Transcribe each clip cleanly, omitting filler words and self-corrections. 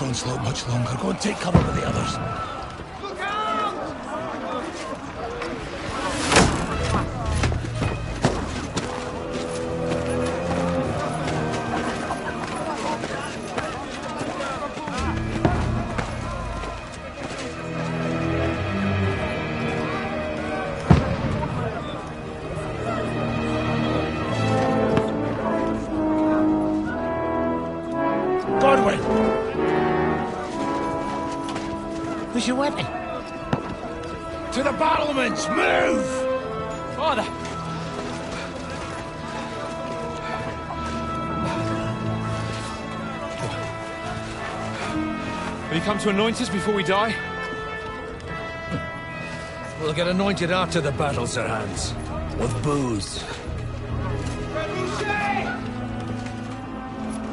Onslaught much longer. Go and take cover with the others. Where's your weapon? To the battlements! Move! Father! Will you come to anoint us before we die? We'll get anointed after the battles are hands. With booze.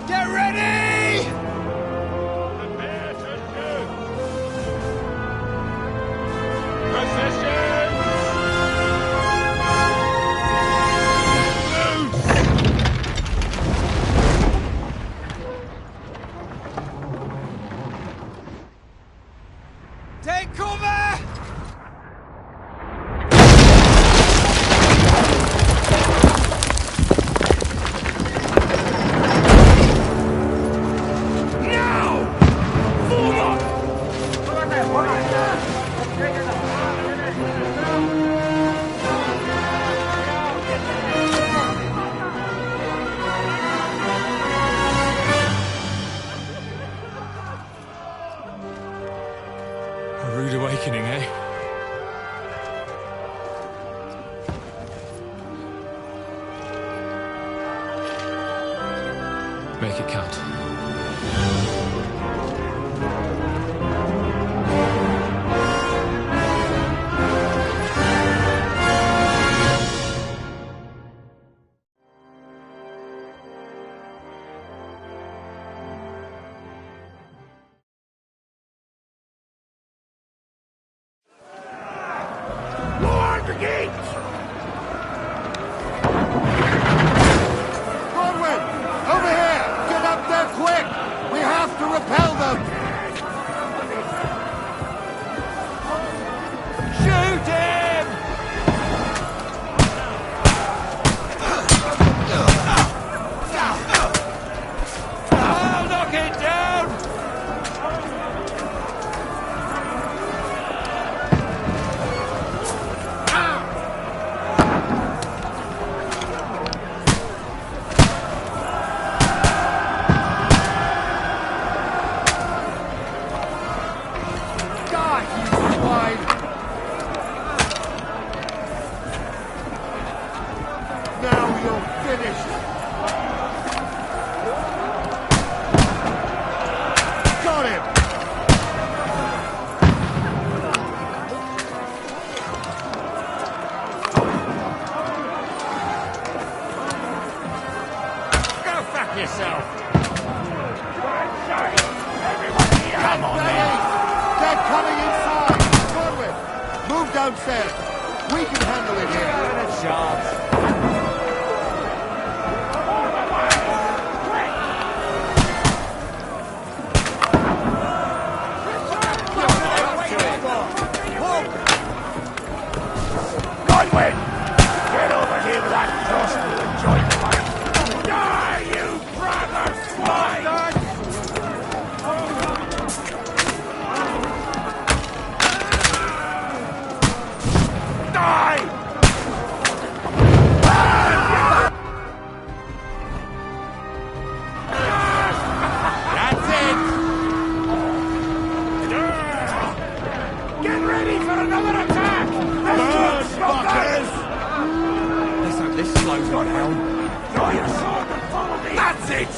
Get ready! Take cover! A rude awakening, eh? Make it count. yourself. We can handle it here. Not a chance. Godwin! Get over here with that crossbow and join the fight! Die, you brother swine! Die! That's it. Get ready for another attack! Burn, fuckers! Let's hope this slows not down. Draw your sword and follow me! That's it!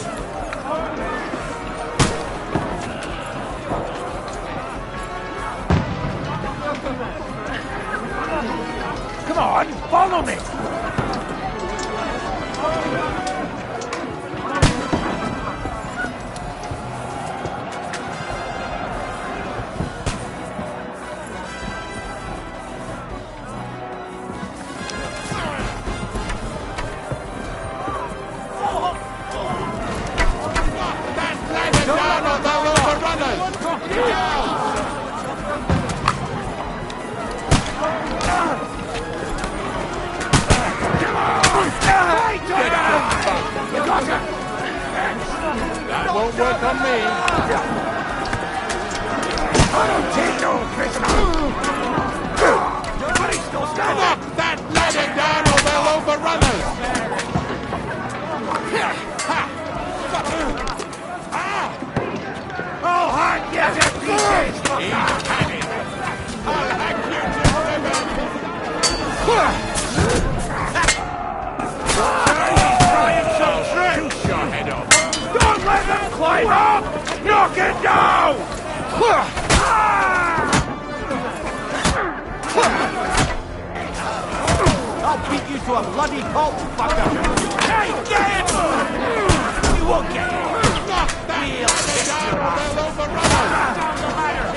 Come on, follow me! That's landed down on the overrunners! Down! That won't work on me. I don't take no prisoner! But he's still standing! Knock that landing down or they'll overrun us! I'll hack you to pieces! He's had it! I'll hack you to ribbons! Trying some tricks! Shoot your head off! Don't let them climb up! Knock it down! I'll beat you to a bloody pulp, fucker! Hey, get him! You won't get him! Knock that landing down or they'll overrun us! Down the ladder!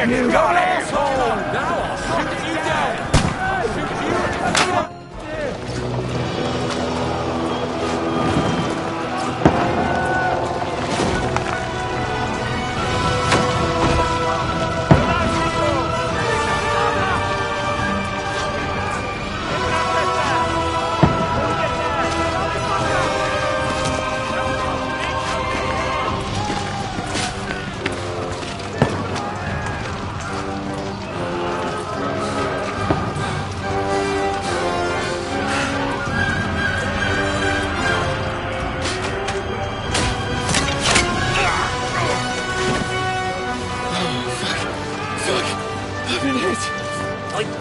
You got it! Now I'll shoot you down!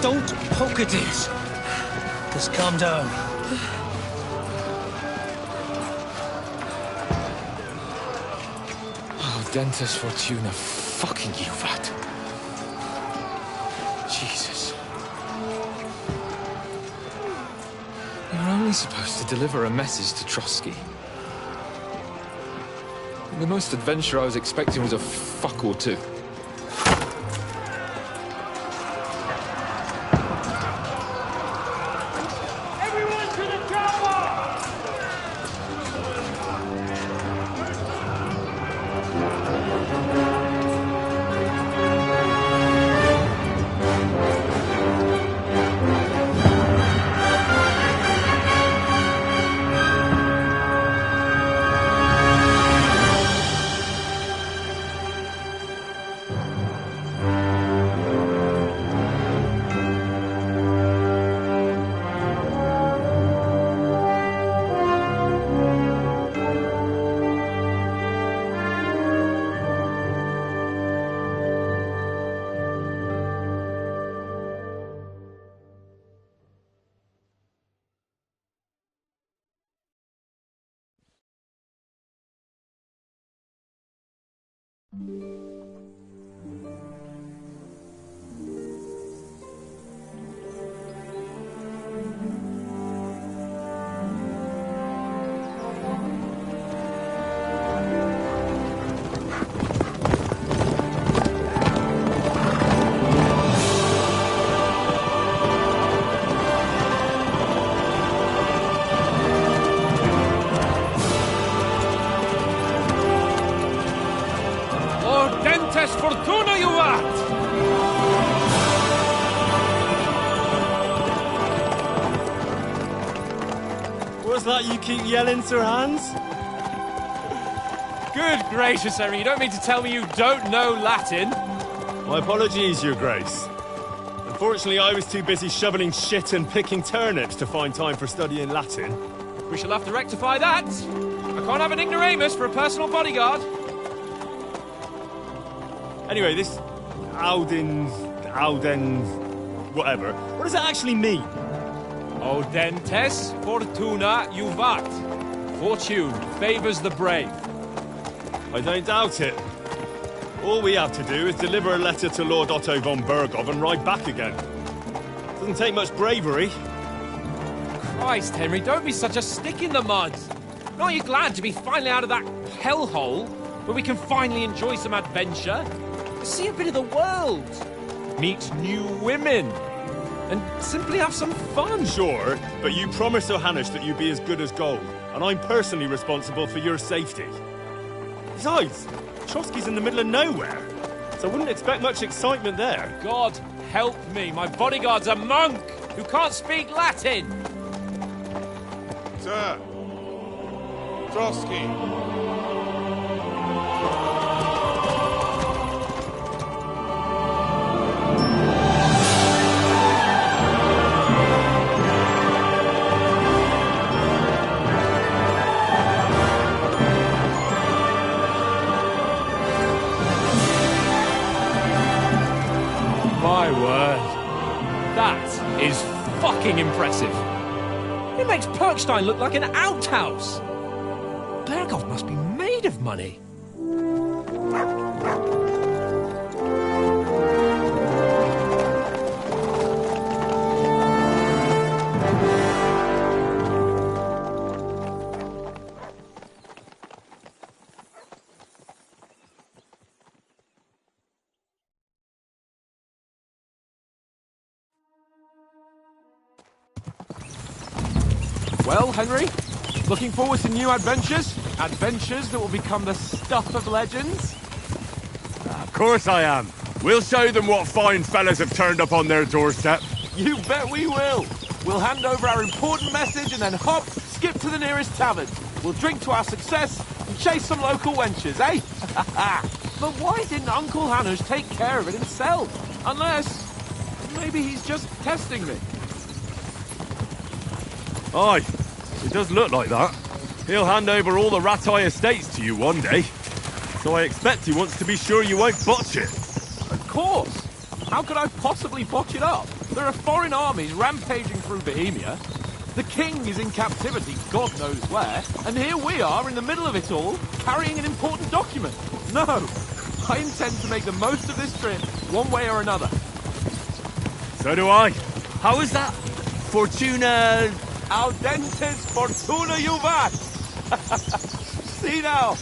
Don't poke at it. Just calm down. Oh, Dentes Fortuna, fucking you, vat. Jesus. You were only supposed to deliver a message to Trotsky. The most adventure I was expecting was a fuck or two. Fortuna, you vat! What's that you keep yelling, Sir Hans? Good gracious, Henry, you don't mean to tell me you don't know Latin? My apologies, Your Grace. Unfortunately, I was too busy shoveling shit and picking turnips to find time for studying Latin. We shall have to rectify that. I can't have an ignoramus for a personal bodyguard. Anyway, this Auden, whatever. What does that actually mean? Audentes fortuna juvat. Fortune favours the brave. I don't doubt it. All we have to do is deliver a letter to Lord Otto von Bergov and ride back again. Doesn't take much bravery. Christ, Henry, don't be such a stick in the mud. Aren't you glad to be finally out of that hellhole where we can finally enjoy some adventure? See a bit of the world, meet new women, and simply have some fun. Sure, but you promised Johannes that you'd be as good as gold, and I'm personally responsible for your safety. Besides, Trotsky's in the middle of nowhere, so I wouldn't expect much excitement there. God help me, my bodyguard's a monk who can't speak Latin. Sir. Trotsky. My word. That is fucking impressive. It makes Perkstein look like an outhouse. Bergov must be made of money. Well, Henry, looking forward to new adventures? Adventures that will become the stuff of legends? Of course I am. We'll show them what fine fellas have turned up on their doorstep. You bet we will. We'll hand over our important message and then hop, skip to the nearest tavern. We'll drink to our success and chase some local wenches, eh? But why didn't Uncle Hanush take care of it himself? Unless, maybe he's just testing me. Aye, it does look like that. He'll hand over all the Ratai estates to you one day. So I expect he wants to be sure you won't botch it. Of course. How could I possibly botch it up? There are foreign armies rampaging through Bohemia. The king is in captivity, God knows where, and here we are in the middle of it all, carrying an important document. No, I intend to make the most of this trip, one way or another. So do I. How is that? Fortuna... Audentes fortuna juvat! See now,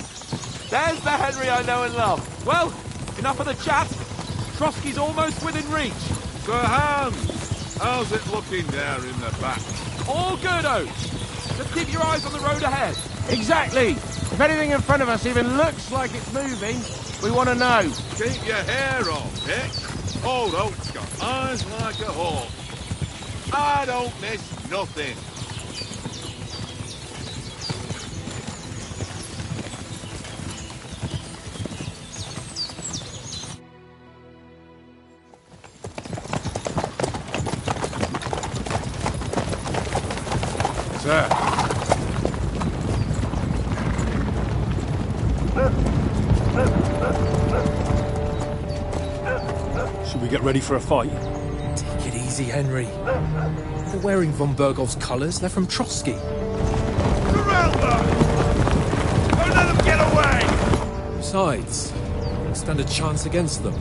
there's the Henry I know and love. Well, enough of the chat. Trotsky's almost within reach. Sir Hans, how's it looking there in the back? All good, Oates. Just keep your eyes on the road ahead. Exactly. If anything in front of us even looks like it's moving, we want to know. Keep your hair on, Dick. Old Oak's got eyes like a hawk. I don't miss nothing. Sir. Should we get ready for a fight? Take it easy, Henry. They're wearing von Bergov's colours. They're from Trotsky. Corral them! Don't let them get away! Besides, we'll stand a chance against them.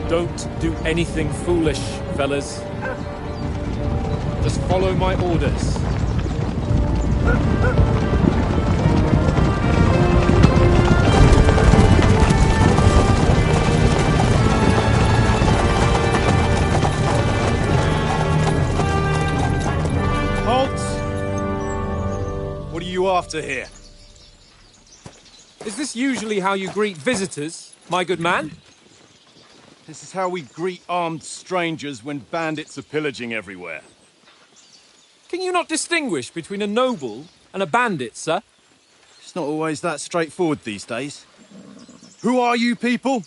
Don't do anything foolish, fellas. Just follow my orders. Halt! What are you after here? Is this usually how you greet visitors, my good man? This is how we greet armed strangers when bandits are pillaging everywhere. Can you not distinguish between a noble and a bandit, sir? It's not always that straightforward these days. Who are you people?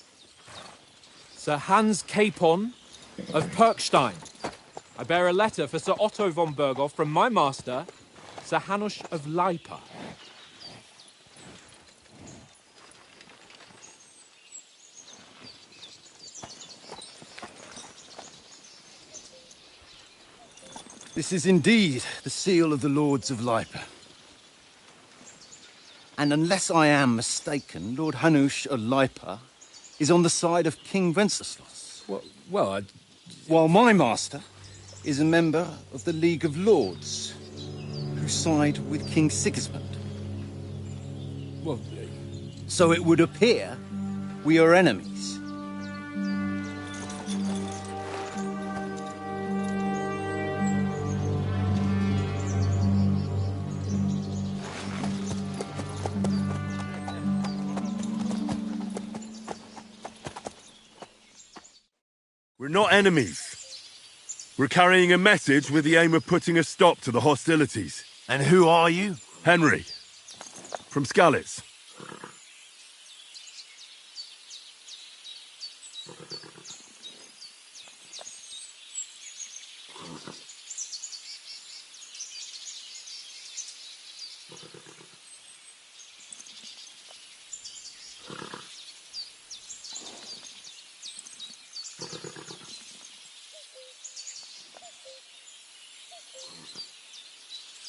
Sir Hans Capon of Perkstein. I bear a letter for Sir Otto von Berghoff from my master, Sir Hanush of Lipa. This is indeed the seal of the Lords of Lipa. And unless I am mistaken, Lord Hanush of Lipa is on the side of King Wenceslas. While my master is a member of the League of Lords, who side with King Sigismund. So it would appear we are enemies. We're not enemies. We're carrying a message with the aim of putting a stop to the hostilities. And who are you? Henry. From Skalitz.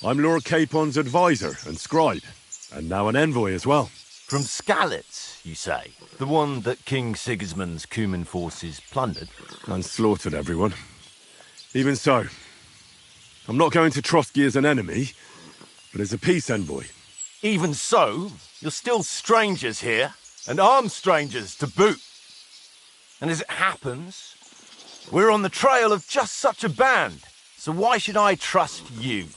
I'm Lord Capon's advisor and scribe, and now an envoy as well. From Skalitz, you say? The one that King Sigismund's Cuman forces plundered? And slaughtered everyone. Even so, I'm not going to Trotsky as an enemy, but as a peace envoy. Even so, you're still strangers here, and armed strangers to boot. And as it happens, we're on the trail of just such a band. So why should I trust you?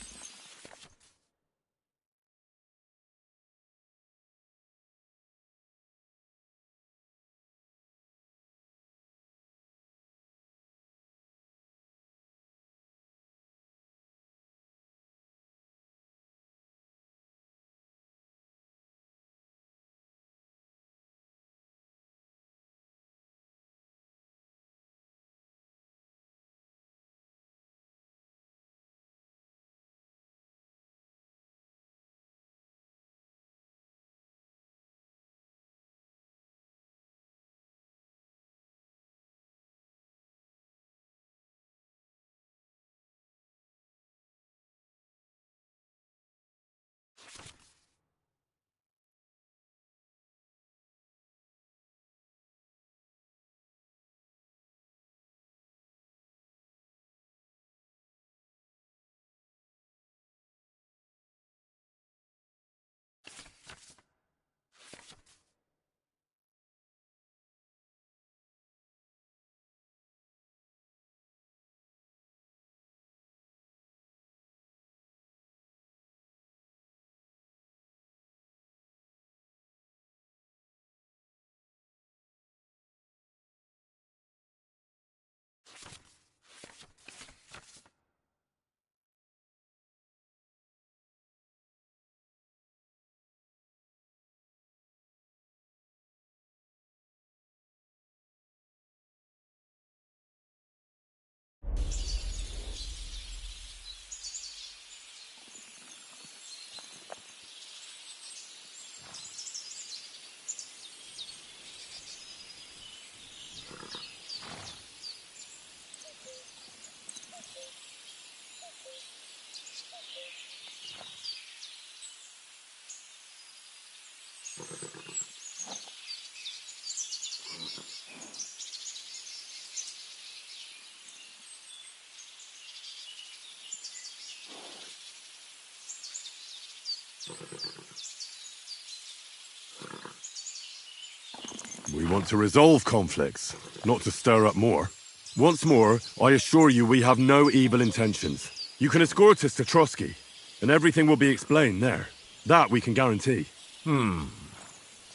We want to resolve conflicts, not to stir up more. Once more, I assure you we have no evil intentions. You can escort us to Trotsky, and everything will be explained there. That we can guarantee.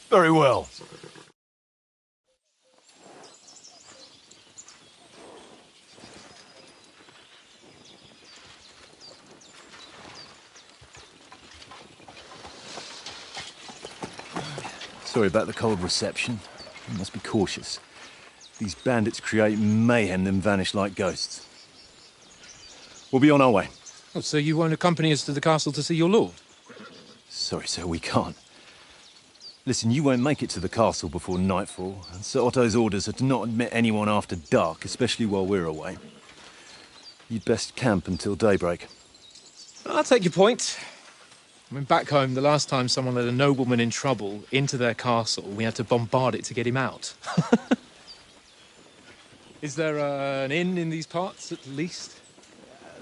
Very well. Sorry about the cold reception. You must be cautious. These bandits create mayhem, then vanish like ghosts. We'll be on our way. Oh, so you won't accompany us to the castle to see your lord? Sorry, sir, we can't. Listen, you won't make it to the castle before nightfall, and Sir Otto's orders are to not admit anyone after dark, especially while we're away. You'd best camp until daybreak. I'll take your point. I mean, back home, the last time someone let a nobleman in trouble into their castle, we had to bombard it to get him out. Is there an inn in these parts, at least?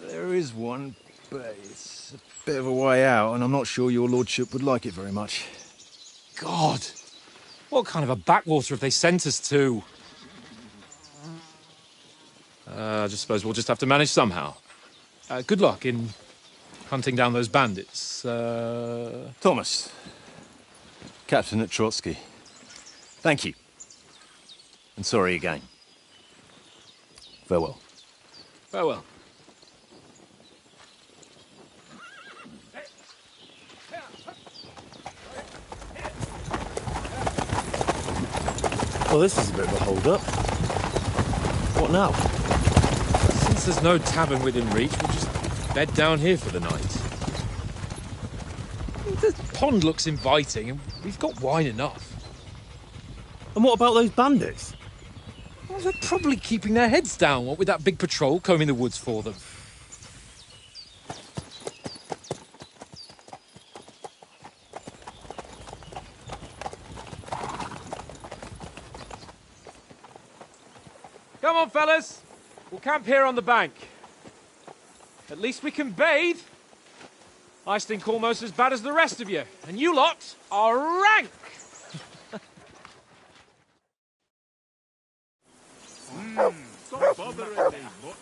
There is one, but it's a bit of a way out, and I'm not sure your lordship would like it very much. God! What kind of a backwater have they sent us to? I just suppose we'll just have to manage somehow. Good luck in hunting down those bandits. Thomas, captain at Trotsky. Thank you. And sorry again. Farewell. Farewell. Well, this is a bit of a hold-up. What now? Since there's no tavern within reach, we'll just bed down here for the night. The pond looks inviting, and we've got wine enough. And what about those bandits? Well, they're probably keeping their heads down, what with that big patrol combing the woods for them. Come on, fellas. We'll camp here on the bank. At least we can bathe. I stink almost as bad as the rest of you, and you lot are rank. Stop bothering me, mutt.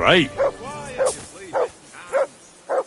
great. Why are you sleeping now?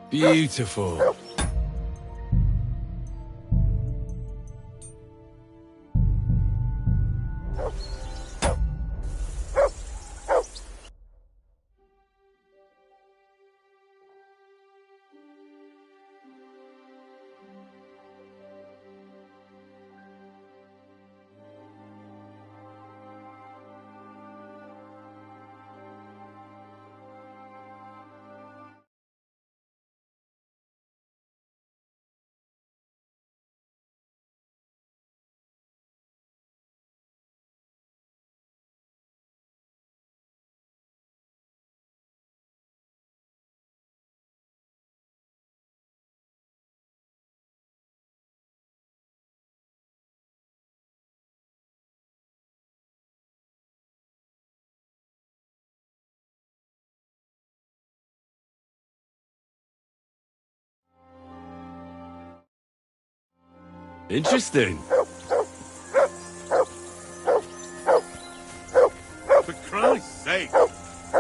Beautiful. Interesting. For Christ's sake!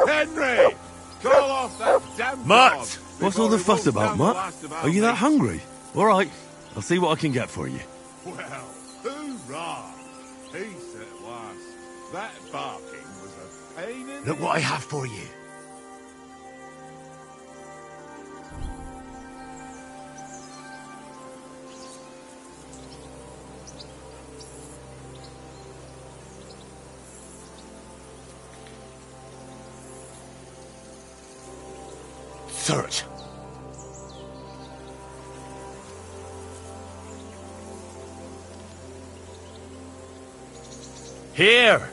Henry! Call off that damn Mutt! dog What's all before the he fuss won't about, down the Mutt? last of our Are you that mates. hungry? All right, I'll see what I can get for you. Well, hoorah! Peace at last. That barking was a pain in Look the... what I have for you. Search. Here!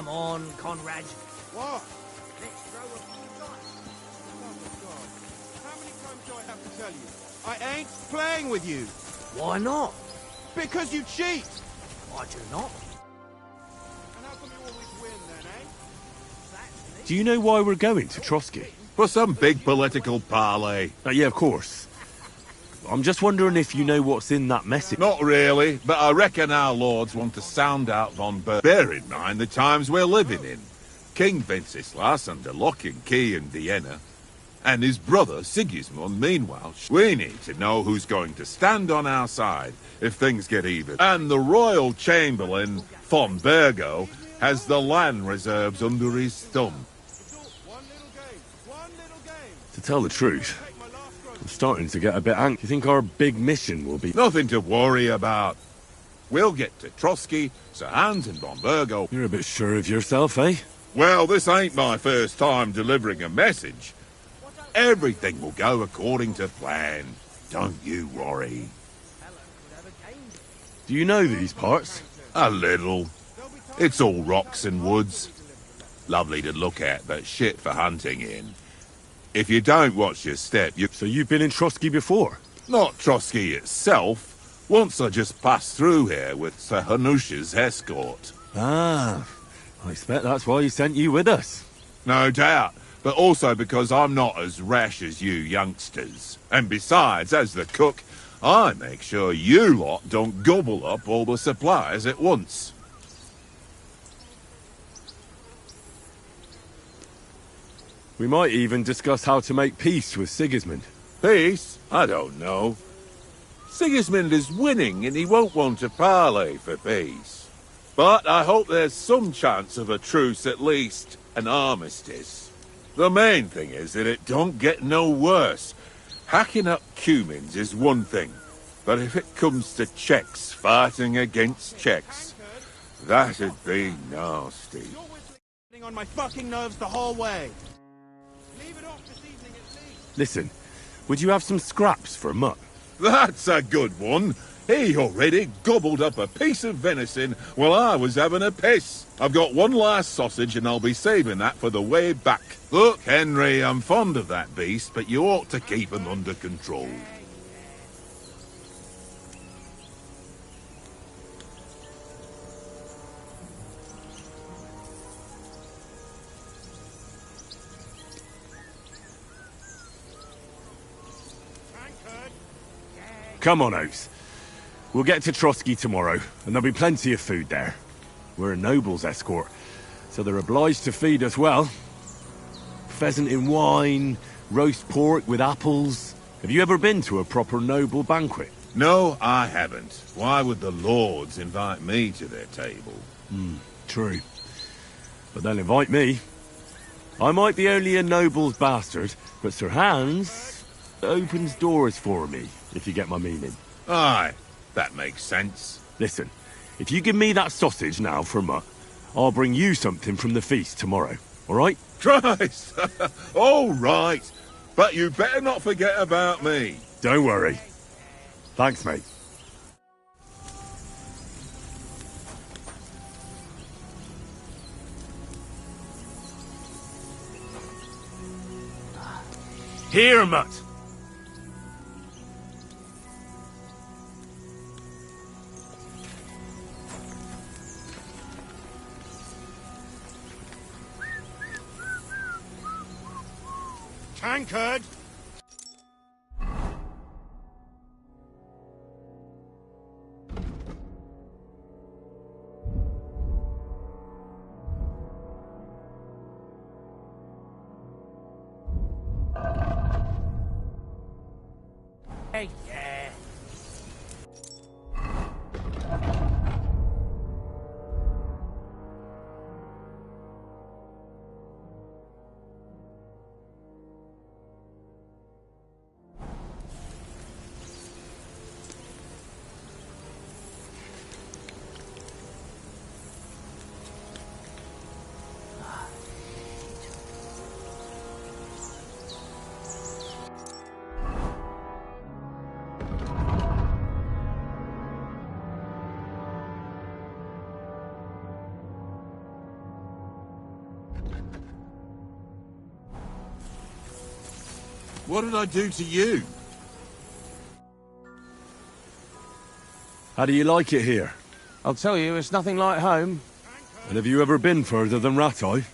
Come on, Conrad. What? Let's throw a few dice. How many times do I have to tell you? I ain't playing with you. Why not? Because you cheat. I do not. And how come you always win then, eh? Do you know why we're going to Trotsky? For some big political parley. Yeah, of course. I'm just wondering if you know what's in that message. Not really, but I reckon our lords want to sound out von Bear in mind the times we're living in. King Wenceslas under lock and key in Vienna, and his brother Sigismund meanwhile. We need to know who's going to stand on our side if things get even. And the royal chamberlain, von Bergo, has the land reserves under his thumb. To tell the truth, I'm starting to get a bit anxious. You think our big mission will be... Nothing to worry about. We'll get to Trotsky, Sir Hans and von Bergo. You're a bit sure of yourself, eh? Well, this ain't my first time delivering a message. Everything will go according to plan. Don't you worry. Do you know these parts? A little. It's all rocks and woods. Lovely to look at, but shit for hunting in. If you don't watch your step, you... So you've been in Trotsky before? Not Trotsky itself. Once I just passed through here with Sir Hanush's escort. Ah, I expect that's why he sent you with us. No doubt, but also because I'm not as rash as you youngsters. And besides, as the cook, I make sure you lot don't gobble up all the supplies at once. We might even discuss how to make peace with Sigismund. Peace? I don't know. Sigismund is winning and he won't want to parley for peace. But I hope there's some chance of a truce at least, an armistice. The main thing is that it don't get no worse. Hacking up Cumins is one thing, but if it comes to Czechs fighting against Czechs, that'd be nasty. You're on my fucking nerves the whole way. Leave it off this evening at least. Listen, would you have some scraps for Mutt? That's a good one. He already gobbled up a piece of venison while I was having a piss. I've got one last sausage and I'll be saving that for the way back. Look, Henry, I'm fond of that beast, but you ought to keep him under control. Come on, Oates. We'll get to Trotsky tomorrow, and there'll be plenty of food there. We're a noble's escort, so they're obliged to feed us well. Pheasant in wine, roast pork with apples. Have you ever been to a proper noble banquet? No, I haven't. Why would the lords invite me to their table? True. But they'll invite me. I might be only a noble's bastard, but Sir Hans opens doors for me, if you get my meaning. Aye, that makes sense. Listen, if you give me that sausage now for Mutt, I'll bring you something from the feast tomorrow, all right? Christ! All right, but you better not forget about me. Don't worry. Thanks, mate. Here, Mutt. Tankard! Hey, yeah. What did I do to you? How do you like it here? I'll tell you, it's nothing like home. And have you ever been further than Rattay?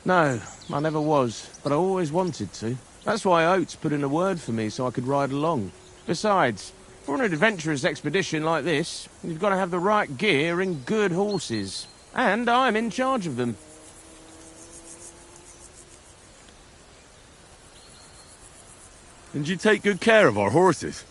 No, I never was, but I always wanted to. That's why Oates put in a word for me so I could ride along. Besides, for an adventurous expedition like this, you've got to have the right gear and good horses. And I'm in charge of them. And you take good care of our horses?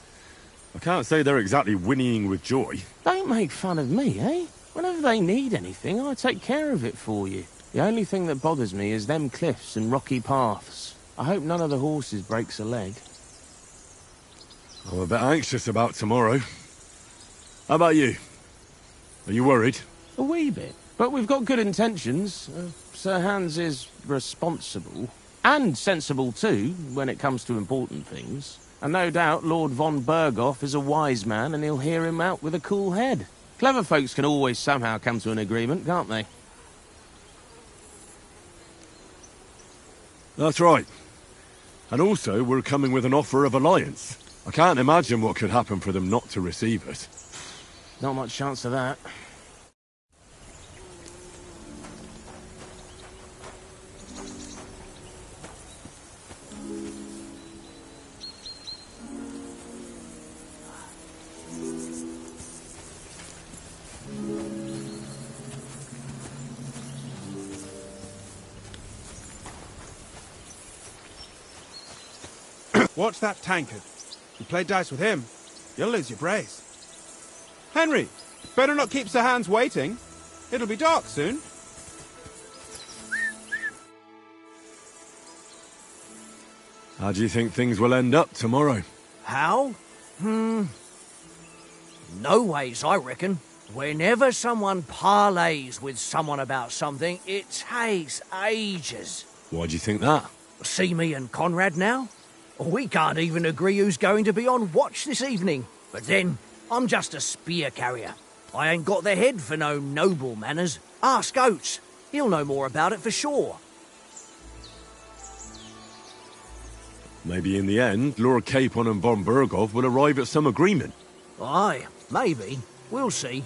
I can't say they're exactly whinnying with joy. Don't make fun of me, eh? Whenever they need anything, I take care of it for you. The only thing that bothers me is them cliffs and rocky paths. I hope none of the horses breaks a leg. I'm a bit anxious about tomorrow. How about you? Are you worried? A wee bit. But we've got good intentions. Sir Hans is responsible. And sensible too, when it comes to important things. And no doubt Lord von Berghoff is a wise man and he'll hear him out with a cool head. Clever folks can always somehow come to an agreement, can't they? That's right. And also, we're coming with an offer of alliance. I can't imagine what could happen for them not to receive it. Not much chance of that. Watch that tankard. You play dice with him, you'll lose your brace. Henry, better not keep Sir Hans waiting. It'll be dark soon. How do you think things will end up tomorrow? How? No ways, I reckon. Whenever someone parleys with someone about something, it takes ages. Why do you think that? See me and Conrad now? We can't even agree who's going to be on watch this evening. But then, I'm just a spear carrier. I ain't got the head for no noble manners. Ask Oates. He'll know more about it for sure. Maybe in the end, Lord Capon and von Berghoff will arrive at some agreement. Aye, maybe. We'll see.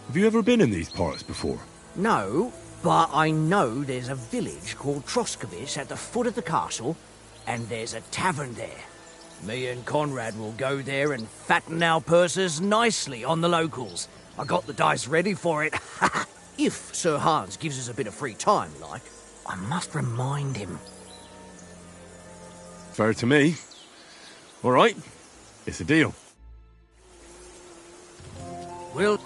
Have you ever been in these parts before? No, but I know there's a village called Troskowitz at the foot of the castle, and there's a tavern there. Me and Conrad will go there and fatten our purses nicely on the locals. I got the dice ready for it. If Sir Hans gives us a bit of free time, like. I must remind him. Fair to me. All right, it's a deal. We'll...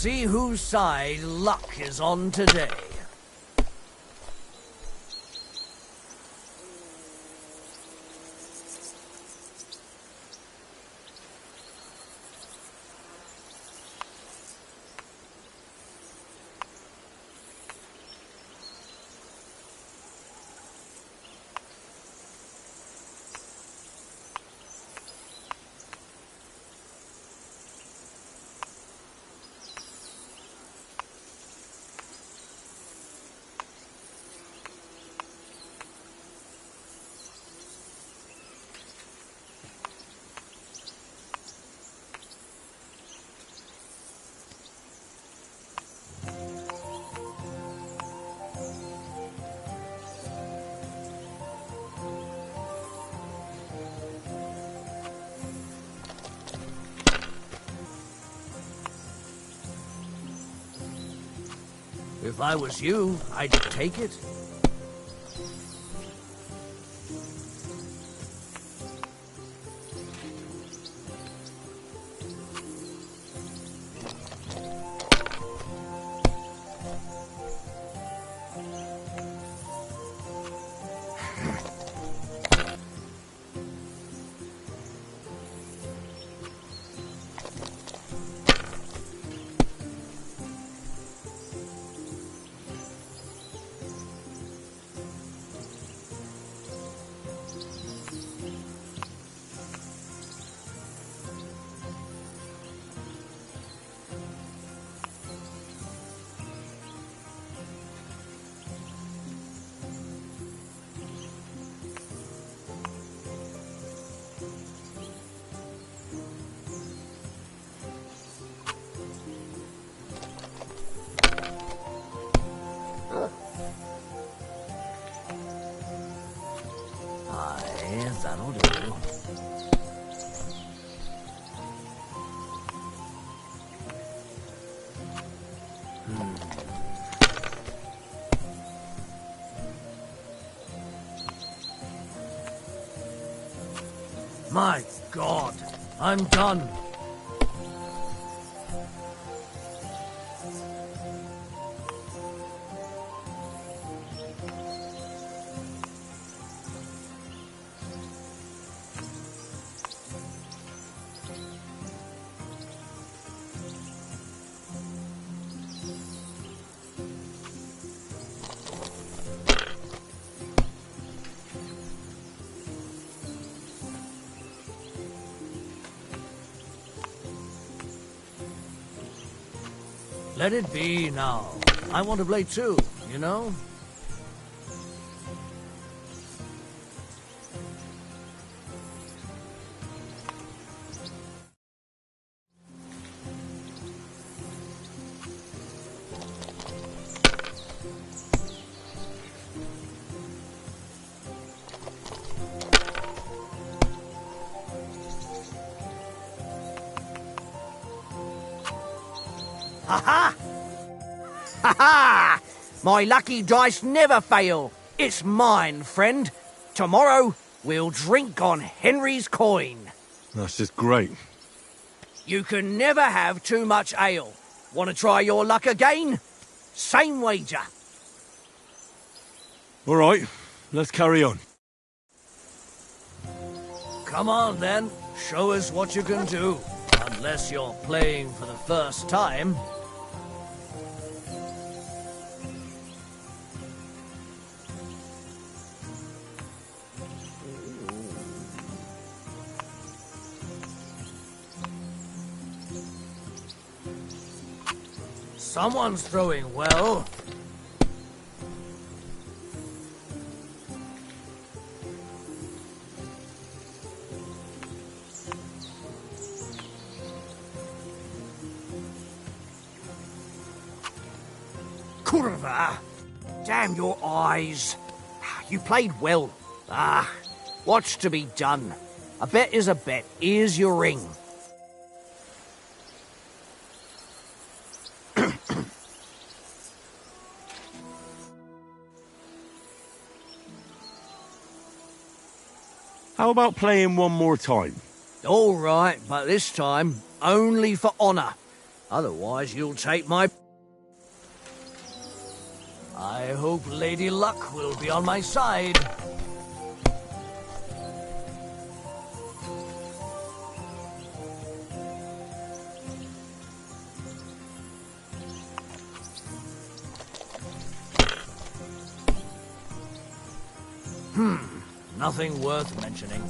see whose side luck is on today. If I was you, I'd take it. Aye, that'll do. My God, I'm done. Let it be now. I want to play too, you know? Ha-ha! Ha-ha! My lucky dice never fail. It's mine, friend. Tomorrow, we'll drink on Henry's coin. That's just great. You can never have too much ale. Want to try your luck again? Same wager. All right, let's carry on. Come on, then. Show us what you can do. Unless you're playing for the first time. Someone's throwing well. Curva! Damn your eyes. You played well. What's to be done? A bet is a bet. Here's your ring. How about playing one more time? All right, but this time only for honor. Otherwise, you'll take my... I hope Lady Luck will be on my side. Nothing worth mentioning.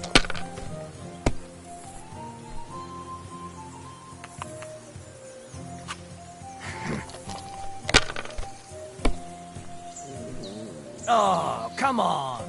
Oh, come on.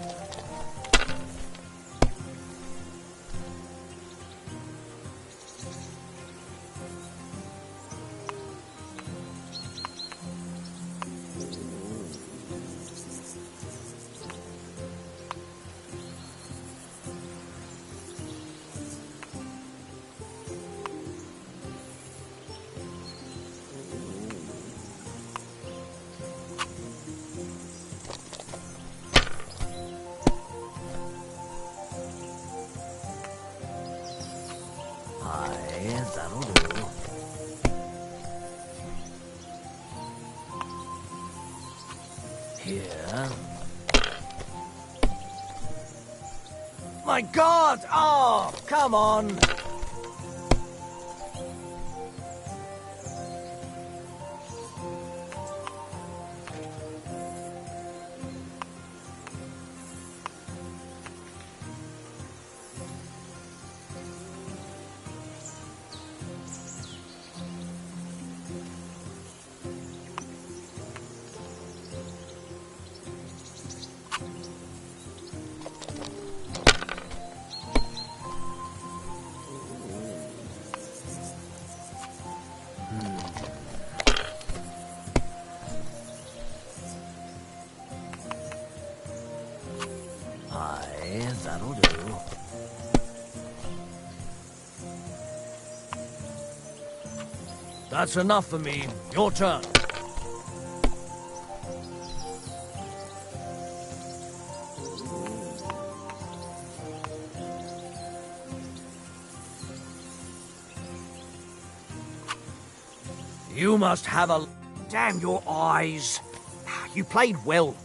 Aye, that'll do. Here. My God! Oh, come on! Aye, that'll do. That's enough for me. Your turn. You must have a... Damn your eyes. You played well.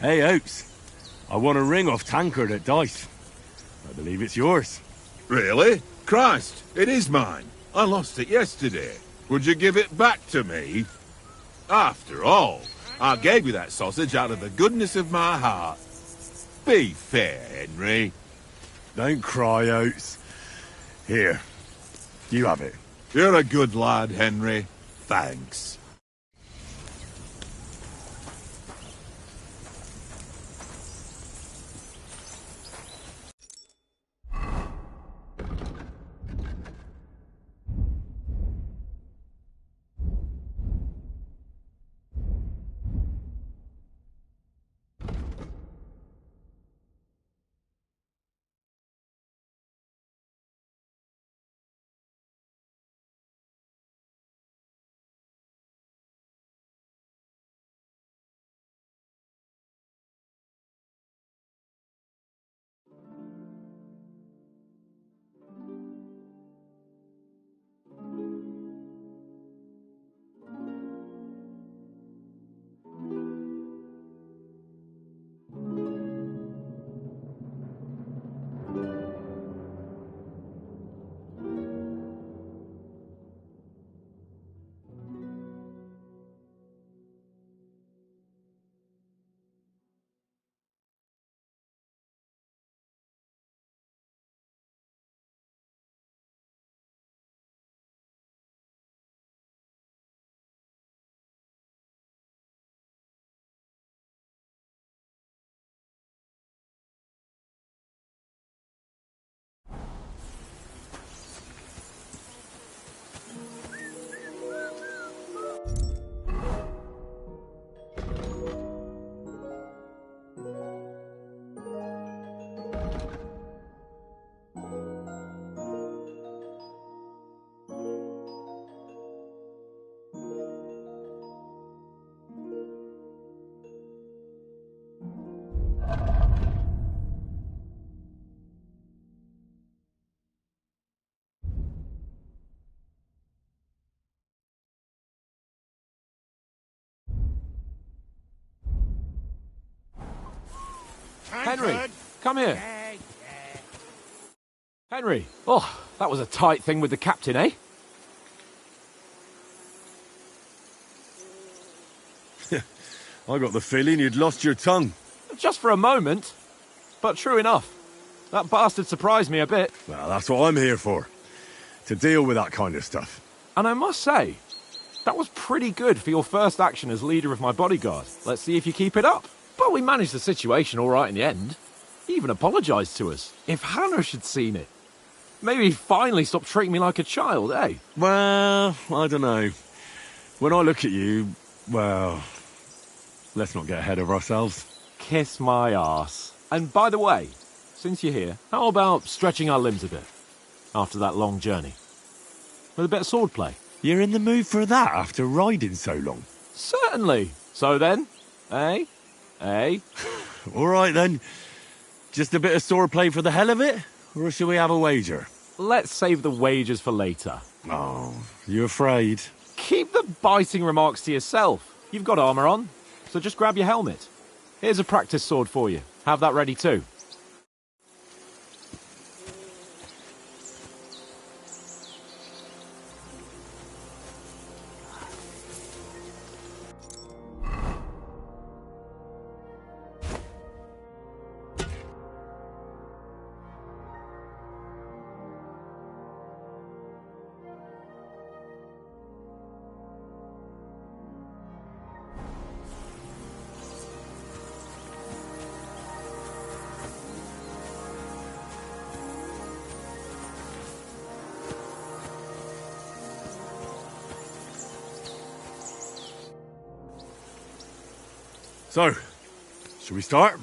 Hey, Oates. I won a ring off Tankard at Dice. I believe it's yours. Really? Christ, it is mine. I lost it yesterday. Would you give it back to me? After all, I gave you that sausage out of the goodness of my heart. Be fair, Henry. Don't cry, Oates. Here, you have it. You're a good lad, Henry. Thanks. Henry, come here. Henry, oh, that was a tight thing with the captain, eh? I got the feeling you'd lost your tongue. Just for a moment. But true enough. That bastard surprised me a bit. Well, that's what I'm here for. To deal with that kind of stuff. And I must say, that was pretty good for your first action as leader of my bodyguard. Let's see if you keep it up. But we managed the situation all right in the end. He even apologised to us. If Hanush had seen it. Maybe he'd finally stop treating me like a child, eh? Well, I don't know. When I look at you, well, let's not get ahead of ourselves. Kiss my arse. And by the way, since you're here, how about stretching our limbs a bit? After that long journey. With a bit of swordplay. You're in the mood for that after riding so long? Certainly. So then, eh? Eh? All right then. Just a bit of swordplay for the hell of it? Or shall we have a wager? Let's save the wagers for later. Oh, you afraid? Keep the biting remarks to yourself. You've got armour on, so just grab your helmet. Here's a practice sword for you. Have that ready too. So, shall we start?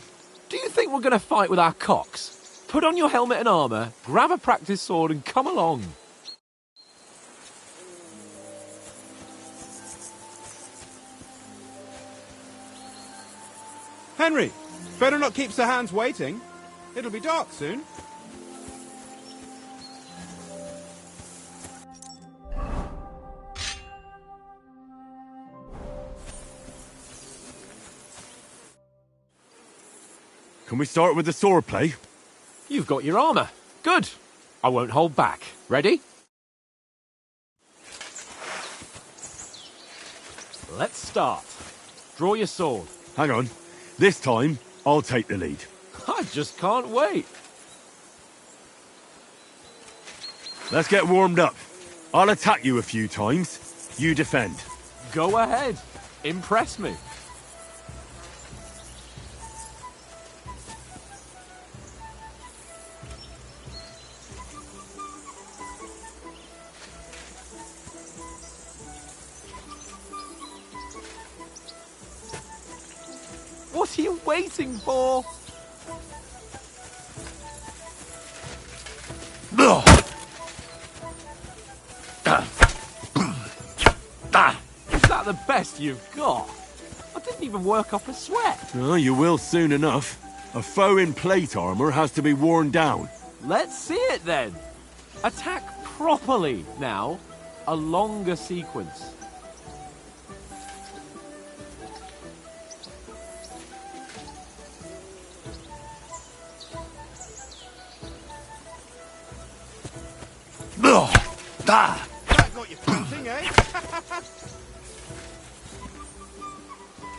Do you think we're going to fight with our cocks? Put on your helmet and armour, grab a practice sword and come along. Henry, better not keep Sir Hans waiting. It'll be dark soon. Can we start with the swordplay? You've got your armour. Good. I won't hold back. Ready? Let's start. Draw your sword. Hang on. This time, I'll take the lead. I just can't wait. Let's get warmed up. I'll attack you a few times. You defend. Go ahead. Impress me. What are you waiting for? Is that the best you've got? I didn't even work up a sweat. Oh, you will soon enough. A foe in plate armour has to be worn down. Let's see it then. Attack properly now. A longer sequence. That got you thinking, eh?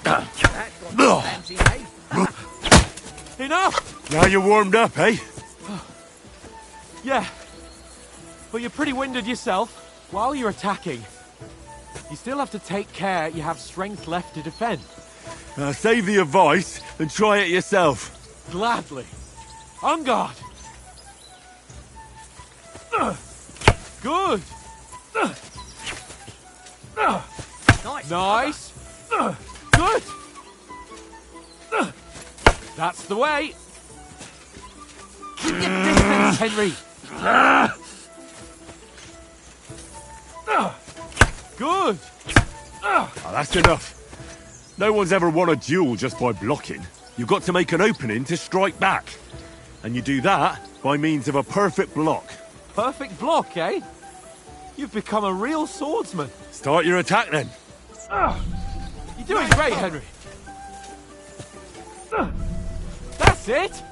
That got you fancy, eh? Enough! Now you're warmed up, eh? Yeah. But you're pretty winded yourself. While you're attacking, you still have to take care you have strength left to defend. Save the advice and try it yourself. Gladly. On guard. Good. Nice. Nice. Good. That's the way. Keep your distance, Henry. Good. Oh, that's enough. No one's ever won a duel just by blocking. You've got to make an opening to strike back. And you do that by means of a perfect block. Perfect block, eh? You've become a real swordsman. Start your attack then. You're doing great, Henry. That's it.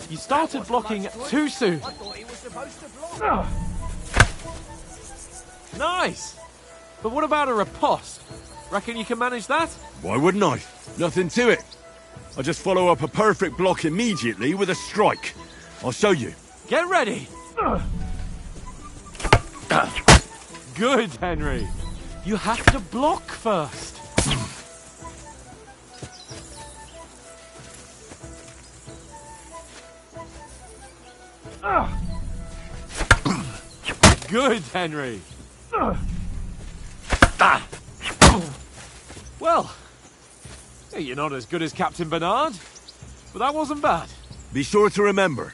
You started blocking too soon. I thought he was supposed to block. Nice. But what about a riposte? Reckon you can manage that? Why wouldn't I? Nothing to it. I just follow up a perfect block immediately with a strike. I'll show you. Get ready. Good, Henry. You have to block first. Good, Henry. Well, you're not as good as Captain Bernard, but that wasn't bad. Be sure to remember,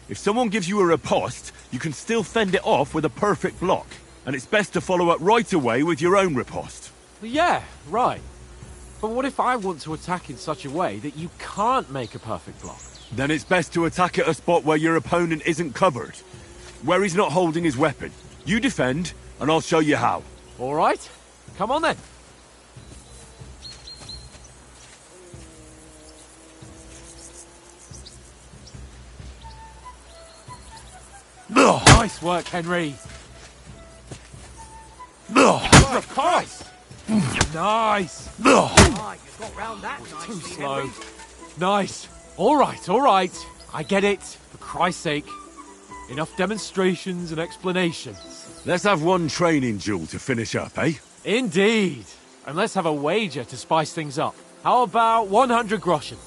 if someone gives you a riposte, you can still fend it off with a perfect block. And it's best to follow up right away with your own riposte. Yeah, right. But what if I want to attack in such a way that you can't make a perfect block? Then it's best to attack at a spot where your opponent isn't covered. Where he's not holding his weapon. You defend, and I'll show you how. All right. Come on then. Nice work, Henry. Christ! Nice. Ah, you got round that Too nicely, slow. Henry. Nice. All right, all right. I get it. For Christ's sake. Enough demonstrations and explanations. Let's have one training duel to finish up, eh? Indeed. And let's have a wager to spice things up. How about 100 groschen?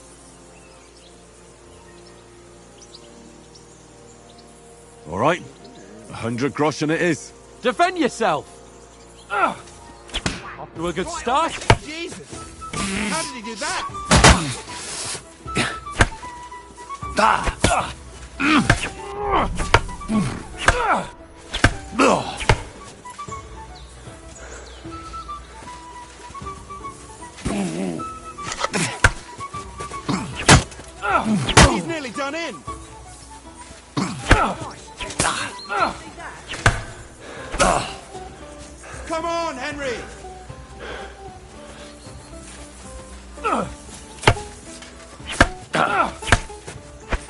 All right. 100 groschen it is. Defend yourself. Off to a good start. Jesus! How did he do that? He's nearly done in. Come on, Henry!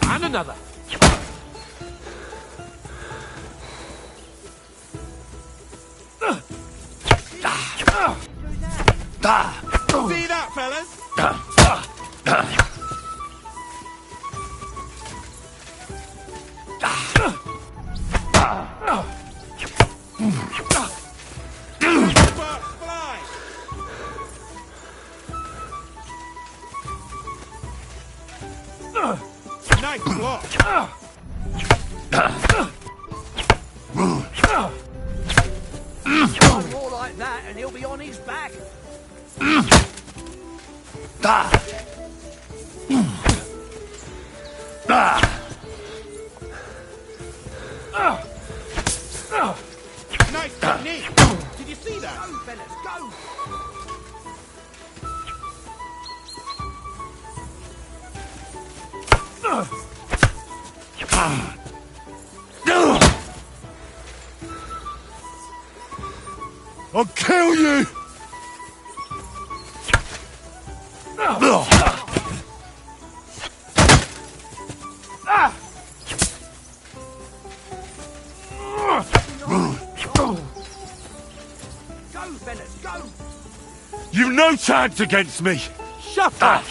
And another. See that, fellas? Sparks fly! Nice block! One more like that and he'll be on his back. Nice technique! Did you see that? Go, fellas, go! I'll kill you! Go, fellas, go! You've no chance against me! Shut up.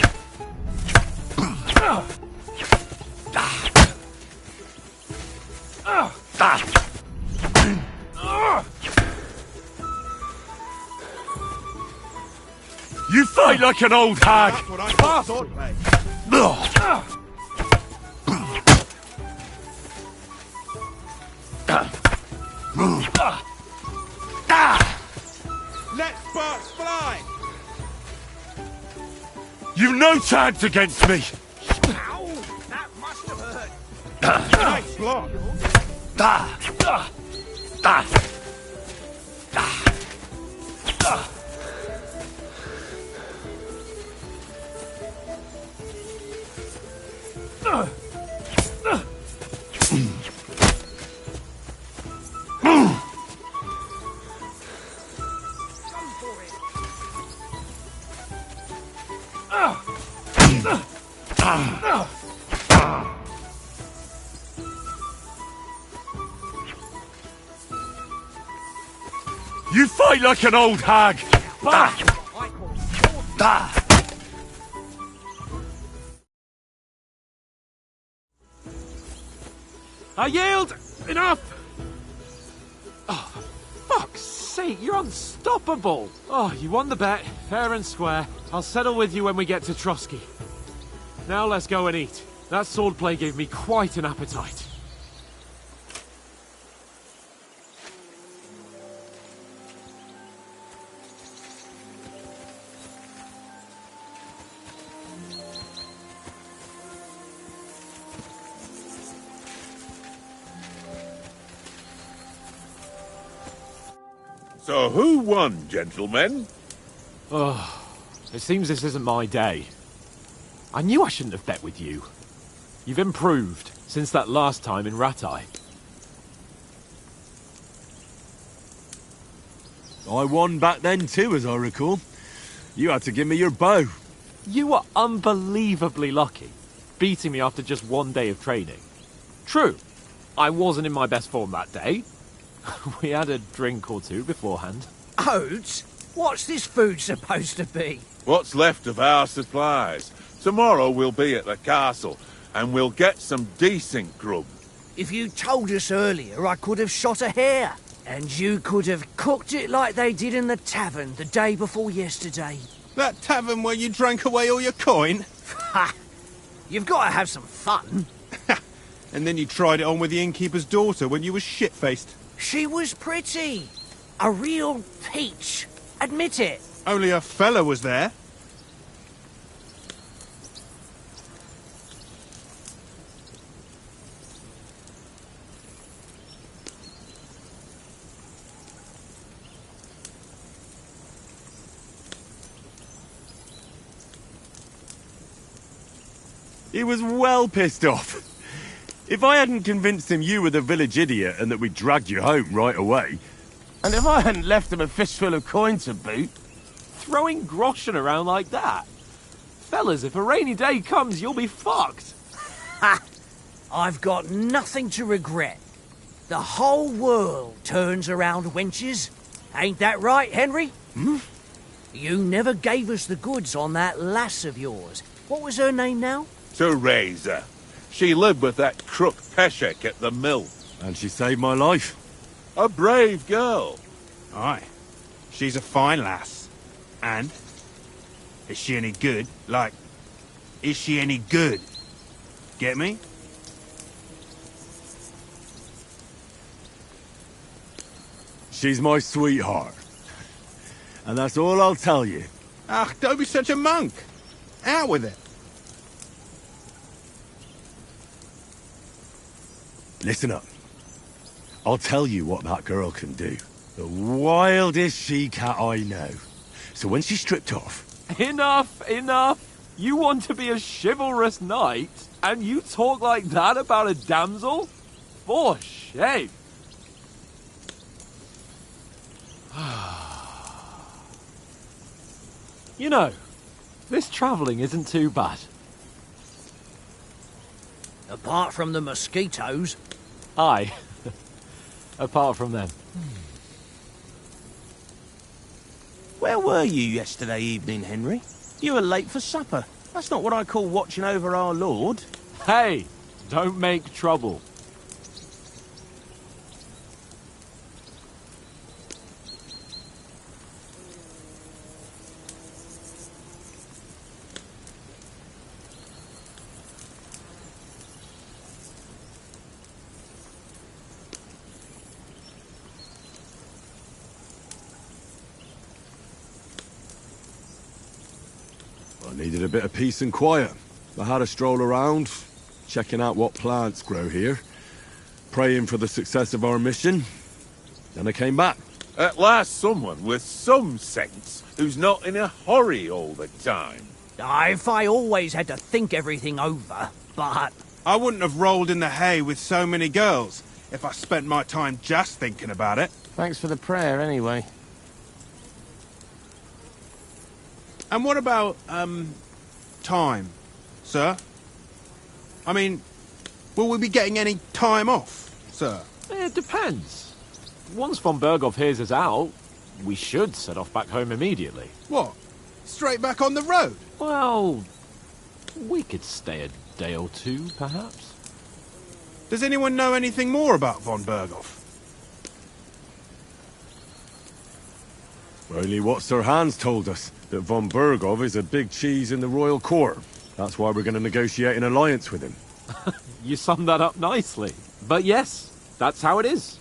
You fight like an old hag! That's what I call swordplay. Let sparks fly! You've no chance against me! Ow! That must have hurt. Nice block! Go for it. You fight like an old hag! I call sword. I yield! Enough! Oh, for fuck's sake, you're unstoppable! Oh, you won the bet, fair and square. I'll settle with you when we get to Trotsky. Now let's go and eat. That swordplay gave me quite an appetite. So who won, gentlemen? Oh, it seems this isn't my day. I knew I shouldn't have bet with you. You've improved since that last time in Ratai. I won back then too, as I recall. You had to give me your bow. You were unbelievably lucky, beating me after just one day of training. True, I wasn't in my best form that day. We had a drink or two beforehand. Oats? What's this food supposed to be? What's left of our supplies. Tomorrow we'll be at the castle, and we'll get some decent grub. If you told us earlier, I could have shot a hare. And you could have cooked it like they did in the tavern the day before yesterday. That tavern where you drank away all your coin? Ha! You've got to have some fun. And then you tried it on with the innkeeper's daughter when you were shit-faced. She was pretty. A real peach. Admit it. Only a fella was there. He was well pissed off. If I hadn't convinced him you were the village idiot and that we dragged you home right away... And if I hadn't left him a fistful of coin to boot... Throwing groschen around like that? Fellas, if a rainy day comes, you'll be fucked. Ha! I've got nothing to regret. The whole world turns around wenches. Ain't that right, Henry? Hmm? You never gave us the goods on that lass of yours. What was her name now? Teresa. She lived with that crook Peshek at the mill. And she saved my life. A brave girl. Aye. She's a fine lass. And? Is she any good? Like, is she any good? Get me? She's my sweetheart. And that's all I'll tell you. Ach, don't be such a monk. Out with it. Listen up. I'll tell you what that girl can do. The wildest she-cat I know. So when she's stripped off... Enough, enough. You want to be a chivalrous knight, and you talk like that about a damsel? For shame. You know, this travelling isn't too bad. Apart from the mosquitoes. Aye. Apart from them. Where were you yesterday evening, Henry? You were late for supper. That's not what I call watching over our lord. Hey, don't make trouble. I needed a bit of peace and quiet. I had a stroll around, checking out what plants grow here, praying for the success of our mission. Then I came back. At last someone with some sense who's not in a hurry all the time. If I always had to think everything over, but... I wouldn't have rolled in the hay with so many girls if I spent my time just thinking about it. Thanks for the prayer, anyway. And what about, time, sir? I mean, will we be getting any time off, sir? It depends. Once von Berghoff hears us out, we should set off back home immediately. What? Straight back on the road? Well, we could stay a day or two, perhaps. Does anyone know anything more about von Berghoff? Only what Sir Hans told us, that von Berghoff is a big cheese in the royal court. That's why we're going to negotiate an alliance with him. You summed that up nicely. But yes, that's how it is.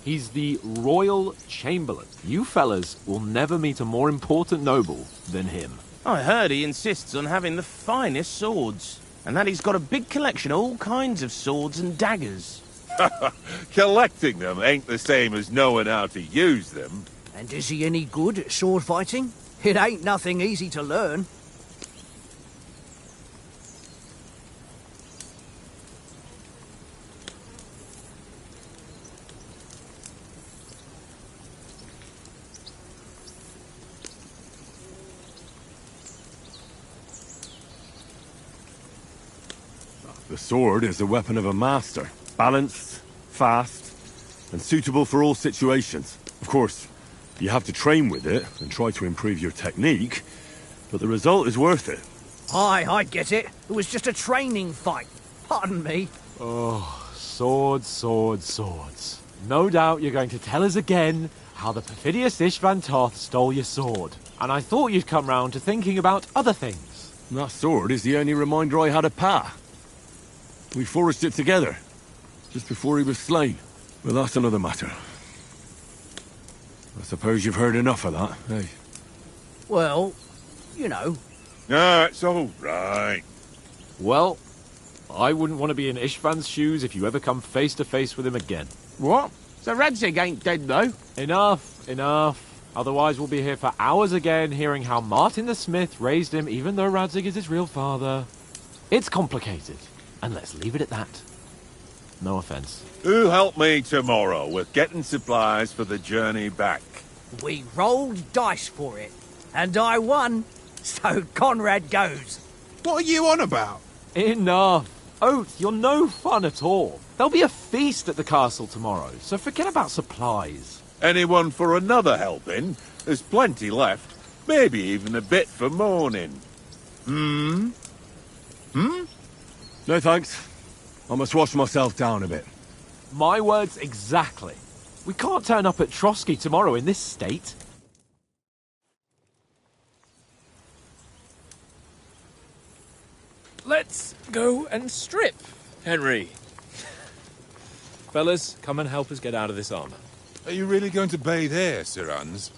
He's the royal chamberlain. You fellas will never meet a more important noble than him. I heard he insists on having the finest swords, and that he's got a big collection of all kinds of swords and daggers. Collecting them ain't the same as knowing how to use them. And is he any good at sword fighting? It ain't nothing easy to learn. The sword is the weapon of a master. Balanced, fast, and suitable for all situations. Of course, you have to train with it and try to improve your technique, but the result is worth it. Aye, I get it. It was just a training fight. Pardon me. Oh, swords, swords, swords. No doubt you're going to tell us again how the perfidious Ishvan Toth stole your sword. And I thought you'd come round to thinking about other things. That sword is the only reminder I had of Pa. We forged it together, just before he was slain. But that's another matter. I suppose you've heard enough of that, eh? Well, you know. No, it's all right. Well, I wouldn't want to be in Ishvan's shoes if you ever come face to face with him again. What? So Radzig ain't dead, though? Enough, enough. Otherwise we'll be here for hours again hearing how Martin the Smith raised him even though Radzig is his real father. It's complicated, and let's leave it at that. No offense. Who'll help me tomorrow with getting supplies for the journey back? We rolled dice for it, and I won, so Conrad goes. What are you on about? Enough. Oath, you're no fun at all. There'll be a feast at the castle tomorrow, so forget about supplies. Anyone for another helping? There's plenty left. Maybe even a bit for morning. No thanks. I must wash myself down a bit. My words exactly. We can't turn up at Trotsky tomorrow in this state. Let's go and strip, Henry. Fellas, come and help us get out of this armor. Are you really going to bathe here, Sir Hans?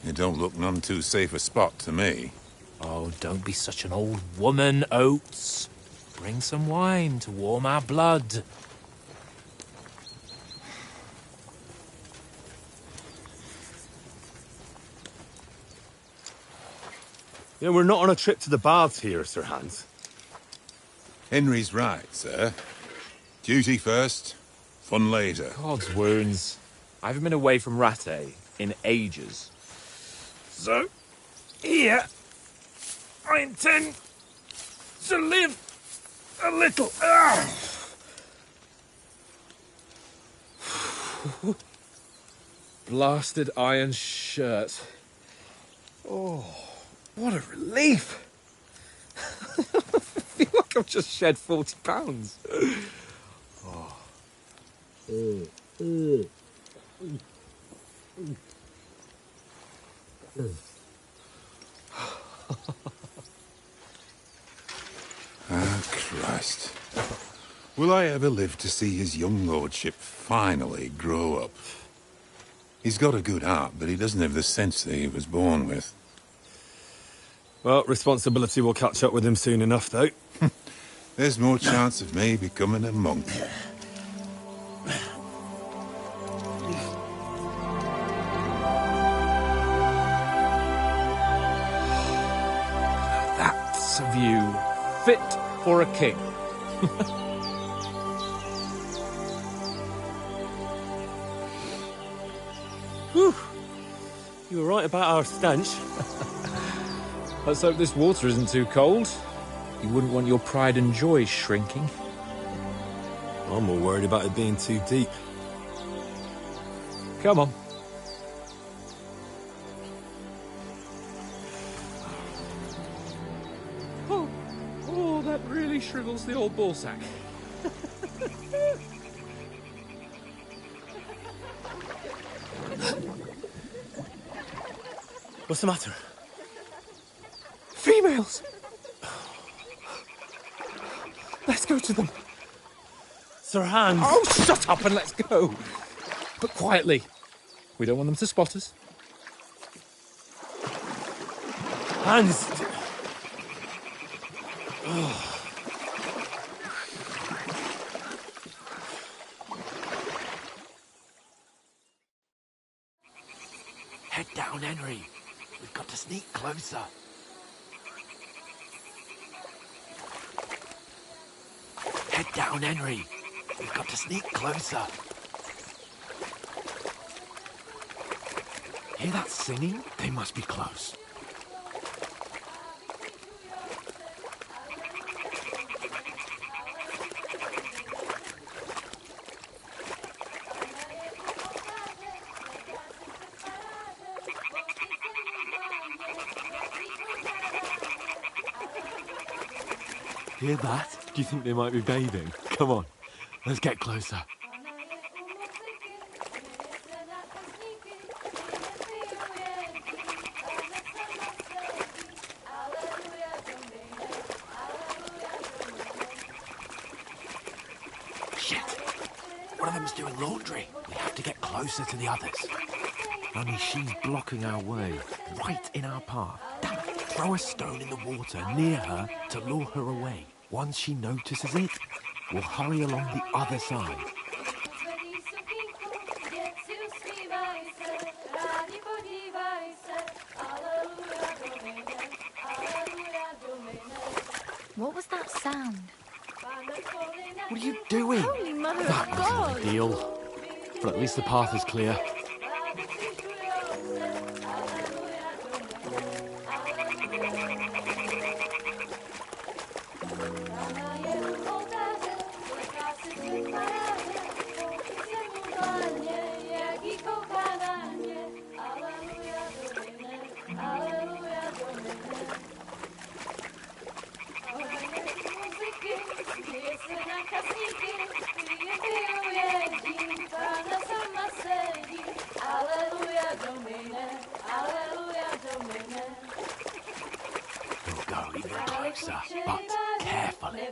It don't look none too safe a spot to me. Oh, don't be such an old woman, Oates. Bring some wine to warm our blood. Yeah, we're not on a trip to the baths here, Sir Hans. Henry's right, sir. Duty first, fun later. God's wounds. I haven't been away from Rattay in ages. So, here, I intend to live a little. Blasted iron shirt. Oh, what a relief. I feel like I've just shed 40 pounds. Christ. Will I ever live to see his young lordship finally grow up? He's got a good heart, but he doesn't have the sense that he was born with. Well, responsibility will catch up with him soon enough, though. There's more chance of me becoming a monk. That's a view fit for a king. Whew. You were right about our stench. Let's hope this water isn't too cold. You wouldn't want your pride and joy shrinking. I'm more worried about it being too deep. Come on. Oh, that really shrivels the old ballsack. What's the matter? Females! Let's go to them. Sir Hans! Oh, shut up and let's go. But quietly. We don't want them to spot us. Hans! Head closer. Head down, Henry. We've got to sneak closer. Hear that singing? They must be close. Hear that? Do you think they might be bathing? Come on, let's get closer. Shit! One of them's doing laundry. We have to get closer to the others. Only she's blocking our way, right in our path. Damn it. Throw a stone in the water near her to lure her away. Once she notices it, we'll hurry along the other side. What was that sound? What are you doing? Holy Mother of That God! wasn't ideal. But at least the path is clear. We'll go even closer, but carefully.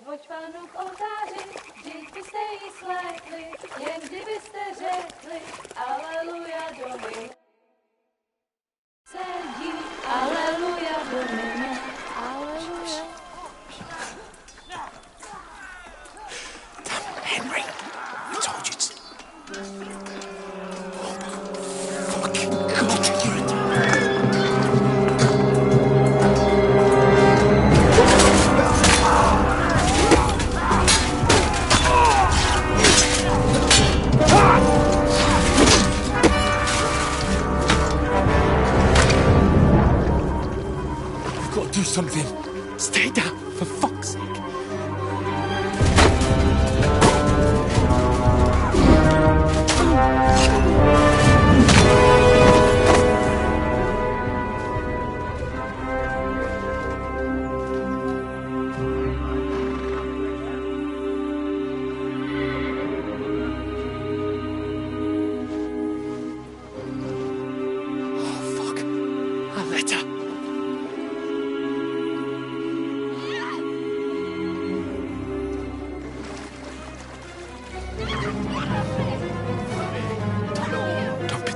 Henry, I told you to... Fucking God, you're We've got to do something. Stay down, for fuck's sake.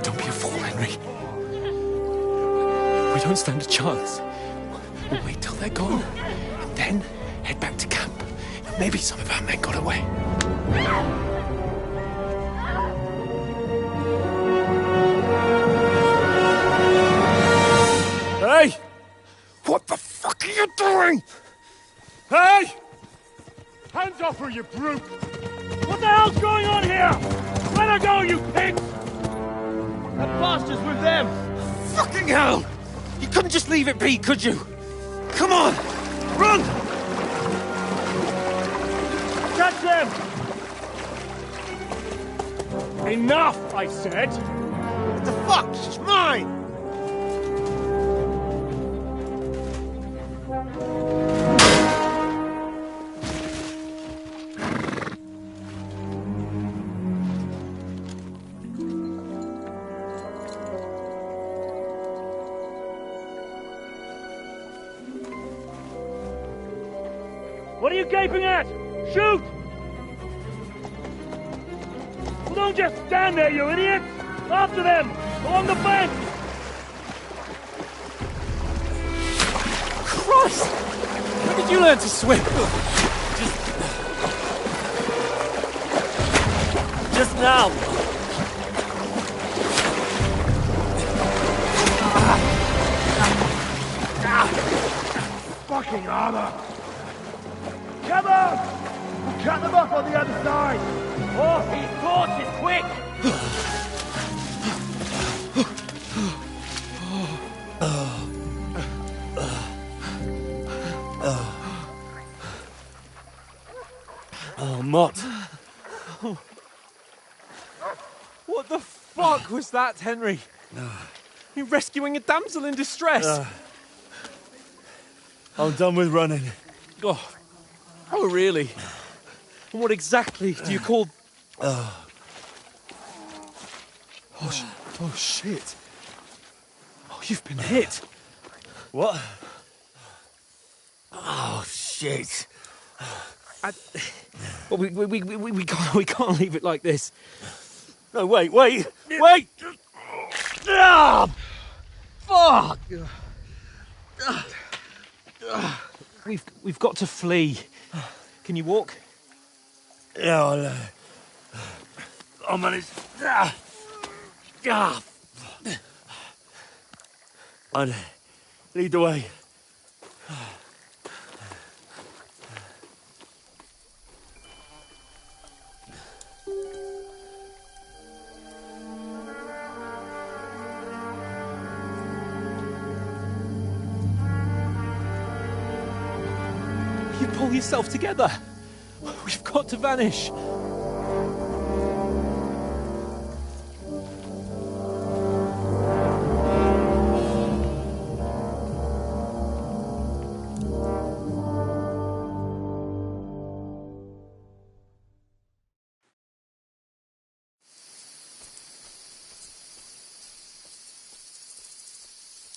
Don't be a fool, Henry. We don't stand a chance. We'll wait till they're gone, and then head back to camp. Maybe some of our men got away. Hey! What the fuck are you doing? Hey! Hands off her, you brute! What the hell's going on here? Let her go, you pigs! That bastard's with them! Fucking hell! You couldn't just leave it be, could you? Come on! Run! Catch them! Enough, I said! What the fuck? She's mine! What are you gaping at? Shoot! Well, don't just stand there, you idiots! After them! Along the bank! Christ! When did you learn to swim? Just now! fucking armor! Come on! We'll cut them off on the other side! Off these torches, quick! Oh, Mott. What the fuck was that, Henry? You're rescuing a damsel in distress. I'm done with running. Oh, really? And what exactly do you call... Oh, shit. Oh, you've been hit. What? Oh, shit. Well, we can't leave it like this. No, wait! Ah! Fuck! We've got to flee. Can you walk? Yeah, I'll manage. I'd lead the way. You pull yourself together. We've got to vanish.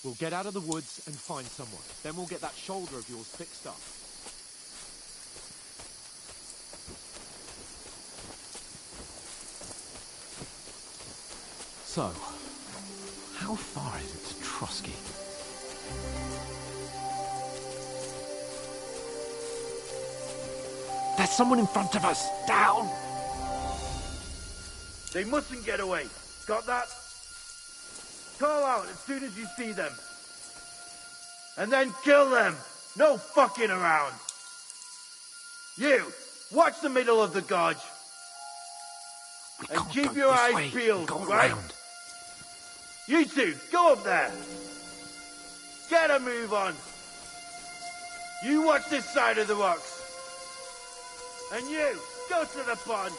We'll get out of the woods and find someone. Then we'll get that shoulder of yours fixed up. So, how far is it to Trotsky? There's someone in front of us! Down! They mustn't get away. Got that? Call out as soon as you see them. And then kill them. No fucking around. You, watch the middle of the gorge. And keep your eyes peeled, right? Around. You two, go up there. Get a move on. You watch this side of the rocks. And you, go to the pond.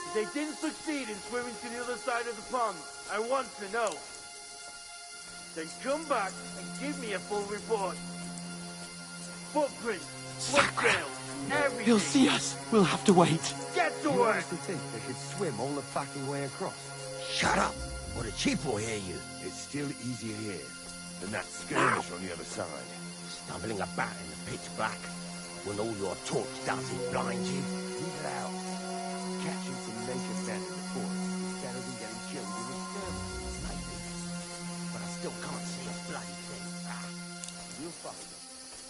If they didn't succeed in swimming to the other side of the pond, I want to know. Then come back and give me a full report. Footprints, blood trails, everything. He'll see us. We'll have to wait. Get to work. You honestly think they could swim all the fucking way across? Shut up, or the chief will hear you. It's still easier here than that skirmish on the other side. Stumbling about in the pitch black, when all your torch does is blind you. Leave it out. Catching some naked men in the forest is better than getting killed in a skirmish. Maybe, but I still can't see a bloody thing. We'll follow them.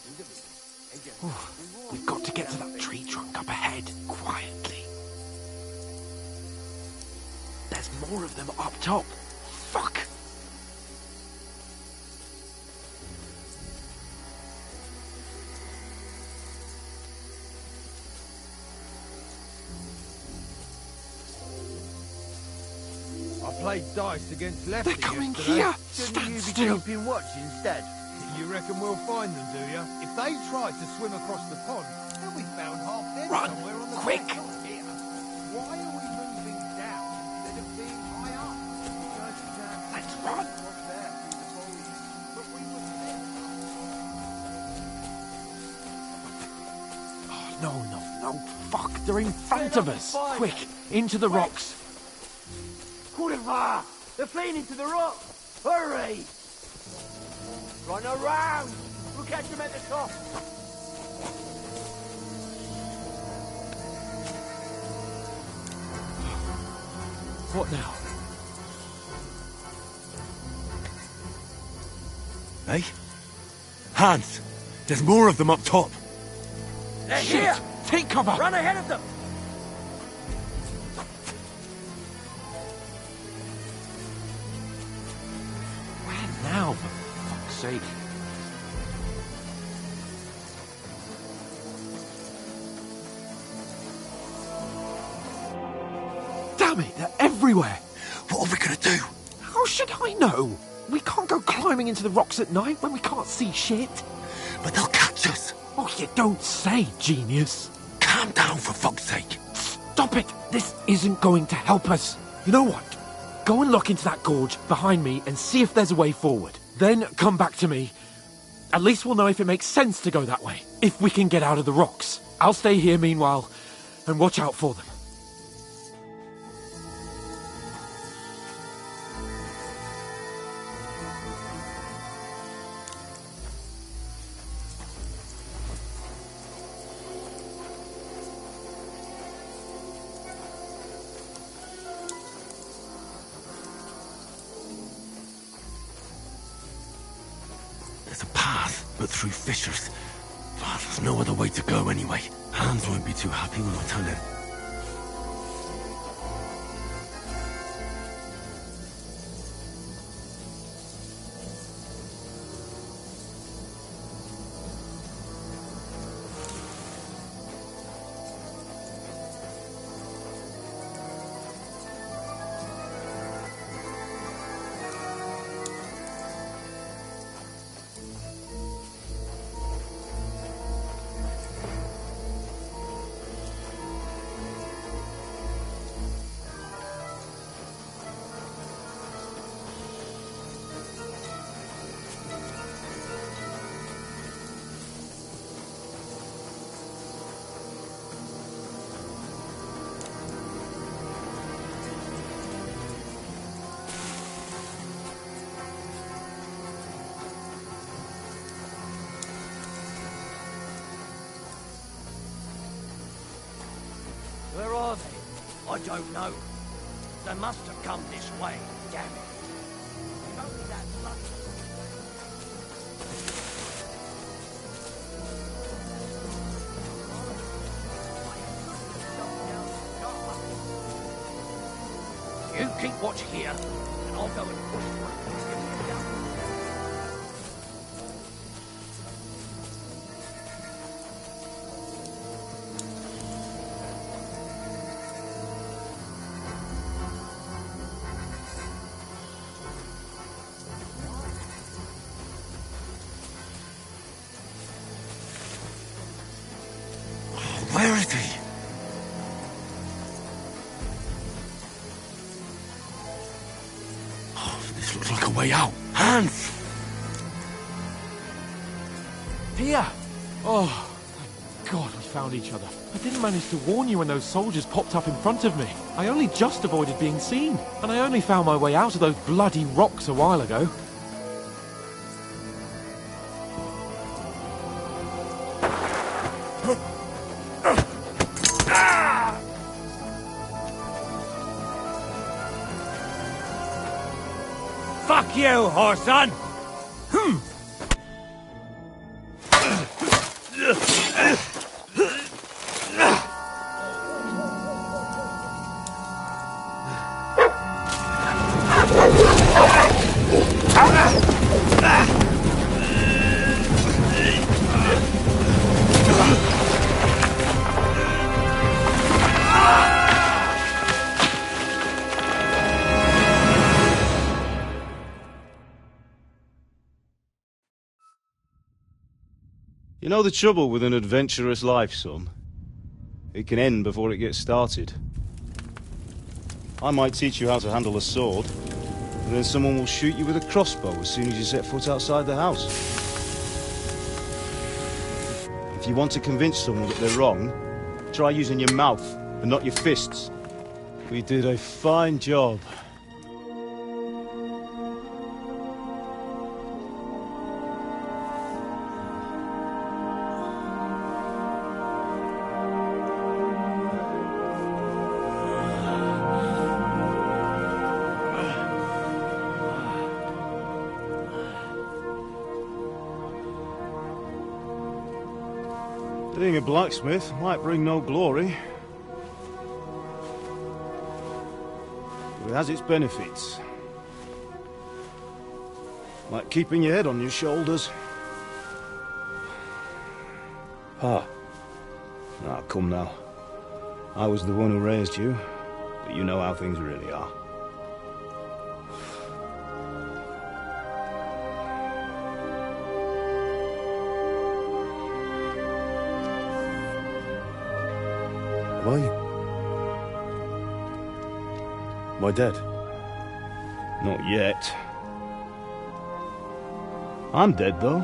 In the village. And get We've got to get to that tree trunk up ahead, quietly. There's more of them up top. Fuck! I played dice against Lefty. They're coming yesterday. here! Shouldn't Stand you be still! keeping watch instead? You reckon we'll find them, do you? If they tried to swim across the pond, they'll be found half dead Run! somewhere on the Quick! bank, not here. Why are we moving down instead of being high up? Let's run! Was there through the foliage, but we were there. No. Fuck, they're in front of us. Quick, into the rocks. Coureva! They're fleeing into the rock! Hurry! Run around! We'll catch them at the top! What now? Hey? Hans! There's more of them up top! They're Shit! here! Take cover! Run ahead of them! Where now, for fuck's sake? Damn it, they're everywhere. What are we gonna do? How should I know? We can't go climbing into the rocks at night when we can't see shit. But they'll catch us. Oh, you don't say, genius. Calm down, for fuck's sake. Stop it. This isn't going to help us. You know what? Go and look into that gorge behind me and see if there's a way forward. Then come back to me. At least we'll know if it makes sense to go that way. If we can get out of the rocks. I'll stay here meanwhile and watch out for them. But through fissures. Oh, there's no other way to go anyway. Hans won't be too happy when I tell him. Where are they? I don't know. They must have come this way, damn it. If only that lucky. You keep watch here, and I'll go and push through. Where is he? Oh, this looks like a way out. Hans! Here! Oh, thank God we found each other. I didn't manage to warn you when those soldiers popped up in front of me. I only just avoided being seen. And I only found my way out of those bloody rocks a while ago. Fuck you, whoreson! You know the trouble with an adventurous life, son? It can end before it gets started. I might teach you how to handle a sword, and then someone will shoot you with a crossbow as soon as you set foot outside the house. If you want to convince someone that they're wrong, try using your mouth and not your fists. We did a fine job. Being a blacksmith might bring no glory, but it has its benefits. Like keeping your head on your shoulders. Pa, come now. I was the one who raised you. But you know how things really are. Am I dead? Not yet. I'm dead, though.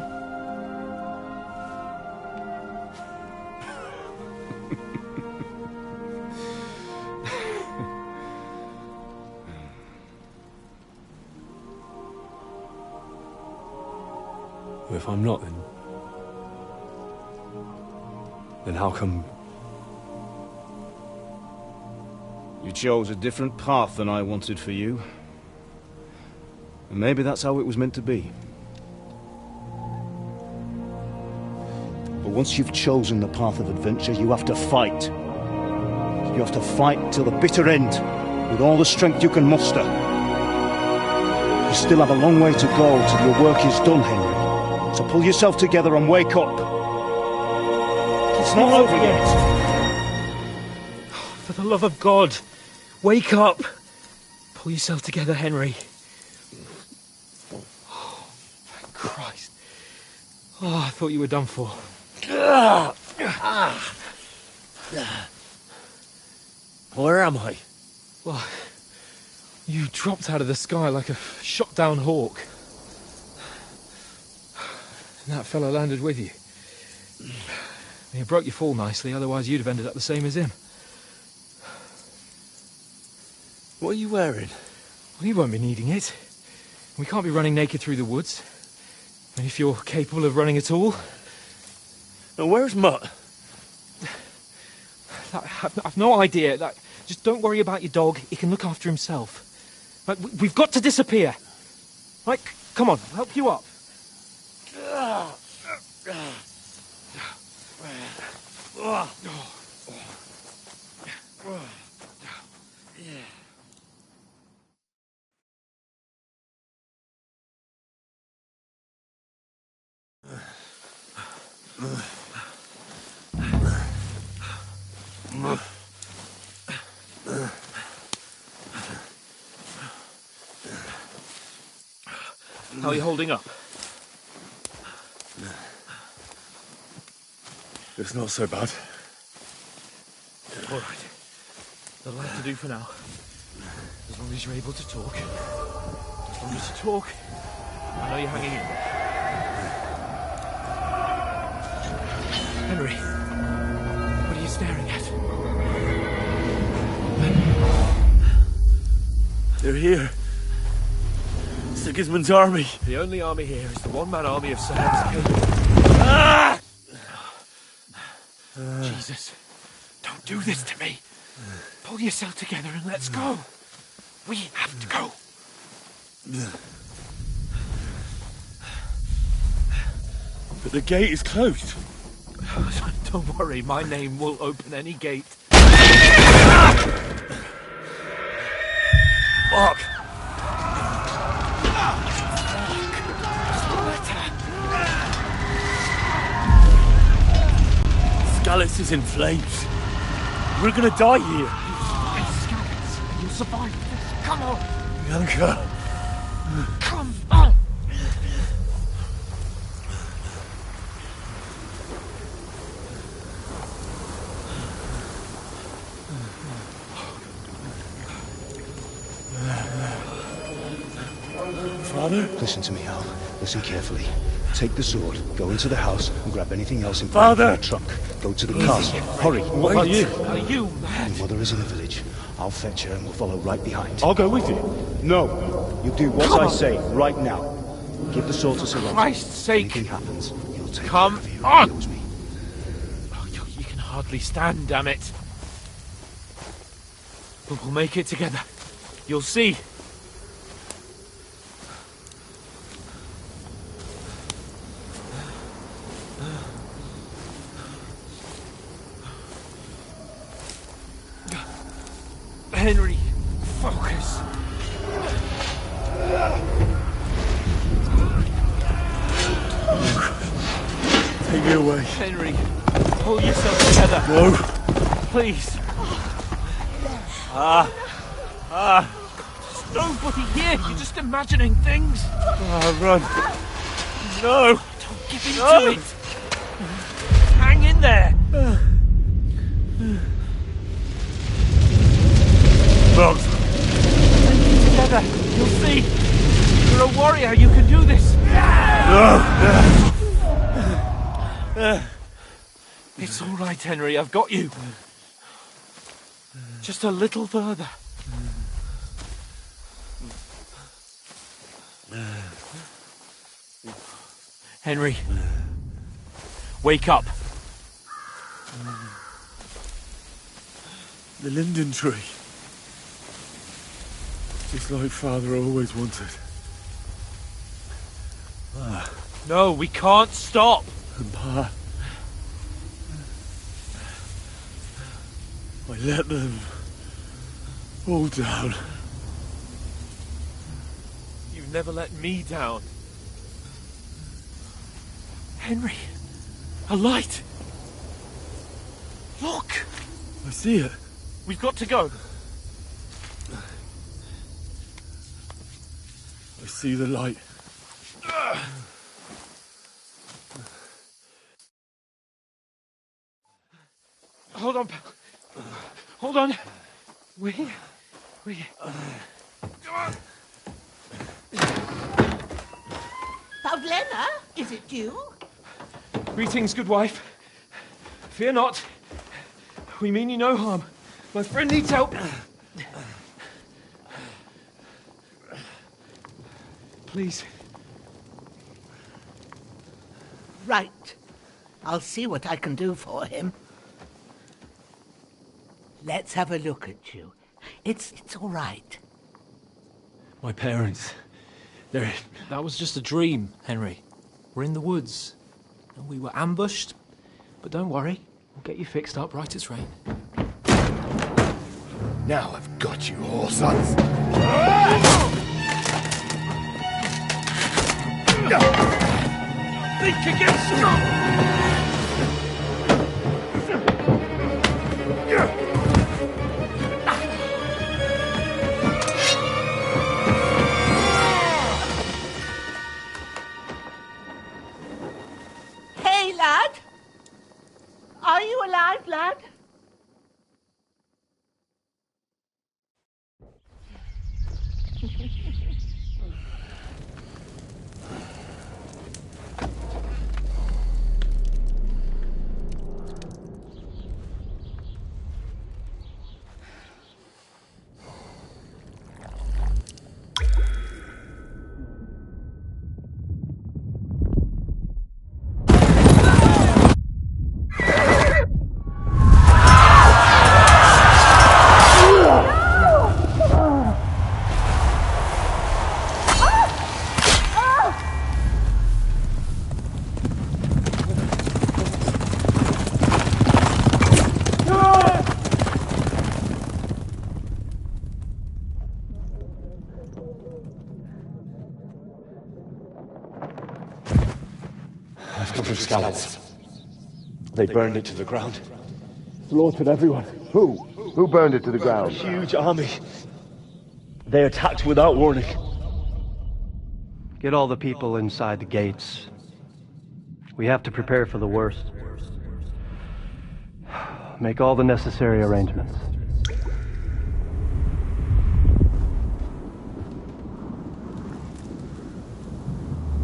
Well, if I'm not, then how come... You chose a different path than I wanted for you. And maybe that's how it was meant to be. But once you've chosen the path of adventure, you have to fight. You have to fight till the bitter end, with all the strength you can muster. You still have a long way to go till your work is done, Henry. So pull yourself together and wake up. It's not over yet. For the love of God, wake up! Pull yourself together, Henry. Oh, thank Christ. Oh, I thought you were done for. Where am I? Well, you dropped out of the sky like a shot-down hawk. And that fella landed with you. You broke your fall nicely, otherwise you'd have ended up the same as him. What are you wearing? Well, you won't be needing it. We can't be running naked through the woods. And if you're capable of running at all... Now, where's Mutt? I've no idea. Just don't worry about your dog. He can look after himself. We've got to disappear. Right, come on, I'll help you up. How are you holding up? It's not so bad. All right. That'll have to do for now. As long as you're able to talk. As long as you talk, I know you're hanging in there. Henry, what are you staring at? They're here. Sigismund's army. The only army here is the one-man army of Sir Henry. Jesus, don't do this to me. Pull yourself together and let's go. We have to go. But the gate is closed. Don't worry, my name will open any gate. Fuck! Skalitz is in flames. We're gonna die here. Skalitz, you'll survive this. Come on. Bianca. Come on. Father? Listen to me, Hal. Listen carefully. Take the sword, go into the house, and grab anything else in Father! the trunk. Go to the castle. Hurry. What about you? Are you mad? Your mother is in the village. I'll fetch her and we'll follow right behind. I'll go with you. No. You do what I say right now. Give the sword to Sir Robert. Christ's sake. If anything happens, he'll take Come care of you. on. He owes me. Oh, you can hardly stand, damn it. But we'll make it together. You'll see. Henry, focus. Take me away. Henry, pull yourself together. No. Please. There's nobody here. You're just imagining things. Run. No. Don't give in to it. Hang in there. Bugs. Together. You'll see. You're a warrior. You can do this. It's all right, Henry. I've got you. Just a little further. Henry. Wake up. The linden tree. Just like Father always wanted. No, we can't stop. And Pa... I let them all down. You've never let me down. Henry, a light. Look. I see it. We've got to go. I see the light. Hold on, pal. Hold on. We. Pavlena, is it you? Greetings, good wife. Fear not. We mean you no harm. My friend needs help. Please. Right. I'll see what I can do for him. Let's have a look at you. It's all right. My parents. That was just a dream, Henry. We're in the woods. And we were ambushed. But don't worry. We'll get you fixed up right as rain. Now I've got you, whore sons. Think again, Hey, lad! Are you alive, lad? I've come from Scallops. They burned it to the ground. Slaughtered everyone. Who? Who burned it to the A ground? huge army. They attacked without warning. Get all the people inside the gates. We have to prepare for the worst. Make all the necessary arrangements.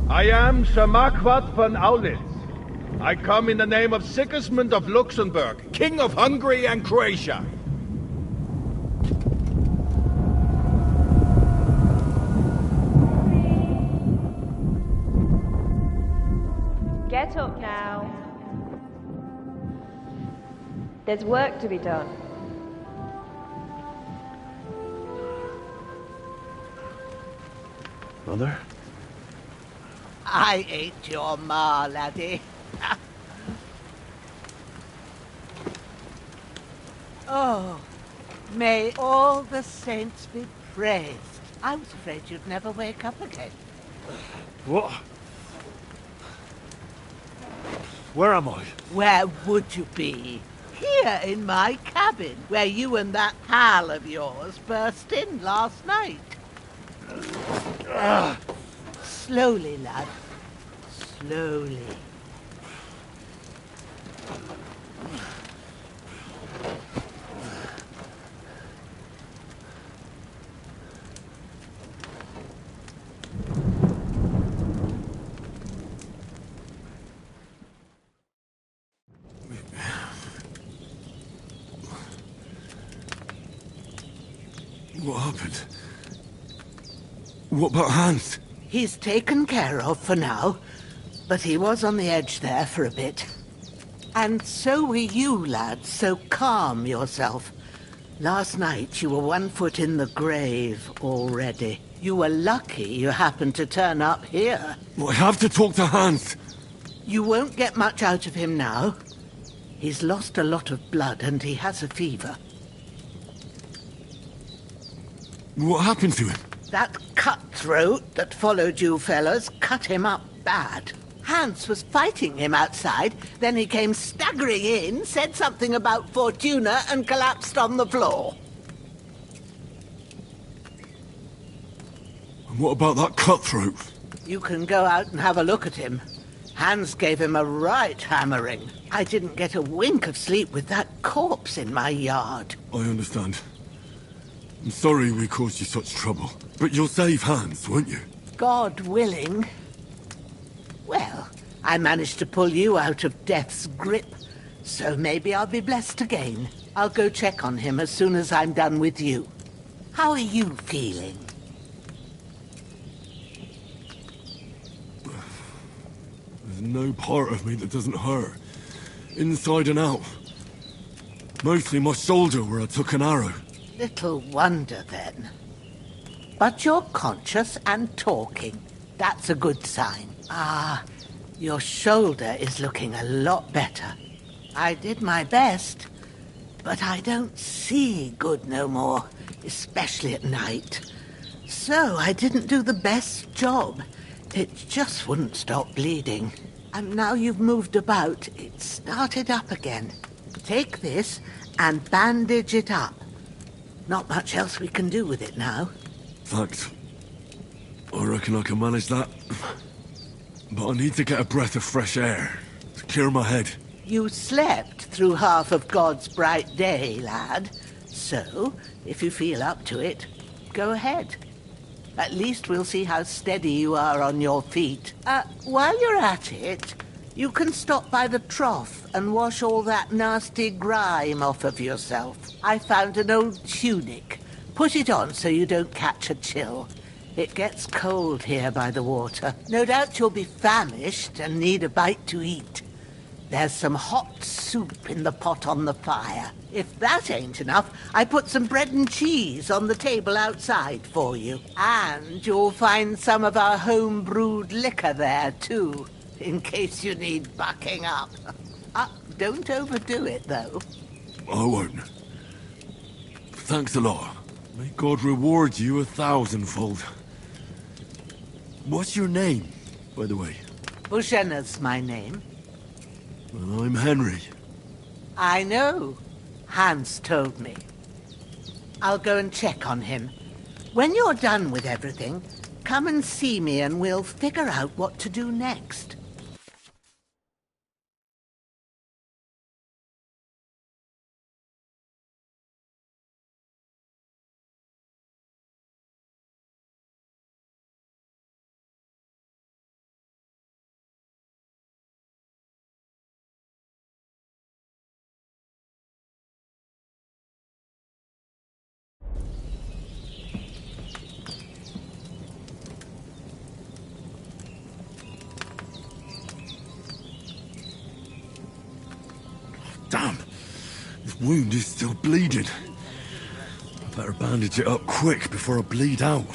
I am Sir Marquardt von Aulitz. I come in the name of Sigismund of Luxembourg, King of Hungary and Croatia. Get up now. There's work to be done. Mother? I ain't your ma, laddie. Oh, may all the saints be praised. I was afraid you'd never wake up again. What? Where am I? Where would you be? Here in my cabin, where you and that pal of yours burst in last night. Slowly, lad. Slowly. What happened? What about Hans? He's taken care of for now, but he was on the edge there for a bit. And so were you, lad, so calm yourself. Last night you were 1 foot in the grave already. You were lucky you happened to turn up here. Well, I have to talk to Hans. You won't get much out of him now. He's lost a lot of blood and he has a fever. What happened to him? That cutthroat that followed you fellas cut him up bad. Hans was fighting him outside, then he came staggering in, said something about Fortuna, and collapsed on the floor. And what about that cutthroat? You can go out and have a look at him. Hans gave him a right hammering. I didn't get a wink of sleep with that corpse in my yard. I understand. I'm sorry we caused you such trouble. But you'll save Hans, won't you? God willing. Well, I managed to pull you out of death's grip, so maybe I'll be blessed again. I'll go check on him as soon as I'm done with you. How are you feeling? There's no part of me that doesn't hurt. Inside and out. Mostly my shoulder where I took an arrow. Little wonder, then. But you're conscious and talking. That's a good sign. Ah, your shoulder is looking a lot better. I did my best, but I don't see good no more, especially at night. So I didn't do the best job. It just wouldn't stop bleeding. And now you've moved about, it started up again. Take this and bandage it up. Not much else we can do with it now. Thanks. I reckon I can manage that. But I need to get a breath of fresh air to clear my head. You slept through half of God's bright day, lad. So, if you feel up to it, go ahead. At least we'll see how steady you are on your feet. While you're at it, you can stop by the trough and wash all that nasty grime off of yourself. I found an old tunic. Put it on so you don't catch a chill. It gets cold here by the water. No doubt you'll be famished and need a bite to eat. There's some hot soup in the pot on the fire. If that ain't enough, I put some bread and cheese on the table outside for you. And you'll find some of our home-brewed liquor there, too, in case you need bucking up. Don't overdo it, though. I won't. Thanks a lot. May God reward you 1,000-fold. What's your name, by the way? Bushenna's my name. Well, I'm Henry. I know. Hans told me. I'll go and check on him. When you're done with everything, come and see me and we'll figure out what to do next. Damn! This wound is still bleeding. I better bandage it up quick before I bleed out.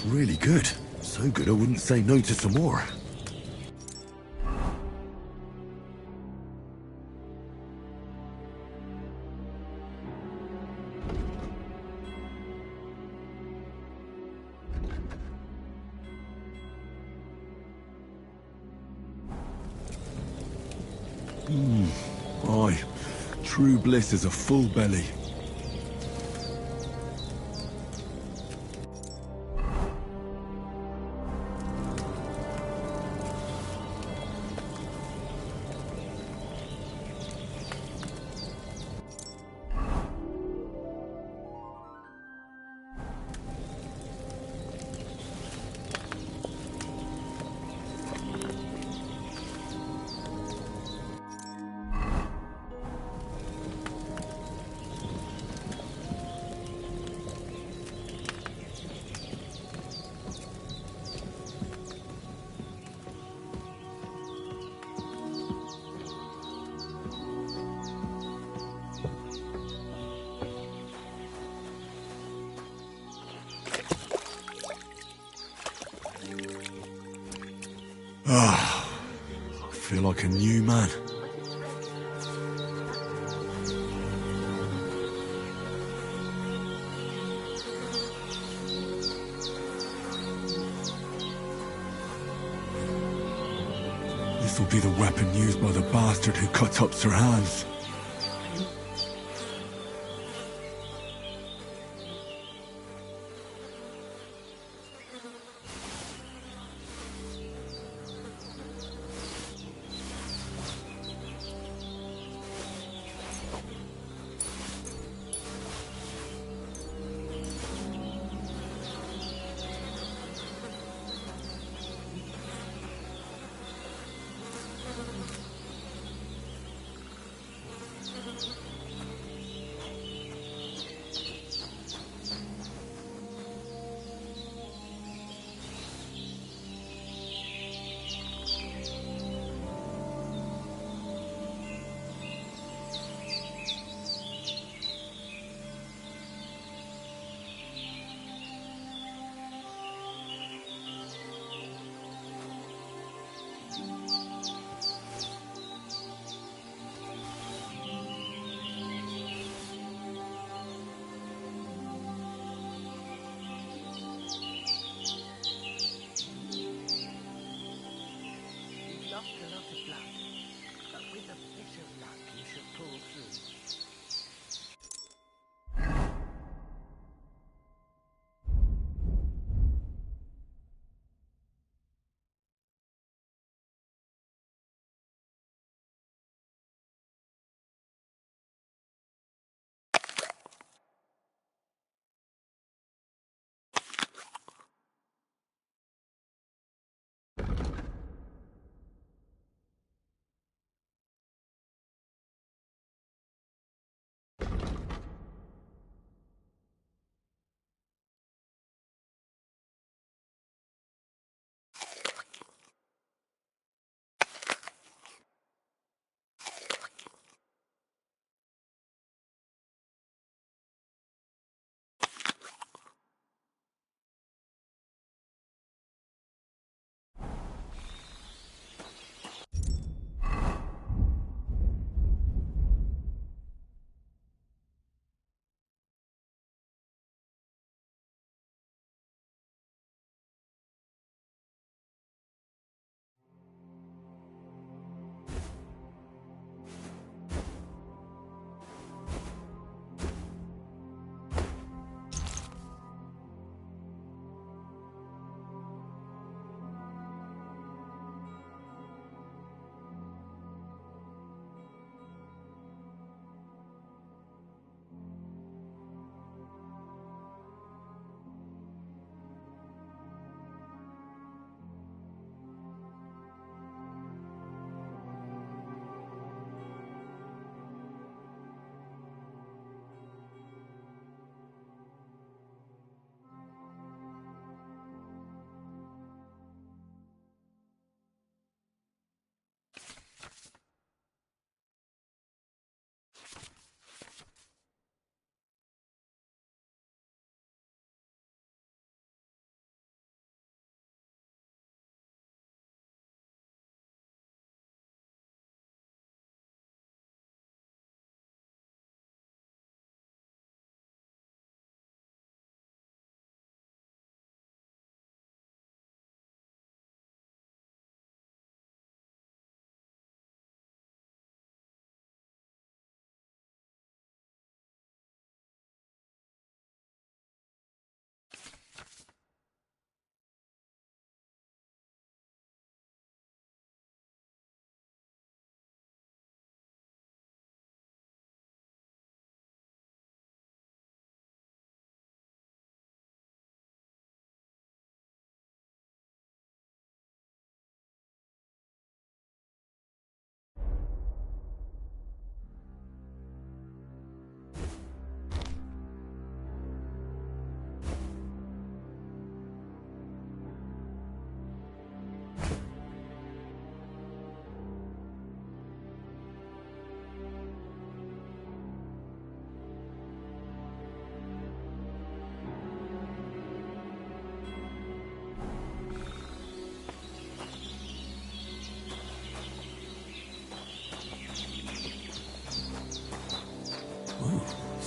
It's really good. So good I wouldn't say no to some more. Aye. True bliss is a full belly. Ah, I feel like a new man. This will be the weapon used by the bastard who cut up Sir Hans.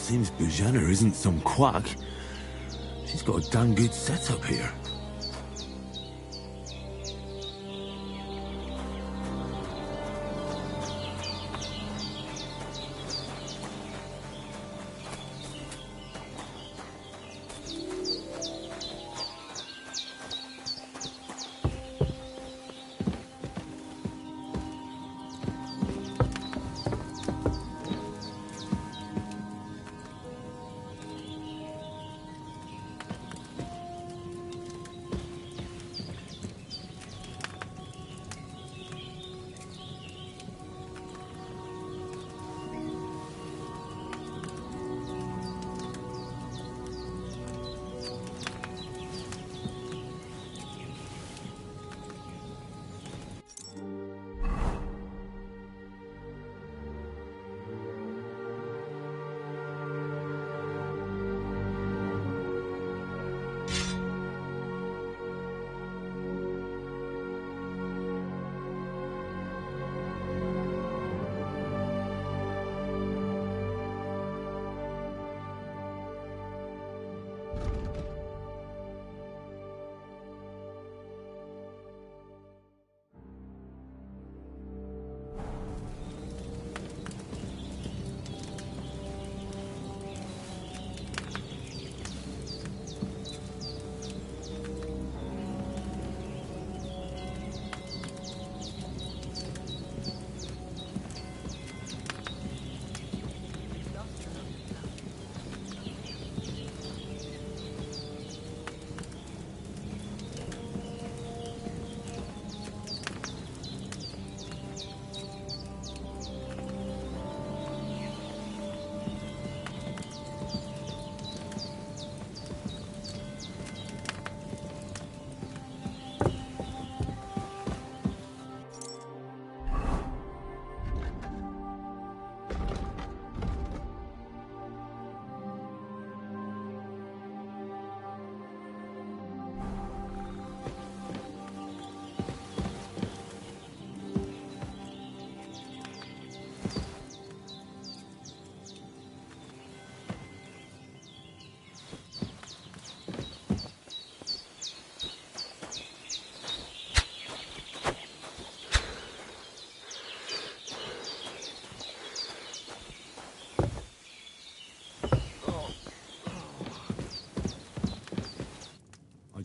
Seems Bujana isn't some quack. She's got a damn good setup here.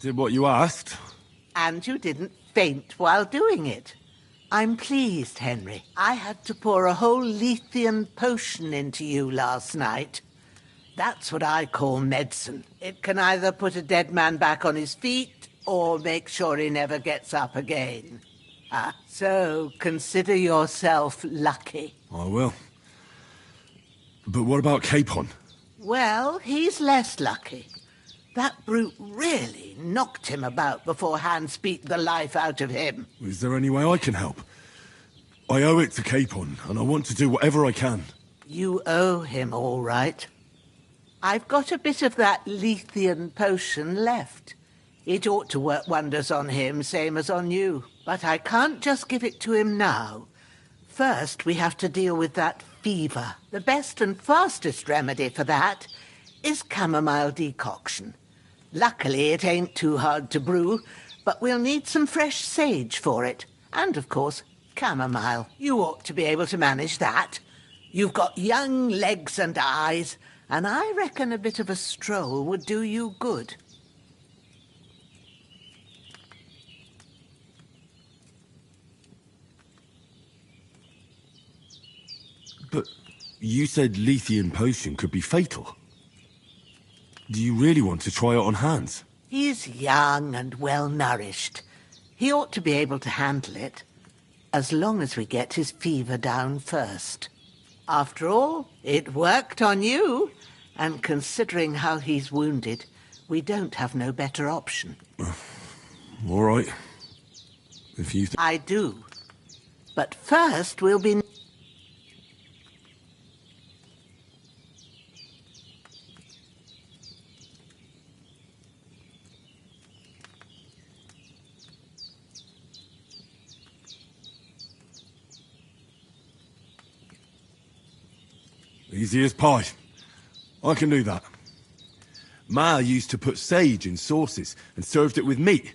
Did what you asked. And you didn't faint while doing it. I'm pleased, Henry. I had to pour a whole Lethean potion into you last night. That's what I call medicine. It can either put a dead man back on his feet or make sure he never gets up again. So consider yourself lucky. I will. But what about Capon? Well, he's less lucky. That brute really knocked him about before Hans beat the life out of him. Is there any way I can help? I owe it to Capon, and I want to do whatever I can. You owe him, all right. I've got a bit of that Lethean potion left. It ought to work wonders on him, same as on you. But I can't just give it to him now. First, we have to deal with that fever. The best and fastest remedy for that is chamomile decoction. Luckily, it ain't too hard to brew, but we'll need some fresh sage for it. And, of course, chamomile. You ought to be able to manage that. You've got young legs and eyes, and I reckon a bit of a stroll would do you good. But you said Lethean potion could be fatal. Do you really want to try it on Hans? He's young and well-nourished. He ought to be able to handle it, as long as we get his fever down first. After all, it worked on you, and considering how he's wounded, we don't have no better option. All right. If you... I do. But first we'll be... Easy as pie. I can do that. Ma used to put sage in sauces and served it with meat.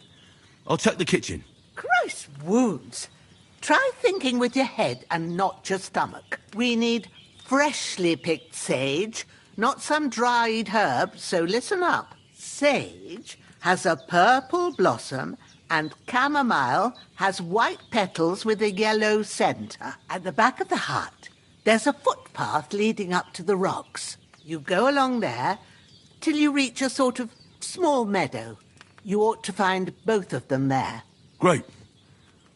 I'll check the kitchen. Christ wounds! Try thinking with your head and not your stomach. We need freshly picked sage, not some dried herb, so listen up. Sage has a purple blossom and chamomile has white petals with a yellow centre. At the back of the hut, there's a footpath leading up to the rocks. You go along there till you reach a sort of small meadow. You ought to find both of them there. Great.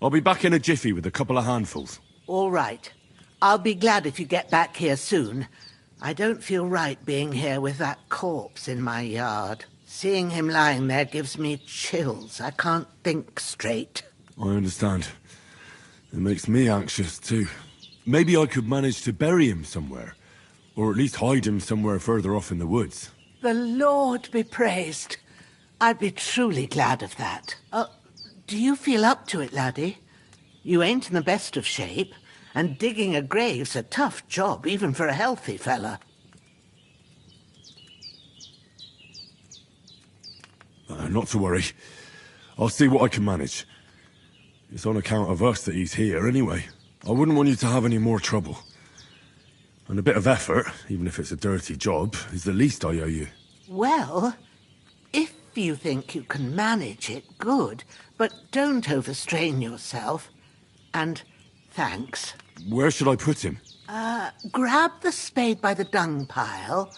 I'll be back in a jiffy with a couple of handfuls. All right. I'll be glad if you get back here soon. I don't feel right being here with that corpse in my yard. Seeing him lying there gives me chills. I can't think straight. I understand. It makes me anxious, too. Maybe I could manage to bury him somewhere. Or at least hide him somewhere further off in the woods. The Lord be praised. I'd be truly glad of that. Do you feel up to it, laddie? You ain't in the best of shape, and digging a grave's a tough job, even for a healthy fella. Not to worry. I'll see what I can manage. It's on account of us that he's here, anyway. I wouldn't want you to have any more trouble. And a bit of effort, even if it's a dirty job, is the least I owe you. Well, if you think you can manage it, good. But don't overstrain yourself. And thanks. Where should I put him? Grab the spade by the dung pile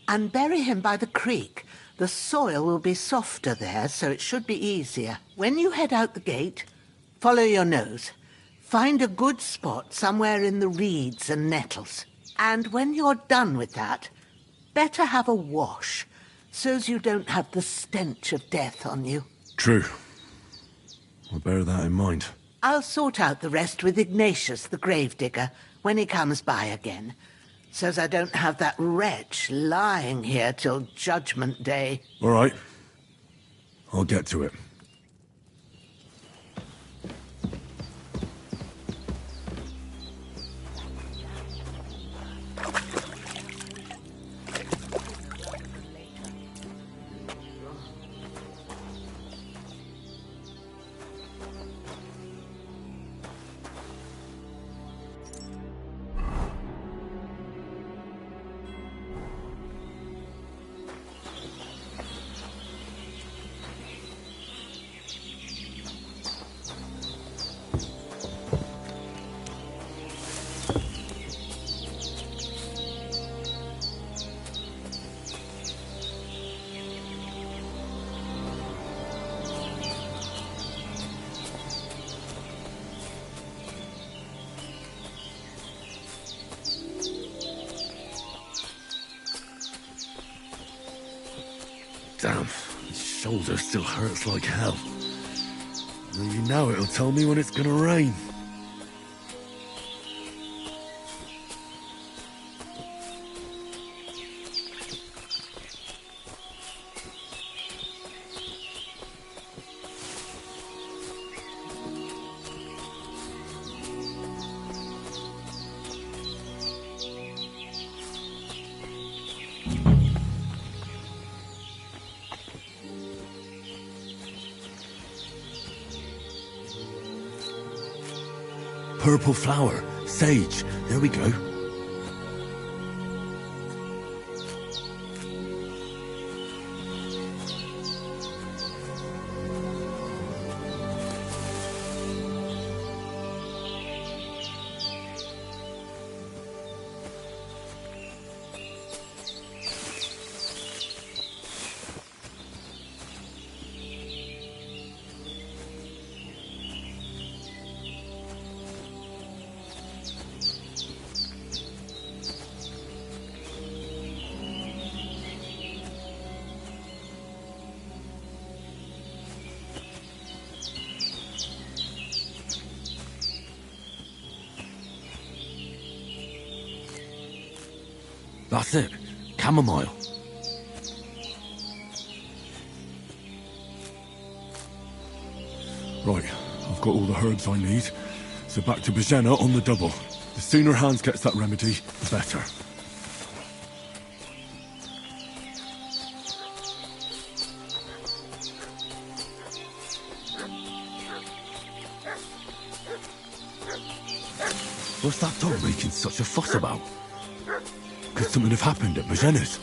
and bury him by the creek. The soil will be softer there, so it should be easier. When you head out the gate, follow your nose. Find a good spot somewhere in the reeds and nettles. And when you're done with that, better have a wash, so's you don't have the stench of death on you. True. I'll bear that in mind. I'll sort out the rest with Ignatius, the gravedigger, when he comes by again, so's I don't have that wretch lying here till Judgment Day. All right. I'll get to it. Damn, his shoulder still hurts like hell. You know it'll tell me when it's gonna rain. Purple flower, sage, there we go. That's it. Chamomile. Right, I've got all the herbs I need. So back to Bajena on the double. The sooner Hans gets that remedy, the better. What's that dog making such a fuss about? Could something have happened at Magenna's?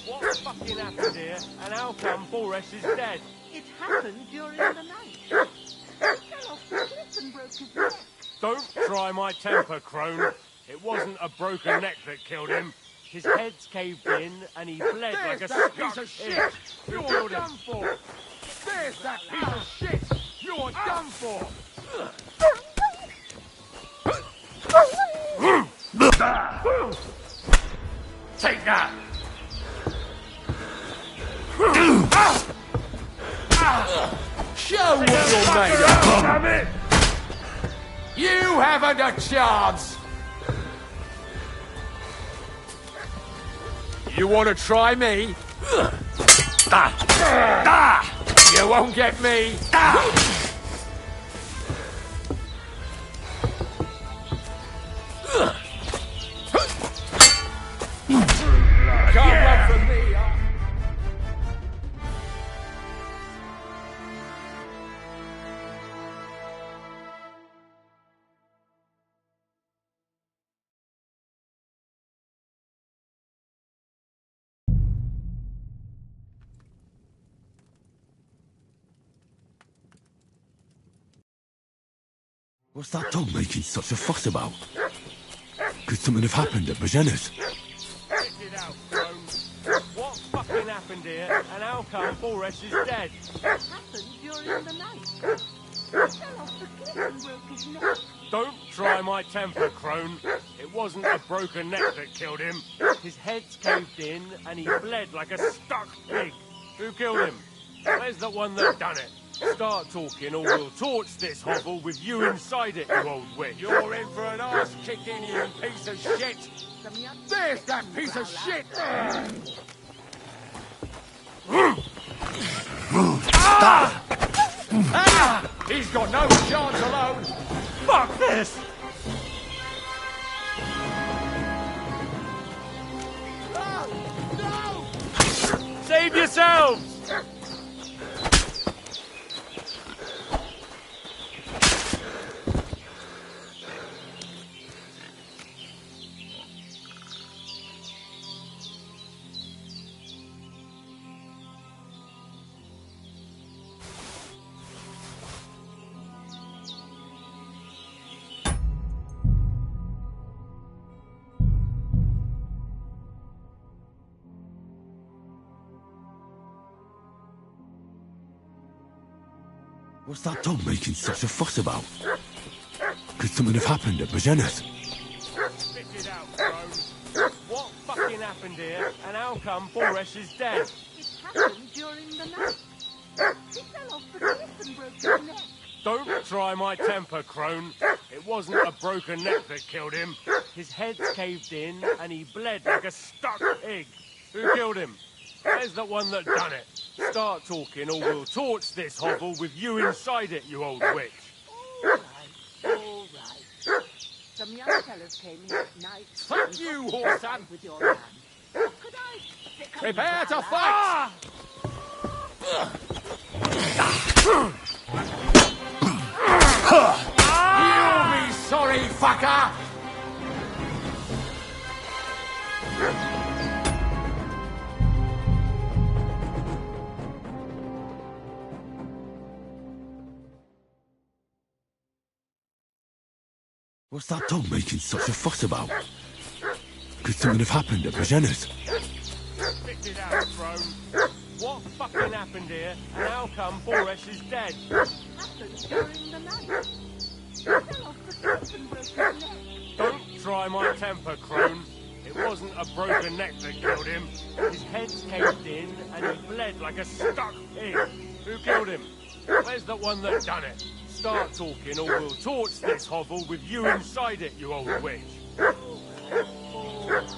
What fucking happened here, and how come Boris is dead? It happened during the night. He fell off the cliff and broke his neck. Don't try my temper, Crone. It wasn't a broken neck that killed him. His head's caved in, and he bled like a that stuck piece of pig. shit! Who You killed are him? done for! There's that piece of shit! You are done for! Take that! Show what you're made of! Damn it! You haven't a chance! You want to try me? You won't get me! Can't run from me! What's that dog making such a fuss about? Could something have happened at Magenna's? Get it out, Crone. What fucking happened here, and how come Boris is dead? It happened during the night. He fell off the cliff and broke his neck. Don't try my temper, Crone. It wasn't a broken neck that killed him. His head's caved in, and he bled like a stuck pig. Who killed him? Where's the one that done it? Start talking, or we'll torch this hovel with you inside it, you old witch. You're in for an arse kicking, you piece of shit! There's that piece of shit! He's got no chance alone! Fuck this! Save yourselves! What's that dog making such a fuss about? Could something have happened at Magenna's? Spit it out, Crone. What fucking happened here, and how come Boris is dead? It happened during the night. He fell off the cliff and broke his neck. Don't try my temper, Crone. It wasn't a broken neck that killed him. His head's caved in, and he bled like a stuck pig. Who killed him? Where's the one that done it? Start talking, or we'll torch this hovel with you inside it, you old witch. All right. Some young fellas came here at night. Fuck you, whoreson! With your man. What could I stick up Prepare to my fight! You'll be sorry, fucker! What's that dog making such a fuss about? Could something have happened at Magenna's? Spit it out, Crone. What fucking happened here, and how come Boris is dead? Happened during the night. He fell off the cliff and broke his neck. Don't try my temper, Crone. It wasn't a broken neck that killed him. His head's caved in, and he bled like a stuck pig. Who killed him? Where's the one that done it? Start talking, or we'll torch this hovel with you inside it, you old witch. All right.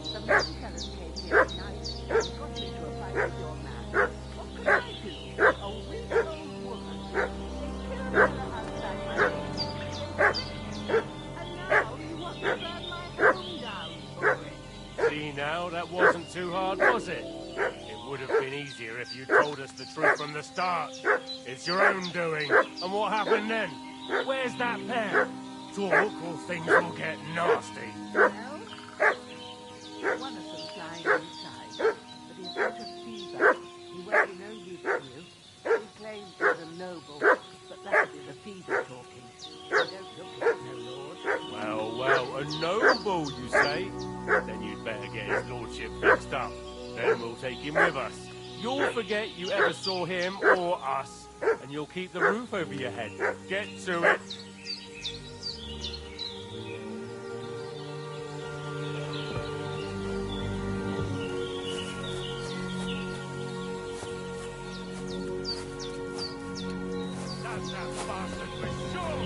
Some young fellas came here at night. Got into a fight with your man. What could I do? A weak old woman. They killed her outside my gate. And now you want to burn my home down for it. See now, that wasn't too hard, was it? It would have been easier if you told us the truth from the start. It's your own doing. And what happened then? Where's that pair? Talk or things will get nasty. One of them flying inside, but he's got a fever. He won't be no use to you. He claims he's a noble, but that'll be the fever talking. He don't look like no lord. Well, a noble, you say? Then you'd better get his lordship fixed up. Then we'll take him with us. You'll forget you ever saw him or us, and you'll keep the roof over your head. Get to it. That's that bastard for sure.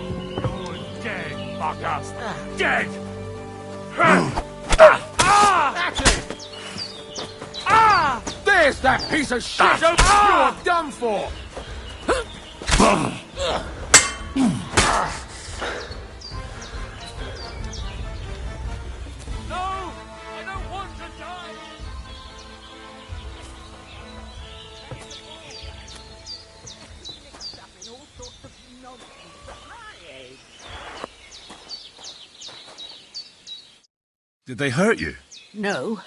You're dead, fucker. Dead! That's it! There's that piece of shit! You're done for! No! I don't want to die! Did they hurt you? No,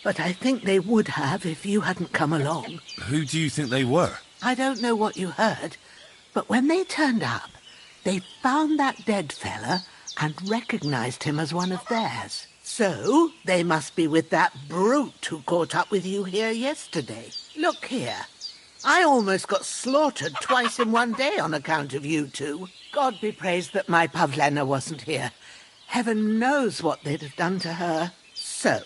but I think they would have if you hadn't come along. Who do you think they were? I don't know what you heard, but when they turned up, they found that dead fella and recognized him as one of theirs. So, they must be with that brute who caught up with you here yesterday. Look here. I almost got slaughtered twice in one day on account of you two. God be praised that my Pavlena wasn't here. Heaven knows what they'd have done to her. So,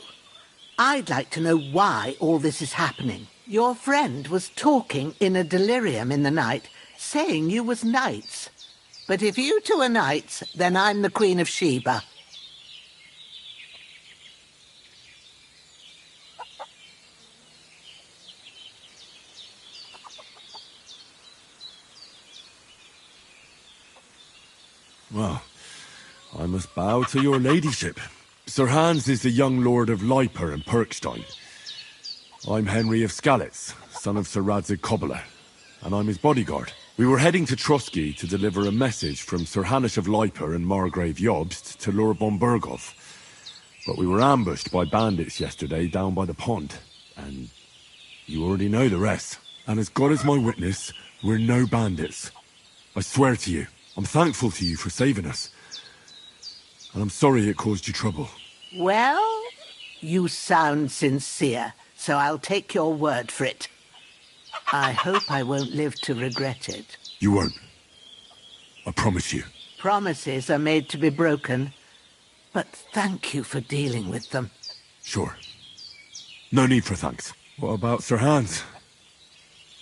I'd like to know why all this is happening. Your friend was talking in a delirium in the night, saying you was knights. But if you two are knights, then I'm the Queen of Sheba. Well, I must bow to your ladyship. Sir Hans is the young lord of Leiper and Perkstein. I'm Henry of Skalitz, son of Sir Radzig Cobbler, and I'm his bodyguard. We were heading to Trotsky to deliver a message from Sir Hanush of Leiper and Margrave Jobst to Lord von Bergov. But we were ambushed by bandits yesterday down by the pond, and you already know the rest. And as God is my witness, we're no bandits. I swear to you, I'm thankful to you for saving us. And I'm sorry it caused you trouble. Well, you sound sincere, so I'll take your word for it. I hope I won't live to regret it. You won't. I promise you. Promises are made to be broken, but thank you for dealing with them. Sure. No need for thanks. What about Sir Hans?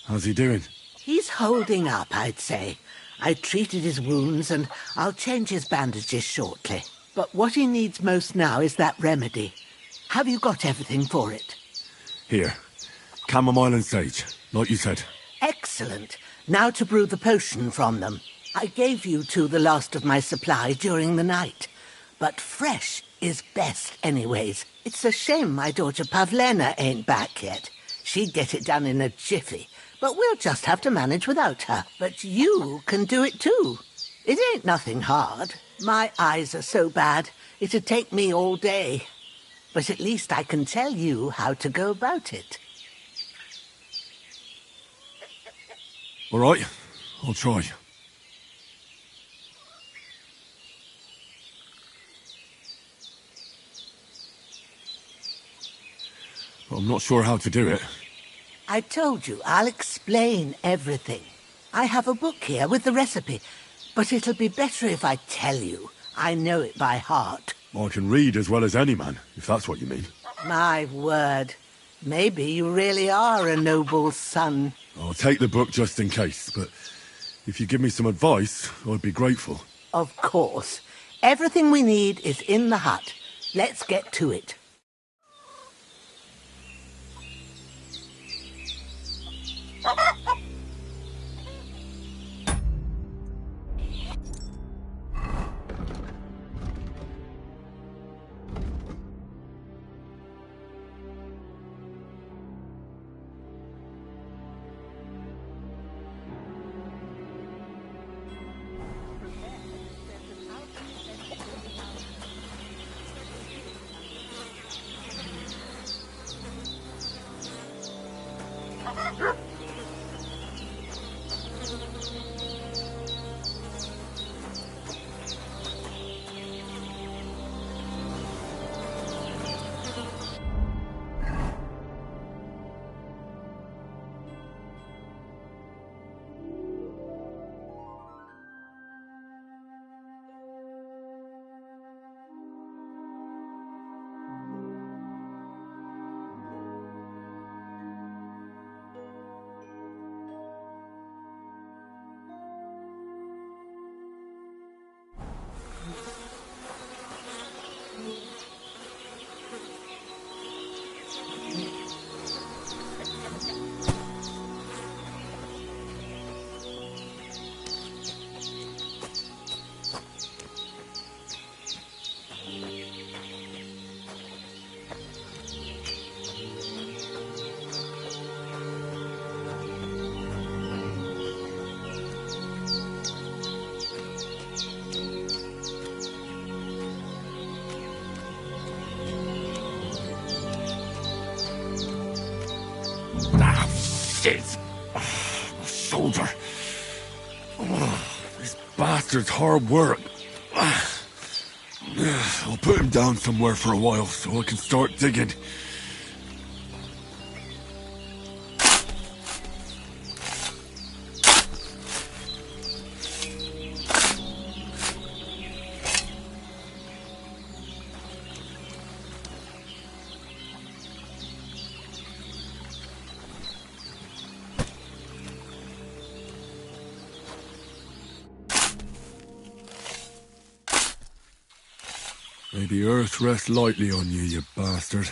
How's he doing? He's holding up, I'd say. I treated his wounds and I'll change his bandages shortly. But what he needs most now is that remedy. Have you got everything for it? Here. Chamomile and sage, like you said. Excellent. Now to brew the potion from them. I gave you two the last of my supply during the night. But fresh is best anyways. It's a shame my daughter Pavlena ain't back yet. She'd get it done in a jiffy. But we'll just have to manage without her. But you can do it too. It ain't nothing hard. My eyes are so bad, it'd take me all day. But at least I can tell you how to go about it. All right, I'll try. But I'm not sure how to do it. I told you, I'll explain everything. I have a book here with the recipe, but it'll be better if I tell you. I know it by heart. I can read as well as any man, if that's what you mean. My word. Maybe you really are a noble son. I'll take the book just in case, but if you give me some advice, I'd be grateful. Of course. Everything we need is in the hut. Let's get to it. Shit! My shoulder. This bastard's hard work. I'll put him down somewhere for a while so I can start digging. May the earth rest lightly on you, you bastard.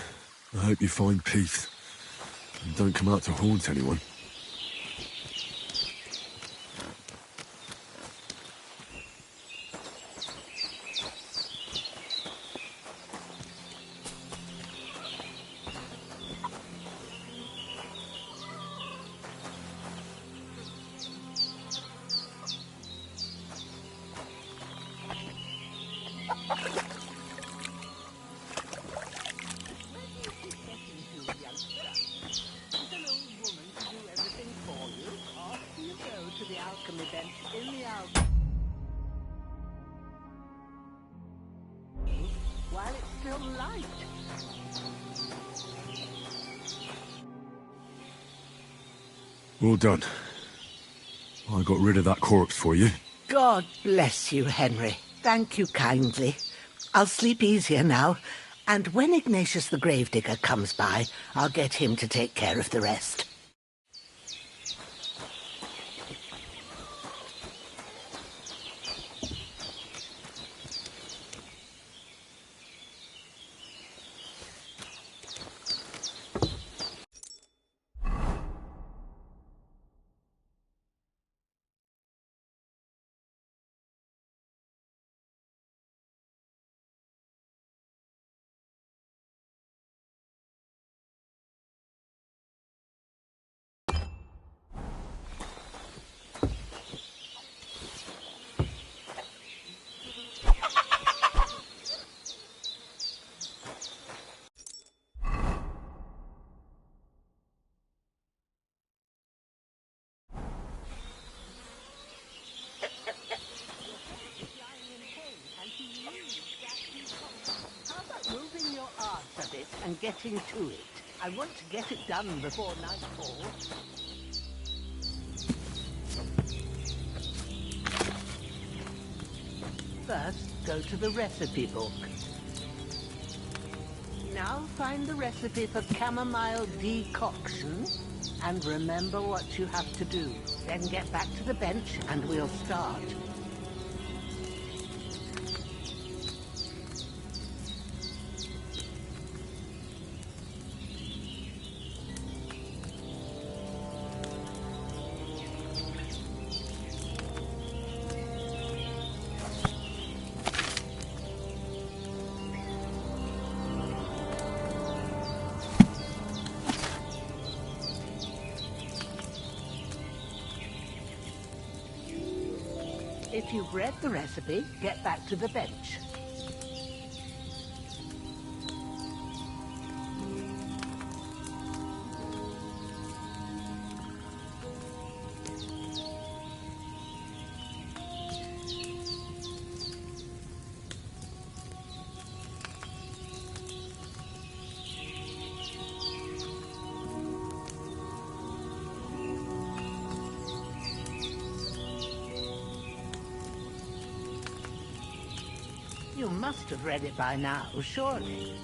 I hope you find peace. And don't come out to haunt anyone. While it's still light. Well done. I got rid of that corpse for you. God bless you, Henry. Thank you kindly. I'll sleep easier now, and when Ignatius the Gravedigger comes by, I'll get him to take care of the rest. And getting to it. I want to get it done before nightfall. First, go to the recipe book. Now find the recipe for chamomile decoction and remember what you have to do. Then get back to the bench and we'll start. If you've read the recipe, get back to the bench. You must have read it by now, surely.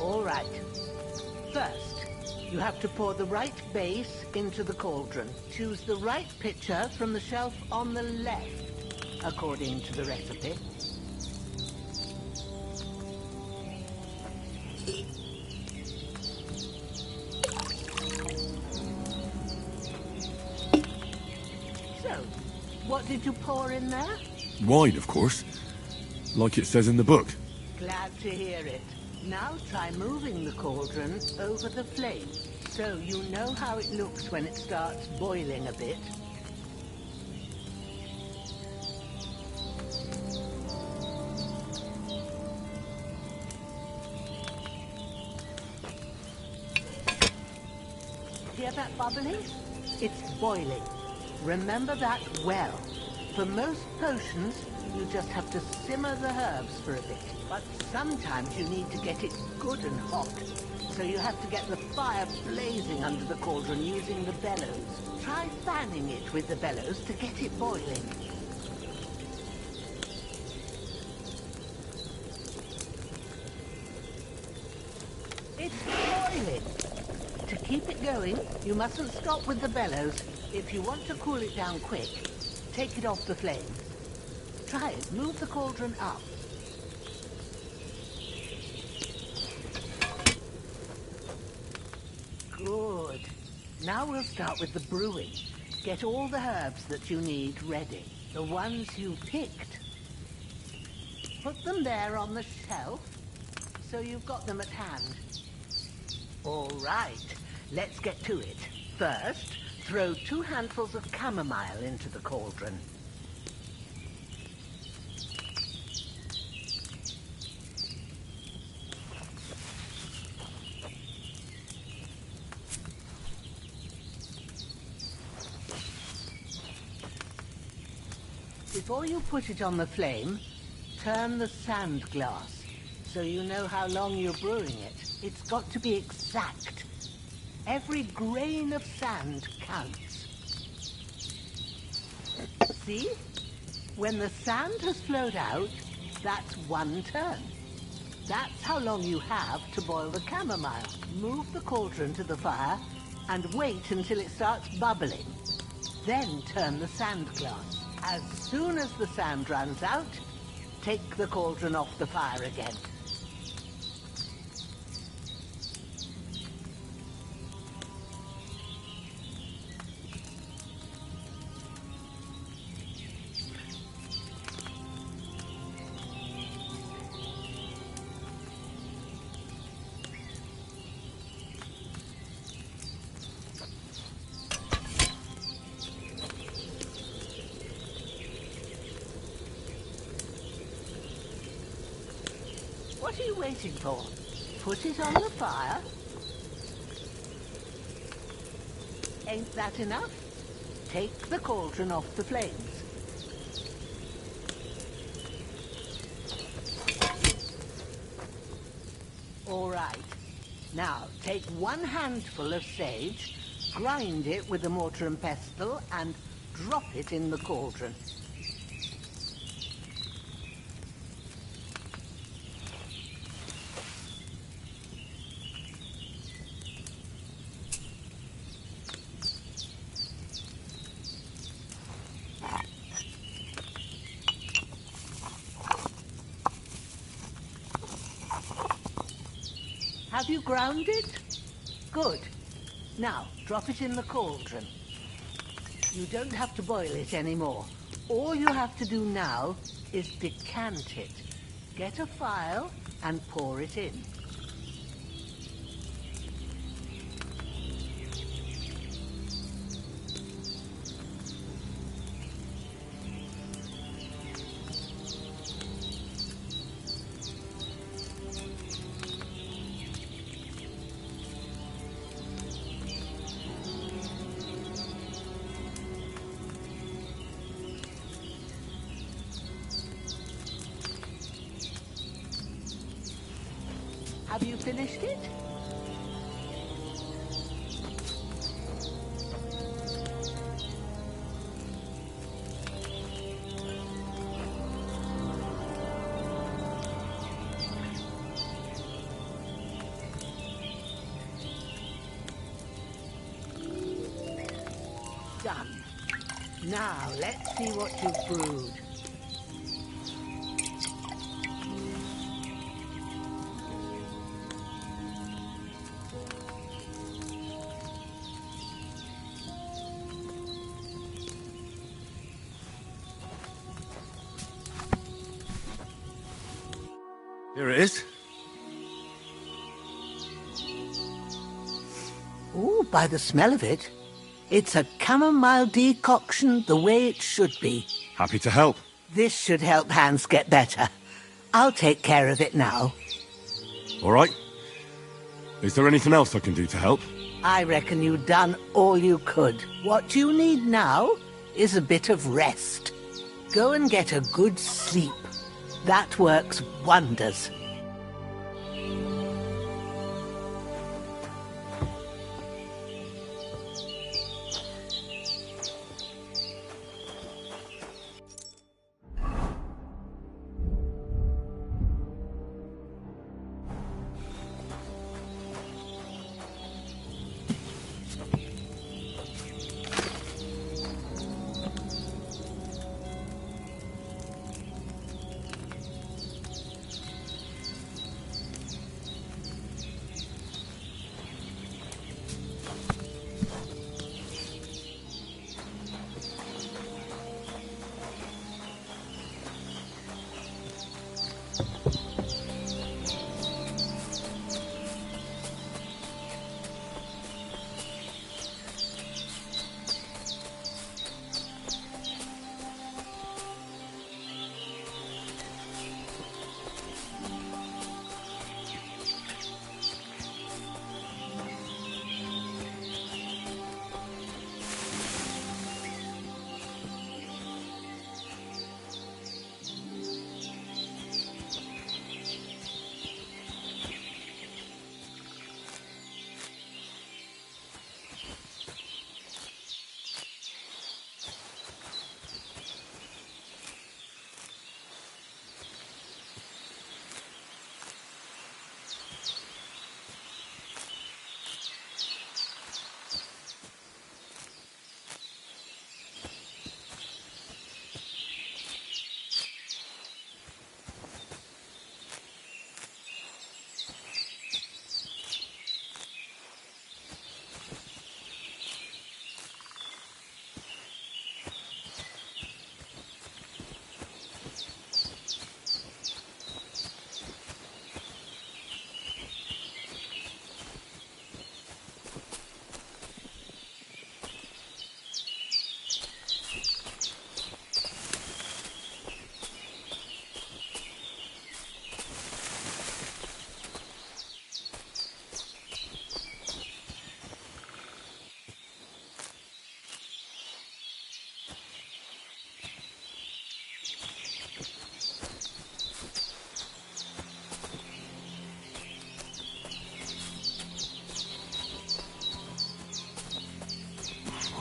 All right. First, you have to pour the right base into the cauldron. Choose the right pitcher from the shelf on the left, according to the recipe. So, what did you pour in there? Wine, of course. Like it says in the book. Glad to hear it. Now try moving the cauldron over the flame, so you know how it looks when it starts boiling a bit. Hear that bubbling? It's boiling. Remember that well. For most potions, you just have to simmer the herbs for a bit. But sometimes you need to get it good and hot. So you have to get the fire blazing under the cauldron using the bellows. Try fanning it with the bellows to get it boiling. It's boiling. To keep it going, you mustn't stop with the bellows. If you want to cool it down quick, take it off the flame. Try it. Move the cauldron up. Good. Now we'll start with the brewing. Get all the herbs that you need ready. The ones you picked. Put them there on the shelf, so you've got them at hand. All right, let's get to it. First, throw 2 handfuls of chamomile into the cauldron. Before you put it on the flame, turn the sand glass, so you know how long you're brewing it. It's got to be exact. Every grain of sand counts. See? When the sand has flowed out, that's 1 turn. That's how long you have to boil the chamomile. Move the cauldron to the fire and wait until it starts bubbling. Then turn the sand glass. As soon as the sand runs out, take the cauldron off the fire again. What are you waiting for? Put it on the fire. Ain't that enough? Take the cauldron off the flames. All right. Now, take 1 handful of sage, grind it with a mortar and pestle, and drop it in the cauldron. Have you ground it? Good. Now, drop it in the cauldron. You don't have to boil it anymore. All you have to do now is decant it. Get a phial and pour it in. Have you finished it? Done. Now, let's see what you've brewed. Here it is. Ooh, by the smell of it, it's a chamomile decoction the way it should be. Happy to help. This should help Hans get better. I'll take care of it now. All right. Is there anything else I can do to help? I reckon you've done all you could. What you need now is a bit of rest. Go and get a good sleep. That works wonders.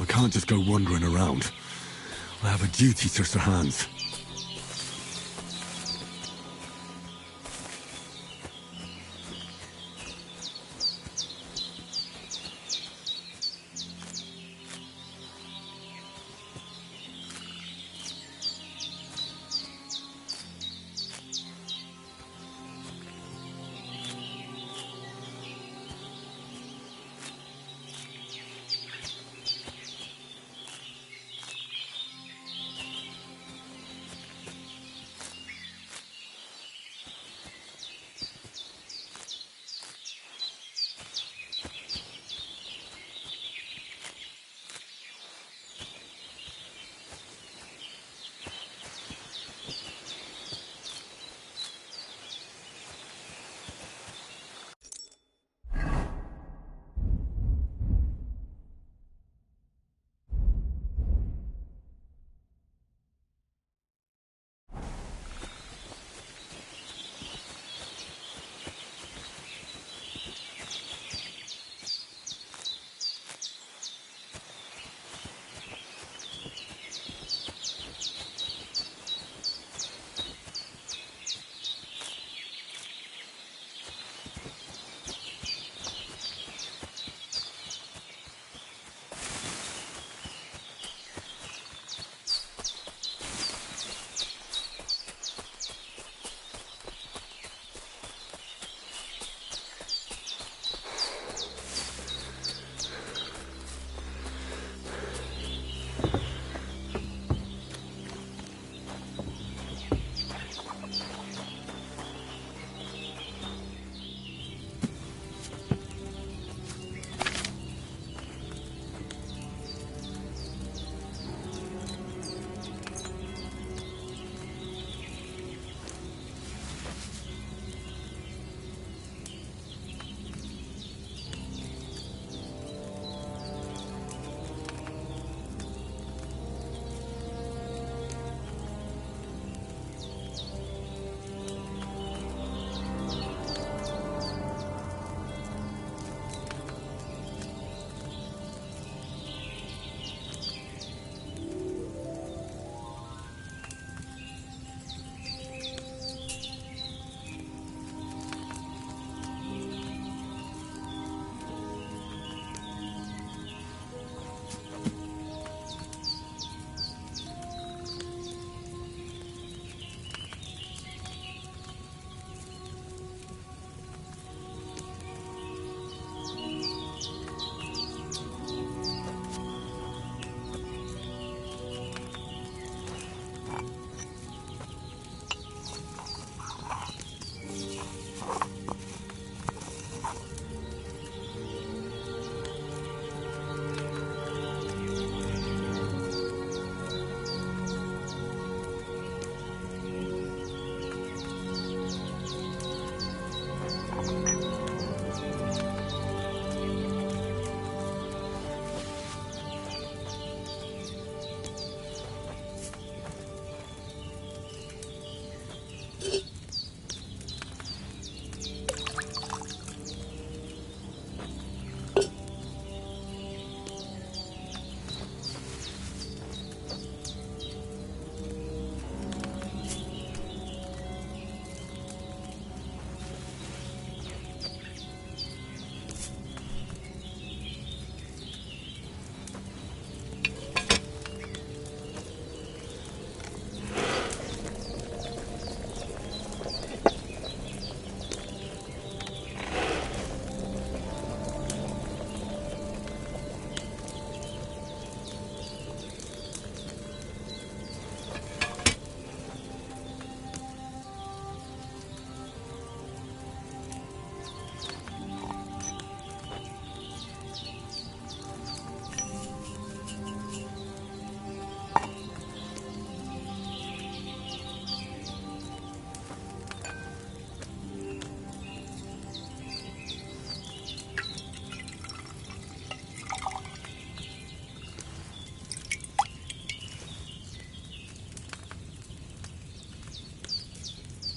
I can't just go wandering around. I have a duty to Sir Hans.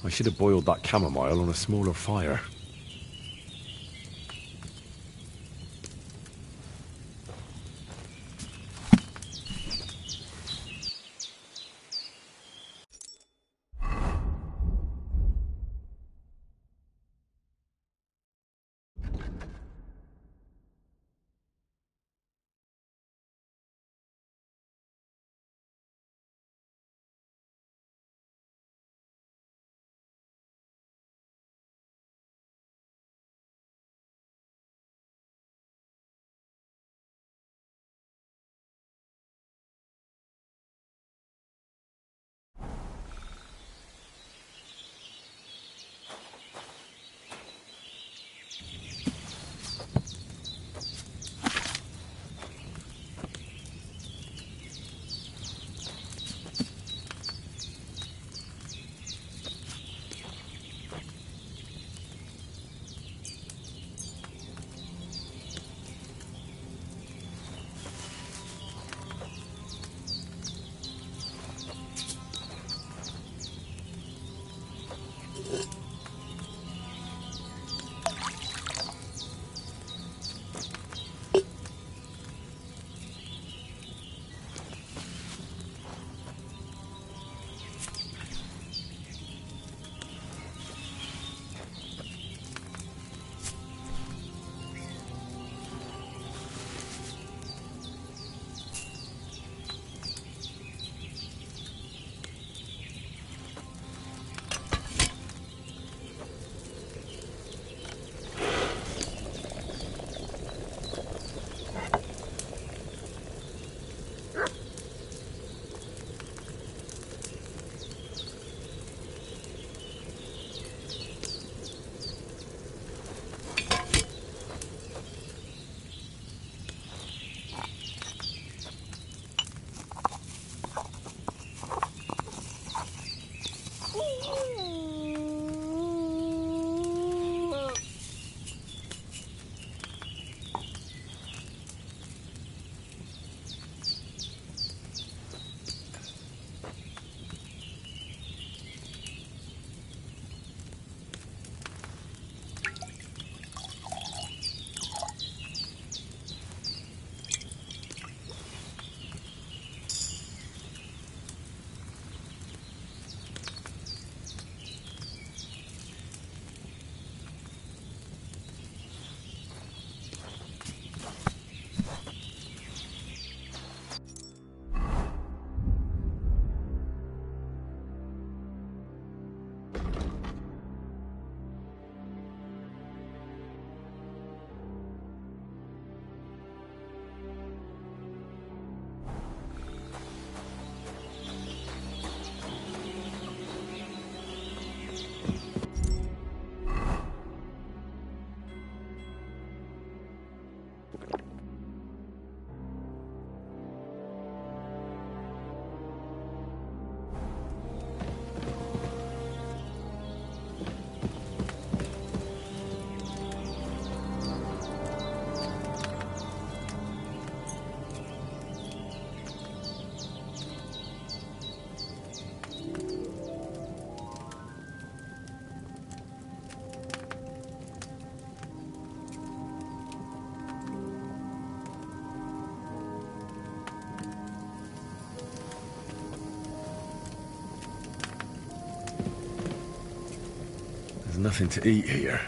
I should have boiled that chamomile on a smaller fire. There's nothing to eat here.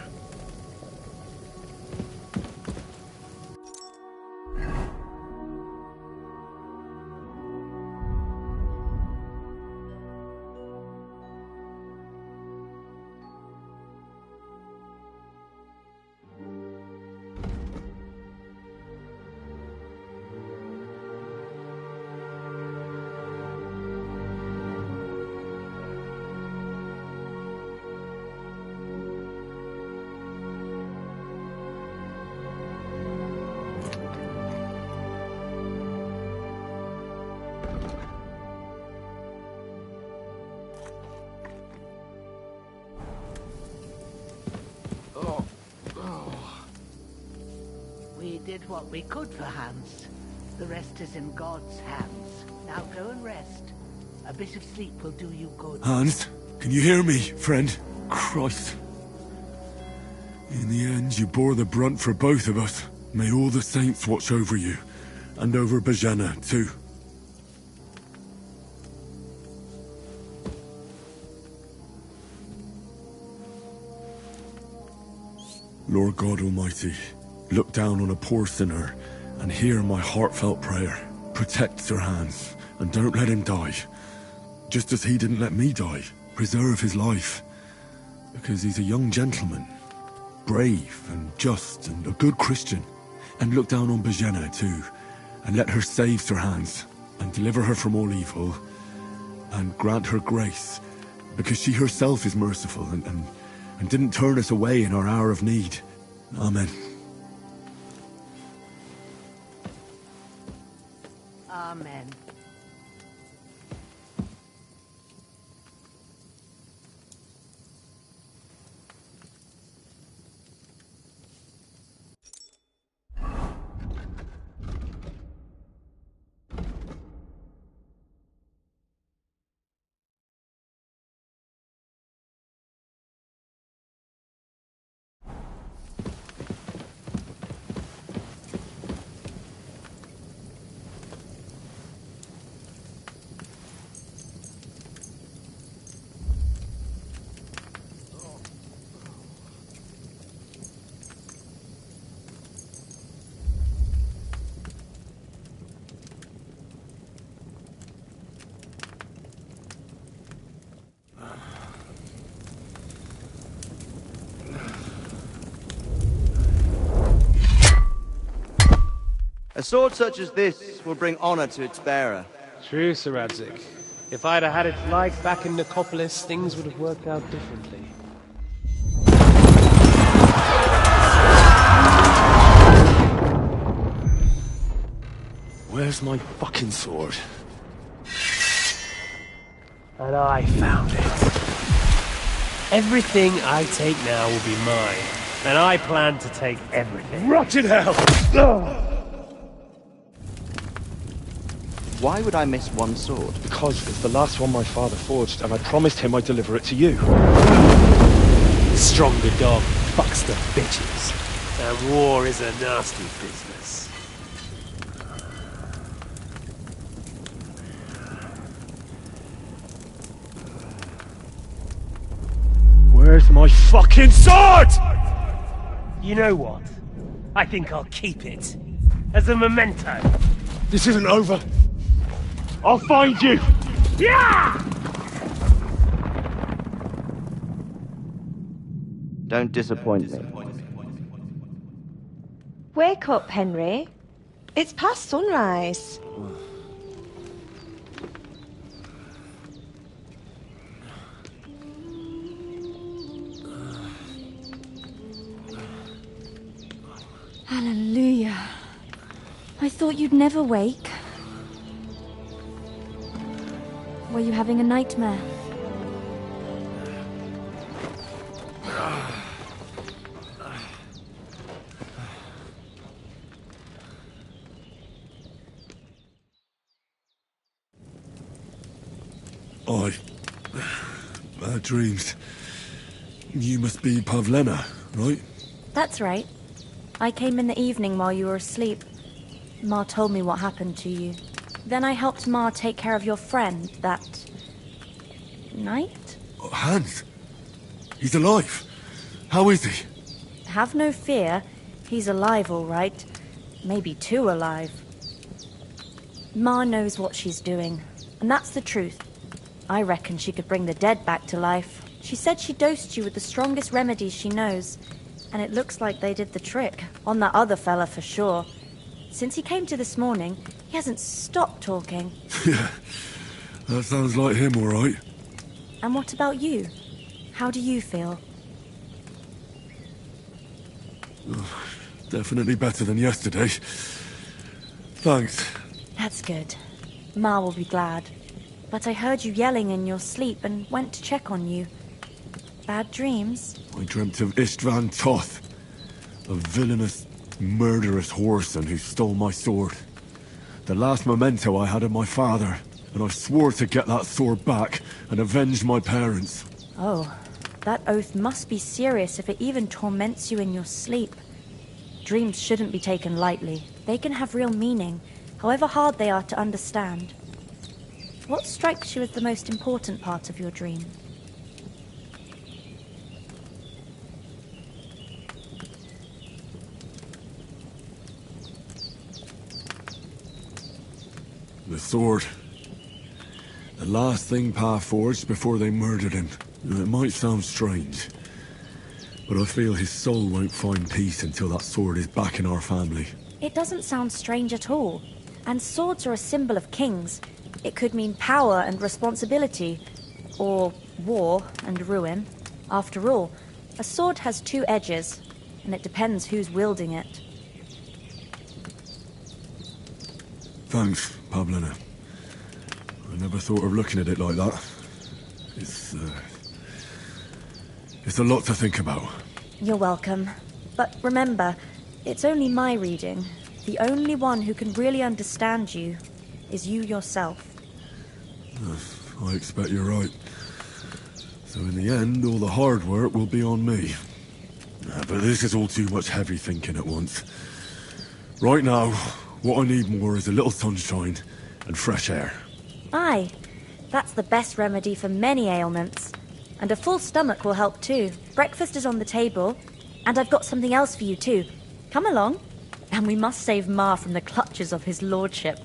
We did what we could for Hans. The rest is in God's hands. Now go and rest. A bit of sleep will do you good. Hans? Can you hear me, friend? Christ. In the end, you bore the brunt for both of us. May all the saints watch over you, and over Bajana, too. Lord God Almighty, look down on a poor sinner and hear my heartfelt prayer. Protect Sir Hans, and don't let him die. Just as he didn't let me die. Preserve his life. Because he's a young gentleman. Brave and just and a good Christian. And look down on Bajena too. And let her save Sir Hans. And deliver her from all evil. And grant her grace. Because she herself is merciful and didn't turn us away in our hour of need. Amen. Amen. A sword such as this will bring honor to its bearer. True, Sir Radzik. If I'd have had its like back in Nicopolis, things would have worked out differently. Where's my fucking sword? And I found it. Everything I take now will be mine. And I plan to take everything. Rot in hell! Ugh. Why would I miss one sword? Because it's the last one my father forged, and I promised him I'd deliver it to you. Stronger dog fucks the bitches. And war is a nasty business. Where's my fucking sword? You know what? I think I'll keep it. As a memento. This isn't over. I'll find you! Yeah! Don't disappoint me. Wake up, Henry. It's past sunrise. Hallelujah. I thought you'd never wake. Were you having a nightmare? Bad dreams. You must be Pavlena, right? That's right. I came in the evening while you were asleep. Ma told me what happened to you. Then I helped Ma take care of your friend that night? Hans? He's alive. How is he? Have no fear. He's alive, all right. Maybe too alive. Ma knows what she's doing, and that's the truth. I reckon she could bring the dead back to life. She said she dosed you with the strongest remedies she knows, and it looks like they did the trick. On that other fella for sure. Since he came to this morning, he hasn't stopped talking. Yeah, that sounds like him, all right. And what about you? How do you feel? Definitely better than yesterday. Thanks. That's good. Ma will be glad. But I heard you yelling in your sleep and went to check on you. Bad dreams? I dreamt of Istvan Toth, a villainous, murderous whoreson who stole my sword. The last memento I had of my father, and I swore to get that sword back and avenge my parents. Oh, that oath must be serious if it even torments you in your sleep. Dreams shouldn't be taken lightly. They can have real meaning, however hard they are to understand. What strikes you as the most important part of your dream? The sword. The last thing Pa forged before they murdered him. It might sound strange, but I feel his soul won't find peace until that sword is back in our family. It doesn't sound strange at all. And swords are a symbol of kings. It could mean power and responsibility, or war and ruin. After all, a sword has two edges, and it depends who's wielding it. Thanks, Pavlina. I never thought of looking at it like that. It's a lot to think about. You're welcome. But remember, it's only my reading. The only one who can really understand you is you yourself. I expect you're right. So in the end, all the hard work will be on me. But this is all too much heavy thinking at once. Right now, what I need more is a little sunshine and fresh air. Aye, that's the best remedy for many ailments. And a full stomach will help too. Breakfast is on the table, and I've got something else for you too. Come along, and we must save Ma from the clutches of his lordship.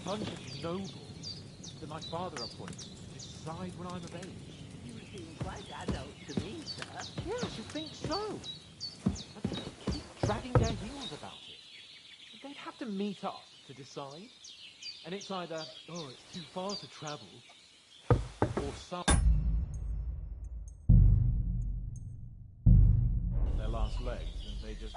bunch of nobles that my father appointed to decide when I'm of age. You seem quite adult to me, sir. Yes, you think so? But they keep dragging their heels about it. They'd have to meet up to decide. And it's either, oh, it's too far to travel, or some... their last legs, and they just...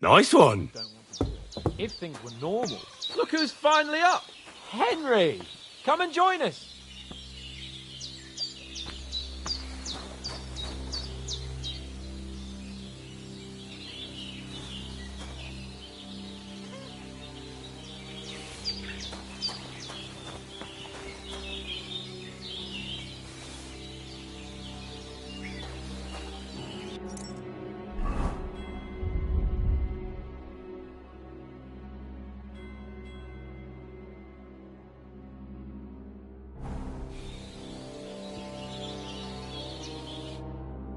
Nice one. If things were normal. Look who's finally up! Henry! Come and join us!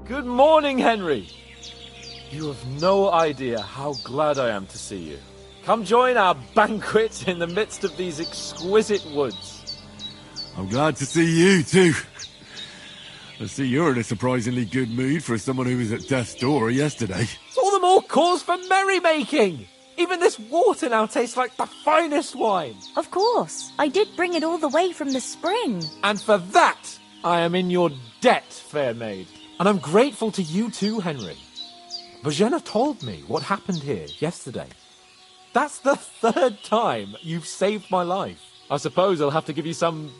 Good morning, Henry! You have no idea how glad I am to see you. Come join our banquet in the midst of these exquisite woods. I'm glad to see you, too. I see you're in a surprisingly good mood for someone who was at death's door yesterday. It's all the more cause for merrymaking! Even this water now tastes like the finest wine. Of course. I did bring it all the way from the spring. And for that, I am in your debt, fair maid. And I'm grateful to you too, Henry. Bojena told me what happened here yesterday. That's the 3rd time you've saved my life. I suppose I'll have to give you some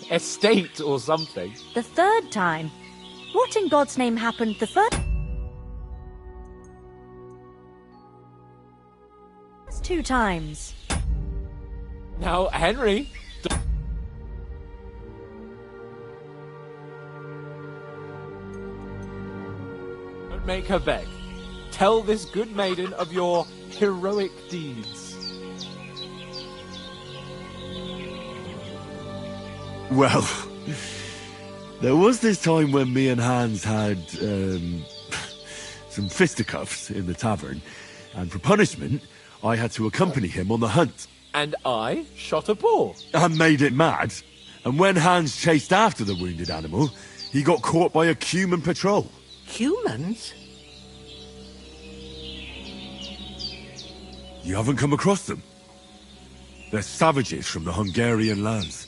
estate or something. The 3rd time? What in God's name happened the first 2 times? Now, Henry... Don't make her beg. Tell this good maiden of your heroic deeds. Well, there was this time when me and Hans had, some fisticuffs in the tavern, and for punishment, I had to accompany him on the hunt. And I shot a boar. And made it mad. And when Hans chased after the wounded animal, he got caught by a human patrol. Humans? You haven't come across them? They're savages from the Hungarian lands.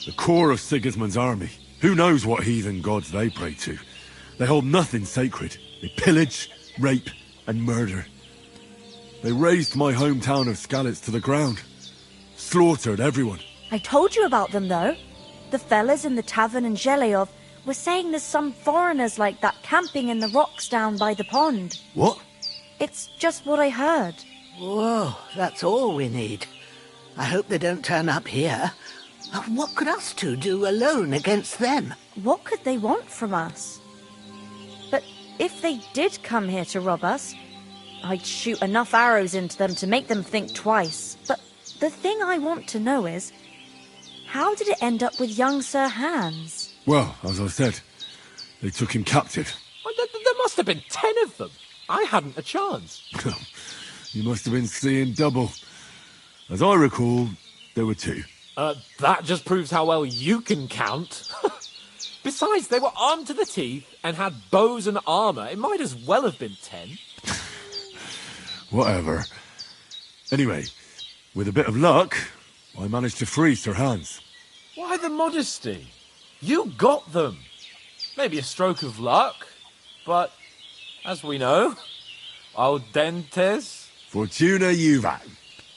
The core of Sigismund's army. Who knows what heathen gods they pray to? They hold nothing sacred. They pillage, rape, and murder. They razed my hometown of Skalitz to the ground. Slaughtered everyone. I told you about them, though. The fellas in the tavern in Zheleov were saying there's some foreigners like that camping in the rocks down by the pond. What? It's just what I heard. Whoa, that's all we need. I hope they don't turn up here. What could us two do alone against them? What could they want from us? But if they did come here to rob us, I'd shoot enough arrows into them to make them think twice. But the thing I want to know is, how did it end up with young Sir Hans? Well, as I said, they took him captive. Well, there must have been 10 of them. I hadn't a chance. You must have been seeing double. As I recall, there were 2. That just proves how well you can count. Besides, they were armed to the teeth and had bows and armour. It might as well have been 10. Whatever. Anyway, with a bit of luck, I managed to free Sir Hans. Why the modesty? You got them. Maybe a stroke of luck, but as we know, audentes... Fortuna juvat.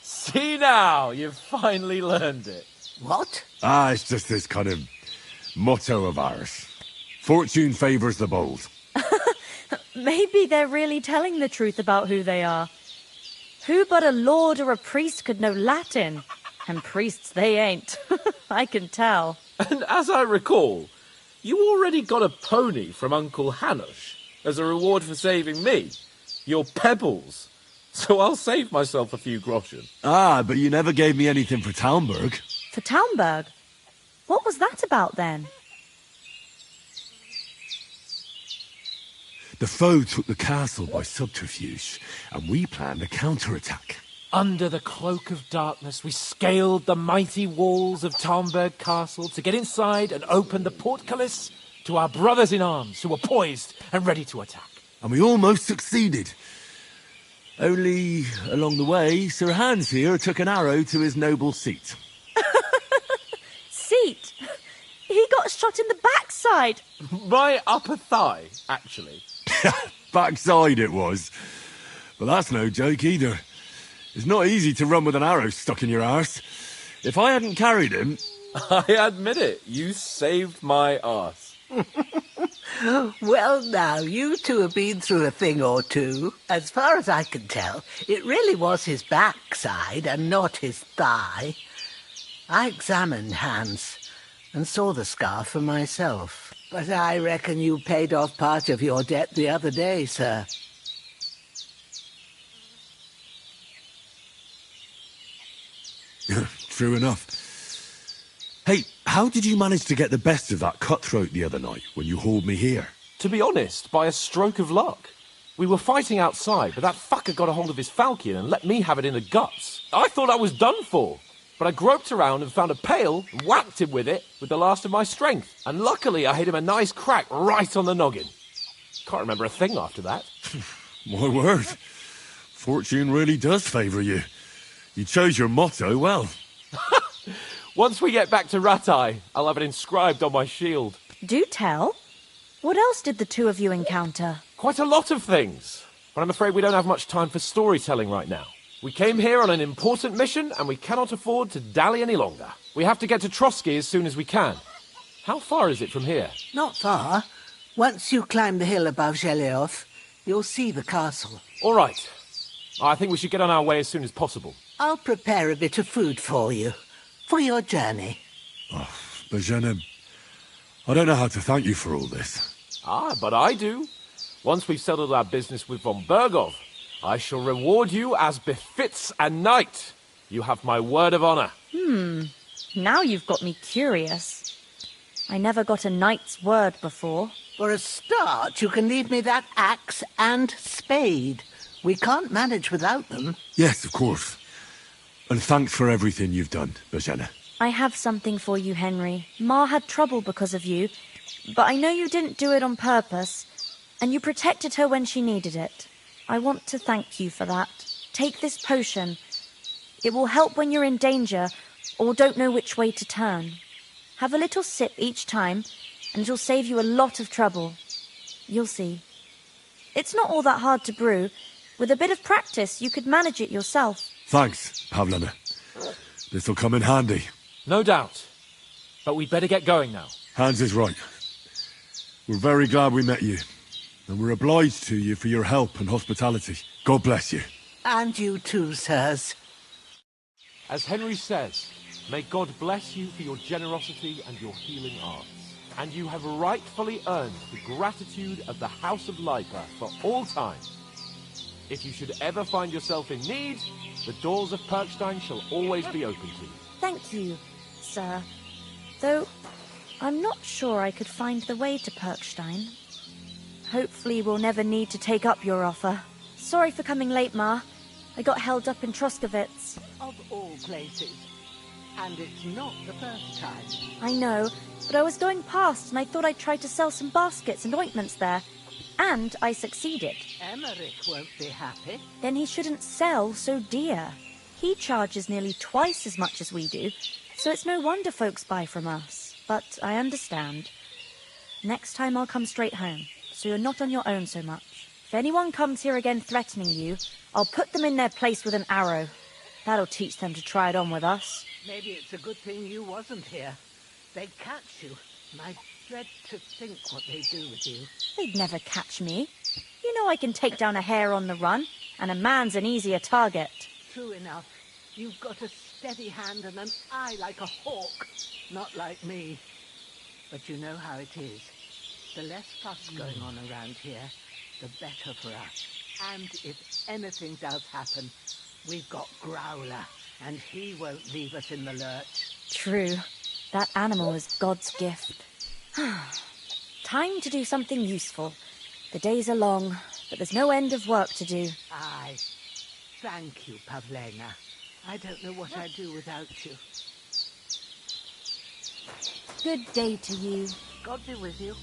See now, you've finally learned it. What? It's just this kind of motto of ours. Fortune favours the bold. Maybe they're really telling the truth about who they are. Who but a lord or a priest could know Latin? And priests they ain't. I can tell. And as I recall, you already got a pony from Uncle Hanush as a reward for saving me. Your pebbles. So I'll save myself a few groschen. Ah, but you never gave me anything for Talmberg. For Talmberg? What was that about then? The foe took the castle by subterfuge, and we planned a counterattack. Under the cloak of darkness, we scaled the mighty walls of Talmberg Castle to get inside and open the portcullis to our brothers in arms who were poised and ready to attack. And we almost succeeded. Only, along the way, Sir Hans here took an arrow to his noble seat. Seat? He got shot in the backside. My upper thigh, actually. Backside it was. But that's no joke either. It's not easy to run with an arrow stuck in your arse. If I hadn't carried him... I admit it, you saved my arse. Well, now, you two have been through a thing or two. As far as I can tell, it really was his backside and not his thigh. I examined Hans and saw the scar for myself. But I reckon you paid off part of your debt the other day, sir. True enough. Hey, how did you manage to get the best of that cutthroat the other night when you hauled me here? To be honest, by a stroke of luck. We were fighting outside, but that fucker got a hold of his falchion and let me have it in the guts. I thought I was done for. But I groped around and found a pail and whacked him with it with the last of my strength. And luckily I hit him a nice crack right on the noggin. Can't remember a thing after that. My word. Fortune really does favour you. You chose your motto well. Once we get back to Ratai, I'll have it inscribed on my shield. Do tell. What else did the two of you encounter? Quite a lot of things. But I'm afraid we don't have much time for storytelling right now. We came here on an important mission, and we cannot afford to dally any longer. We have to get to Trotsky as soon as we can. How far is it from here? Not far. Once you climb the hill above Zhelioth, you'll see the castle. All right. I think we should get on our way as soon as possible. I'll prepare a bit of food for you, for your journey. Oh, Bajana, I don't know how to thank you for all this. Ah, but I do. Once we've settled our business with von Bergov, I shall reward you as befits a knight. You have my word of honor. Now you've got me curious. I never got a knight's word before. For a start, you can leave me that axe and spade. We can't manage without them. Yes, of course. And thanks for everything you've done, Bajana. I have something for you, Henry. Ma had trouble because of you, but I know you didn't do it on purpose, and you protected her when she needed it. I want to thank you for that. Take this potion. It will help when you're in danger or don't know which way to turn. Have a little sip each time, and it'll save you a lot of trouble. You'll see. It's not all that hard to brew. With a bit of practice, you could manage it yourself. Thanks, Pavlana. This'll come in handy. No doubt. But we'd better get going now. Hans is right. We're very glad we met you. And we're obliged to you for your help and hospitality. God bless you. And you too, sirs. As Henry says, may God bless you for your generosity and your healing arts. And you have rightfully earned the gratitude of the House of Leipa for all time. If you should ever find yourself in need, the doors of Perkstein shall always be open to you. Thank you, sir. Though, I'm not sure I could find the way to Perkstein. Hopefully we'll never need to take up your offer. Sorry for coming late, Ma. I got held up in Troskowitz. Of all places. And it's not the first time. I know, but I was going past and I thought I'd try to sell some baskets and ointments there. And I succeeded. Emmerich won't be happy. Then he shouldn't sell so dear. He charges nearly twice as much as we do, so it's no wonder folks buy from us. But I understand. Next time I'll come straight home, so you're not on your own so much. If anyone comes here again threatening you, I'll put them in their place with an arrow. That'll teach them to try it on with us. Maybe it's a good thing you wasn't here. They'd catch you, and I dread to think what they'd do with you. They'd never catch me. You know I can take down a hare on the run, and a man's an easier target. True enough. You've got a steady hand and an eye like a hawk. Not like me. But you know how it is. The less fuss going on around here, the better for us. And if anything does happen, we've got Growler, and he won't leave us in the lurch. True. That animal is God's gift. Time to do something useful. The days are long, but there's no end of work to do. Aye. Thank you, Pavlena. I don't know what I'd do without you. Good day to you. God be with you.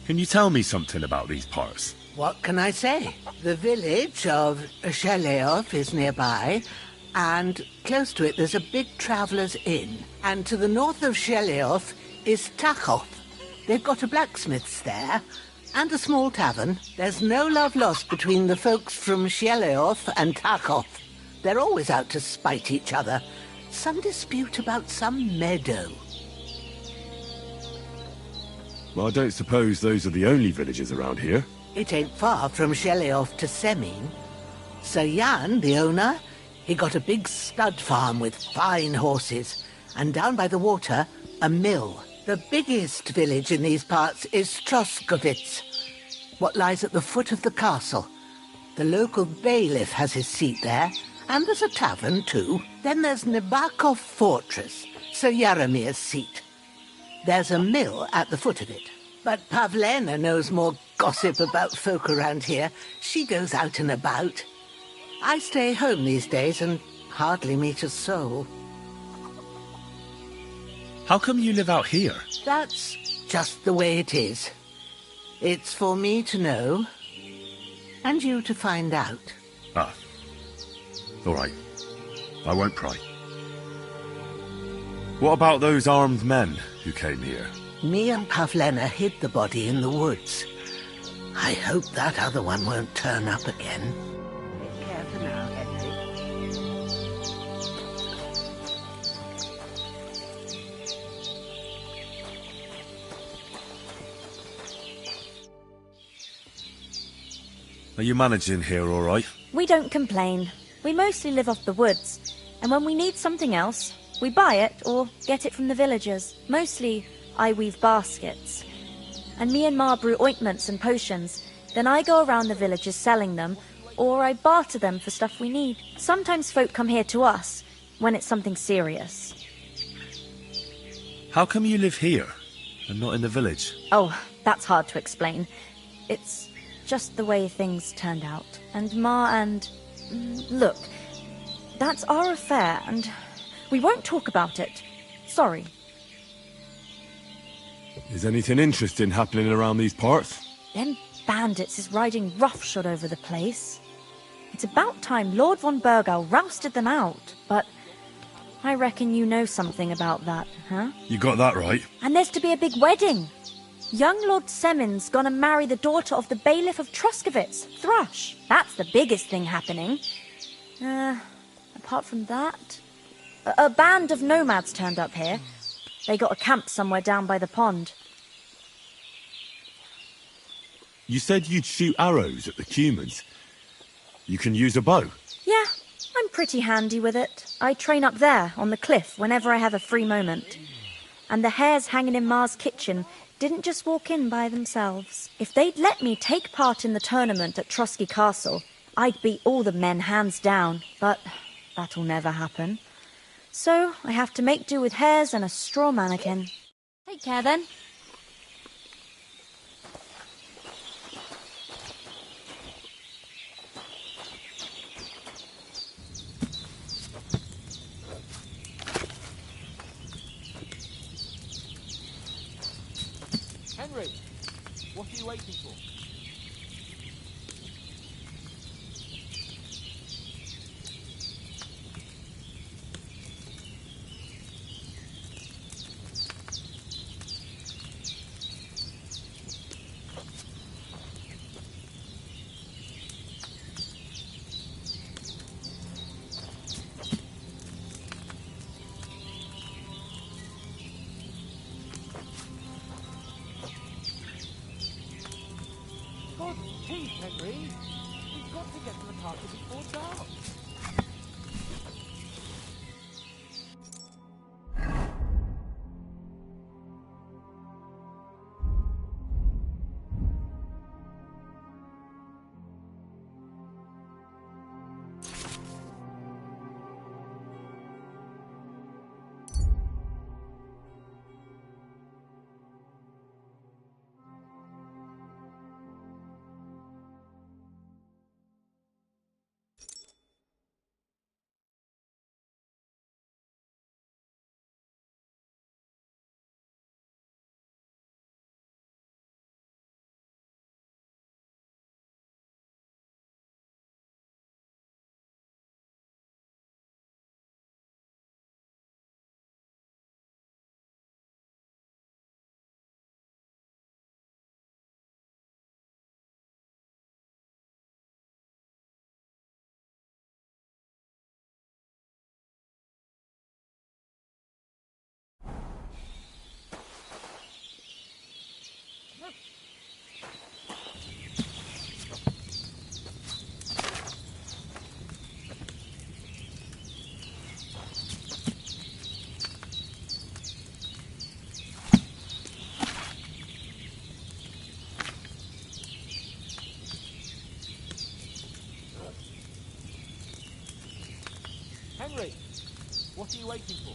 Can you tell me something about these parts? What can I say? The village of Sheleoth is nearby, and close to it there's a big traveller's inn. And to the north of Sheleoth is Tachoth. They've got a blacksmith's there, and a small tavern. There's no love lost between the folks from Sheleoth and Tachoth. They're always out to spite each other. Some dispute about some meadow. Well, I don't suppose those are the only villages around here. It ain't far from Sheleoth to Semin. Sir Jan, the owner, he got a big stud farm with fine horses, and down by the water, a mill. The biggest village in these parts is Troskovitz, what lies at the foot of the castle. The local bailiff has his seat there, and there's a tavern too. Then there's Nebakov Fortress, Sir Yaramir's seat. There's a mill at the foot of it. But Pavlena knows more gossip about folk around here. She goes out and about. I stay home these days and hardly meet a soul. How come you live out here? That's just the way it is. It's for me to know, and you to find out. Ah. All right. I won't pry. What about those armed men who came here? Me and Pavlena hid the body in the woods. I hope that other one won't turn up again. Take care for now, Henry. Are you managing here all right? We don't complain. We mostly live off the woods, and when we need something else, we buy it or get it from the villagers. Mostly, I weave baskets. And me and Ma brew ointments and potions. Then I go around the villages selling them, or I barter them for stuff we need. Sometimes folk come here to us, when it's something serious. How come you live here and not in the village? Oh, that's hard to explain. It's just the way things turned out. And Ma and... Look, that's our affair, and we won't talk about it. Sorry. Is anything interesting happening around these parts? Them bandits is riding roughshod over the place. It's about time Lord von Burgau rousted them out, but I reckon you know something about that, huh? You got that right. And there's to be a big wedding. Young Lord Semin's gonna marry the daughter of the bailiff of Troskovitz, Thrush. That's the biggest thing happening. Apart from that... A band of nomads turned up here. They got a camp somewhere down by the pond. You said you'd shoot arrows at the humans. You can use a bow. Yeah, I'm pretty handy with it. I train up there, on the cliff, whenever I have a free moment. And the hares hanging in Ma's kitchen didn't just walk in by themselves. If they'd let me take part in the tournament at Trotsky Castle, I'd beat all the men hands down, but that'll never happen. So I have to make do with hares and a straw mannequin. Take care then. Henry, what are you waiting for? Good teeth, Henry. We've got to get to the party before dark. Henry, what are you waiting for?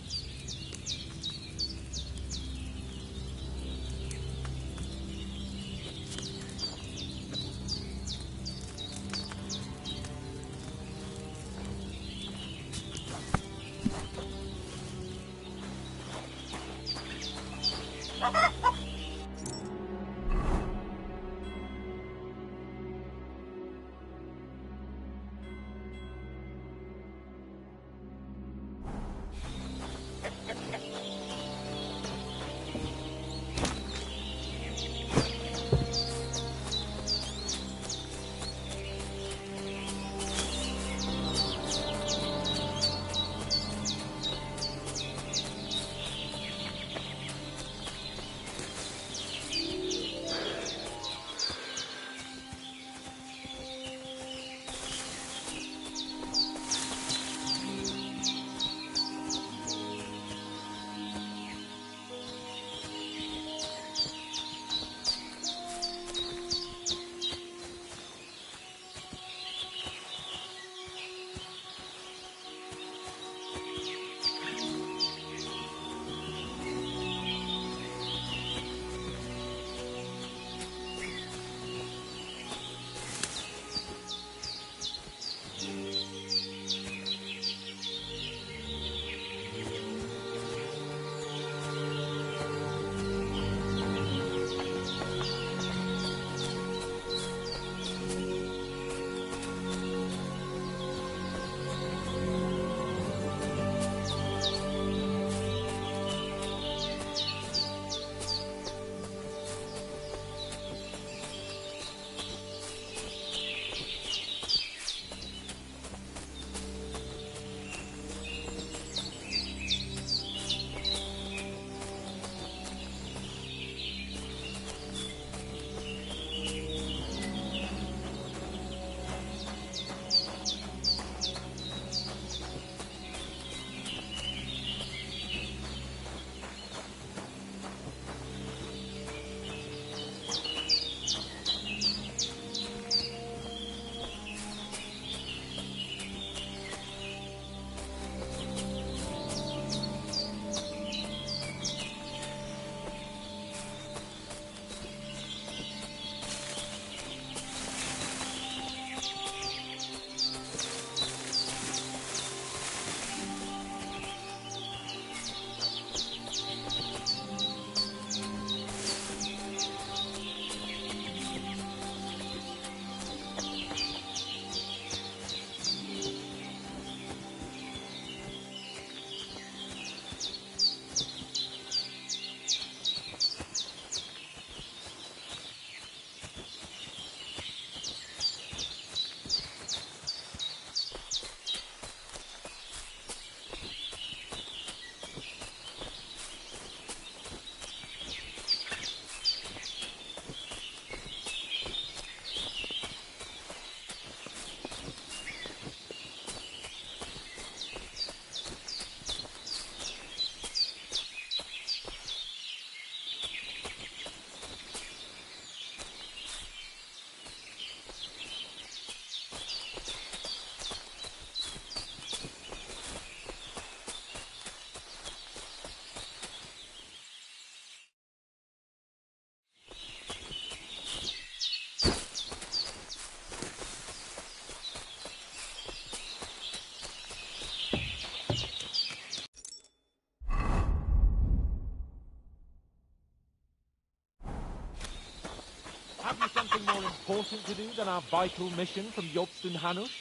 something more important to do than our vital mission from Jobston Hanush?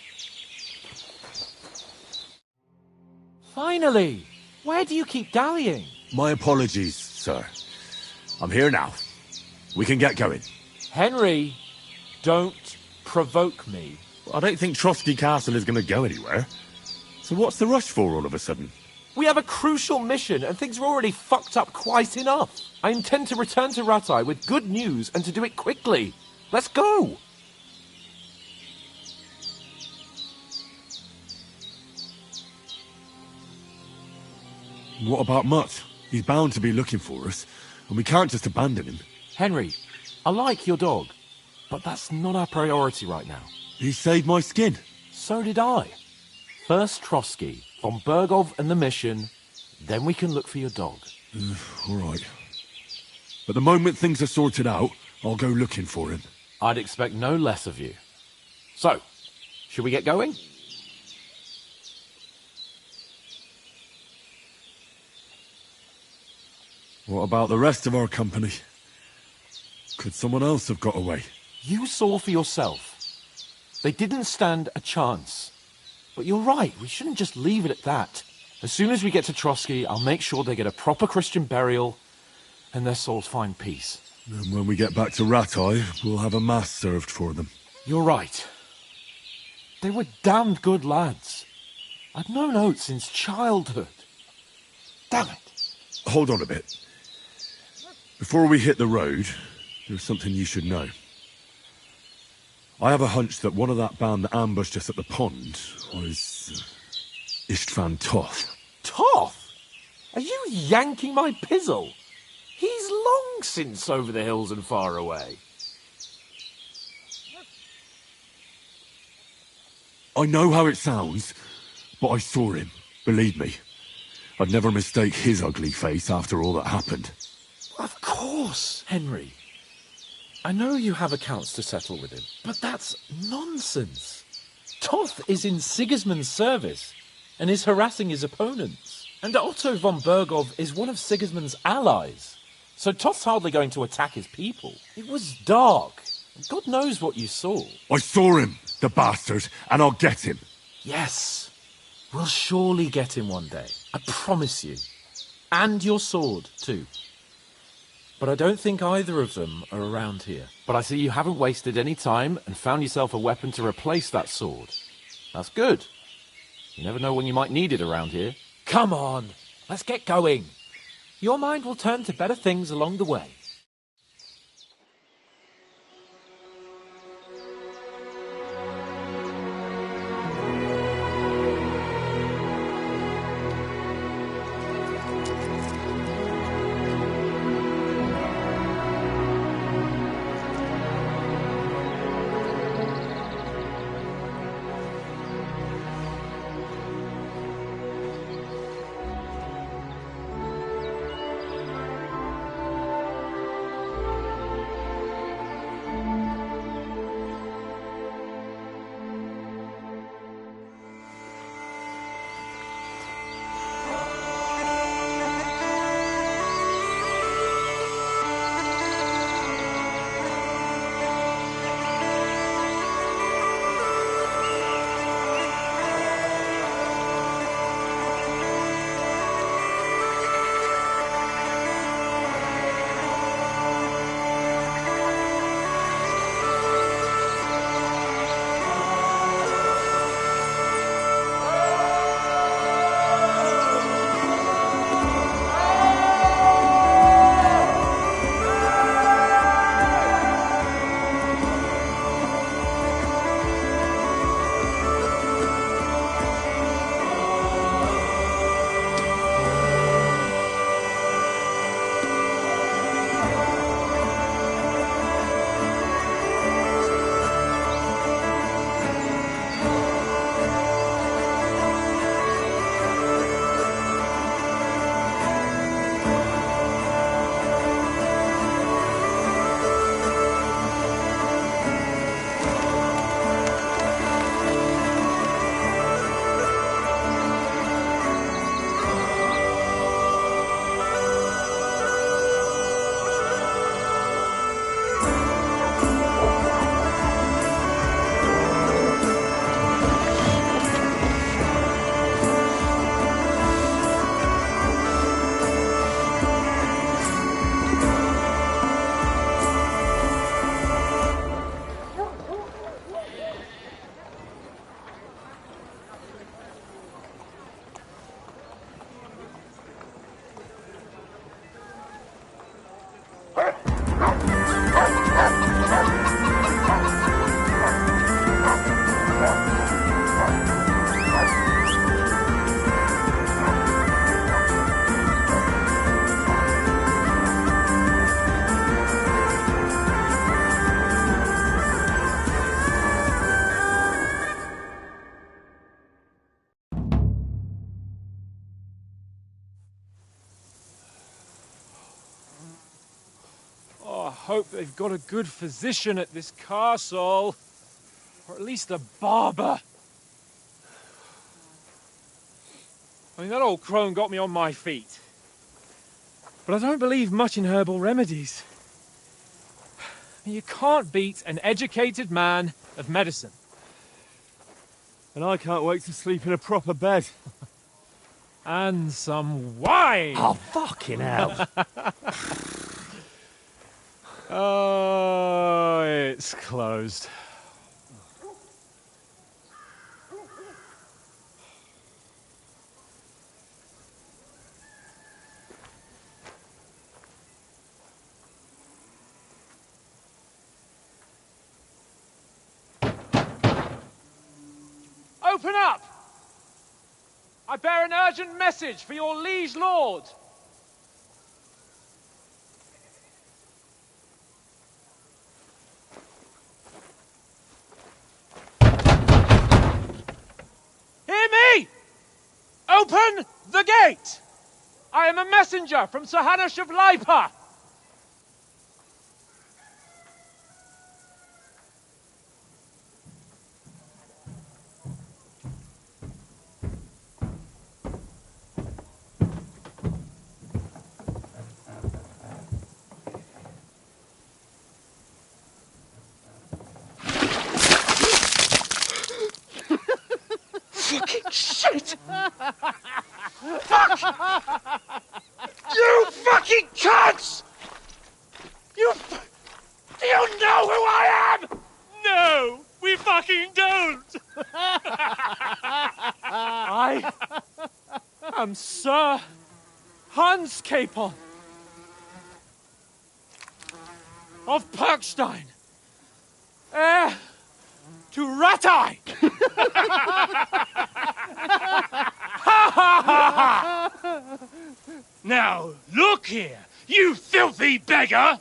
Finally! Where do you keep dallying? My apologies, sir. I'm here now. We can get going. Henry, don't provoke me. I don't think Trotsky Castle is going to go anywhere. So what's the rush for all of a sudden? We have a crucial mission, and things are already fucked up quite enough. I intend to return to Rattay with good news, and to do it quickly. Let's go! What about Mutt? He's bound to be looking for us, and we can't just abandon him. Henry, I like your dog, but that's not our priority right now. He saved my skin. So did I. First Trotsky, von Bergov and the mission, then we can look for your dog. All right. But the moment things are sorted out, I'll go looking for him. I'd expect no less of you. So, should we get going? What about the rest of our company? Could someone else have got away? You saw for yourself. They didn't stand a chance. But you're right, we shouldn't just leave it at that. As soon as we get to Trotsky, I'll make sure they get a proper Christian burial and their souls find peace. And when we get back to Rattay, we'll have a mass served for them. You're right. They were damned good lads. I've known Oates since childhood. Damn it. Hold on a bit. Before we hit the road, there's something you should know. I have a hunch that one of that band that ambushed us at the pond was Istvan Toth. Toth? Are you yanking my pizzle? He's long since over the hills and far away. I know how it sounds, but I saw him, believe me. I'd never mistake his ugly face after all that happened. Of course, Henry. I know you have accounts to settle with him, but that's nonsense. Toth is in Sigismund's service and is harassing his opponents. And Otto von Bergov is one of Sigismund's allies. So Toth's hardly going to attack his people. It was dark. God knows what you saw. I saw him, the bastard, and I'll get him. Yes. We'll surely get him one day. I promise you. And your sword, too. But I don't think either of them are around here. But I see you haven't wasted any time and found yourself a weapon to replace that sword. That's good. You never know when you might need it around here. Come on, let's get going. Your mind will turn to better things along the way. hope they've got a good physician at this castle. Or at least a barber. I mean, that old crone got me on my feet. But I don't believe much in herbal remedies. You can't beat an educated man of medicine. And I can't wait to sleep in a proper bed. And some wine! Oh, fucking hell. Oh, it's closed. Open up! I bear an urgent message for your liege lord. Hear me! Open the gate! I am a messenger from Sir Hanush of Lipa. Fucking shit! Fuck! You fucking cunts! Do you know who I am? No, we fucking don't! I am Sir Hans Capon of Perkstein, heir to Ratai! Now, look here, you filthy beggar!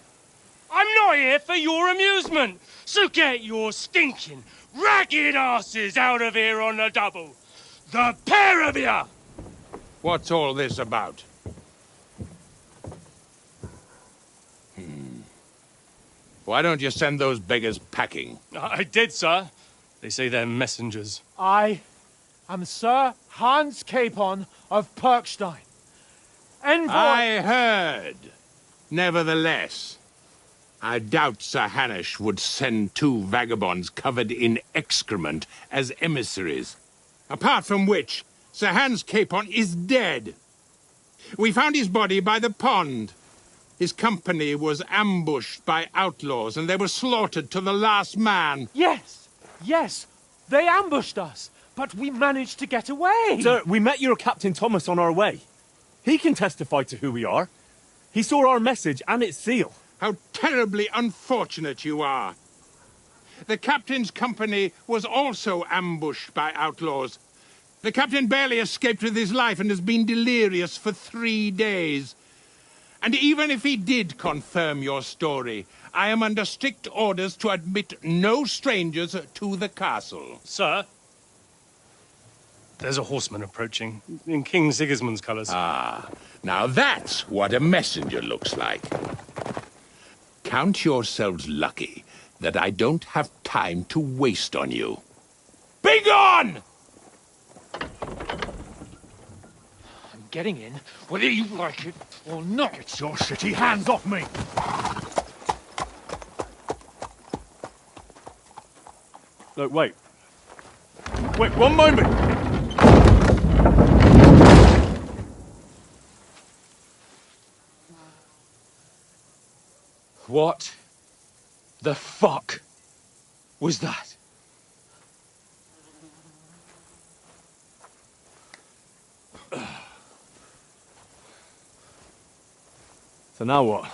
I'm not here for your amusement, so get your stinking, ragged asses out of here on the double. The pair of you! What's all this about? Why don't you send those beggars packing? I did, sir. They say they're messengers. I am Sir Hans Capon of Perkstein, envoy... I heard. Nevertheless, I doubt Sir Hanush would send two vagabonds covered in excrement as emissaries. Apart from which, Sir Hans Capon is dead. We found his body by the pond. His company was ambushed by outlaws, and they were slaughtered to the last man. Yes, yes, they ambushed us, but we managed to get away. Sir, we met your Captain Thomas on our way. He can testify to who we are. He saw our message and its seal. How terribly unfortunate you are. The captain's company was also ambushed by outlaws. The captain barely escaped with his life and has been delirious for 3 days. And even if he did confirm your story, I am under strict orders to admit no strangers to the castle. Sir, there's a horseman approaching, in King Sigismund's colours. Ah, now that's what a messenger looks like. Count yourselves lucky that I don't have time to waste on you. Be gone! I'm getting in, whether you like it or not. Get your shitty hands off me! Look, wait. Wait, one moment! What the fuck was that? So now what?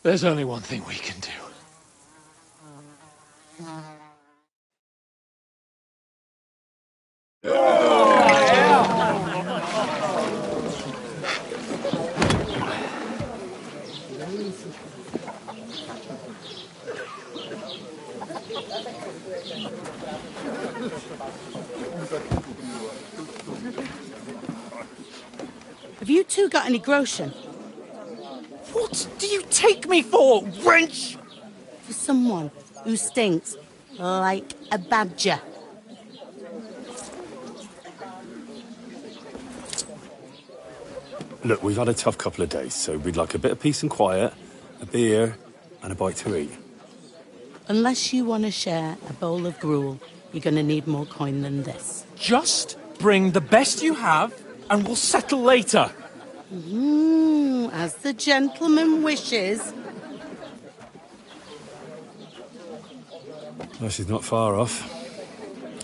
There's only one thing we can do. Have you two got any groschen? What do you take me for, wench? For someone who stinks like a badger. Look, we've had a tough couple of days, so we'd like a bit of peace and quiet, a beer, and a bite to eat. Unless you want to share a bowl of gruel, you're going to need more coin than this. Just bring the best you have, and we'll settle later. As the gentleman wishes. Well, she's not far off.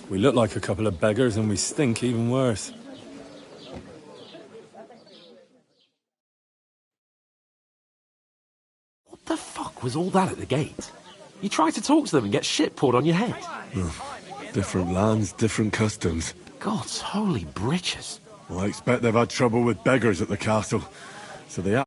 We look like a couple of beggars, and we stink even worse. What the fuck was all that at the gate? You tried to talk to them and get shit poured on your head. Different lands, different customs. God's holy britches. Well, I expect they've had trouble with beggars at the castle, so they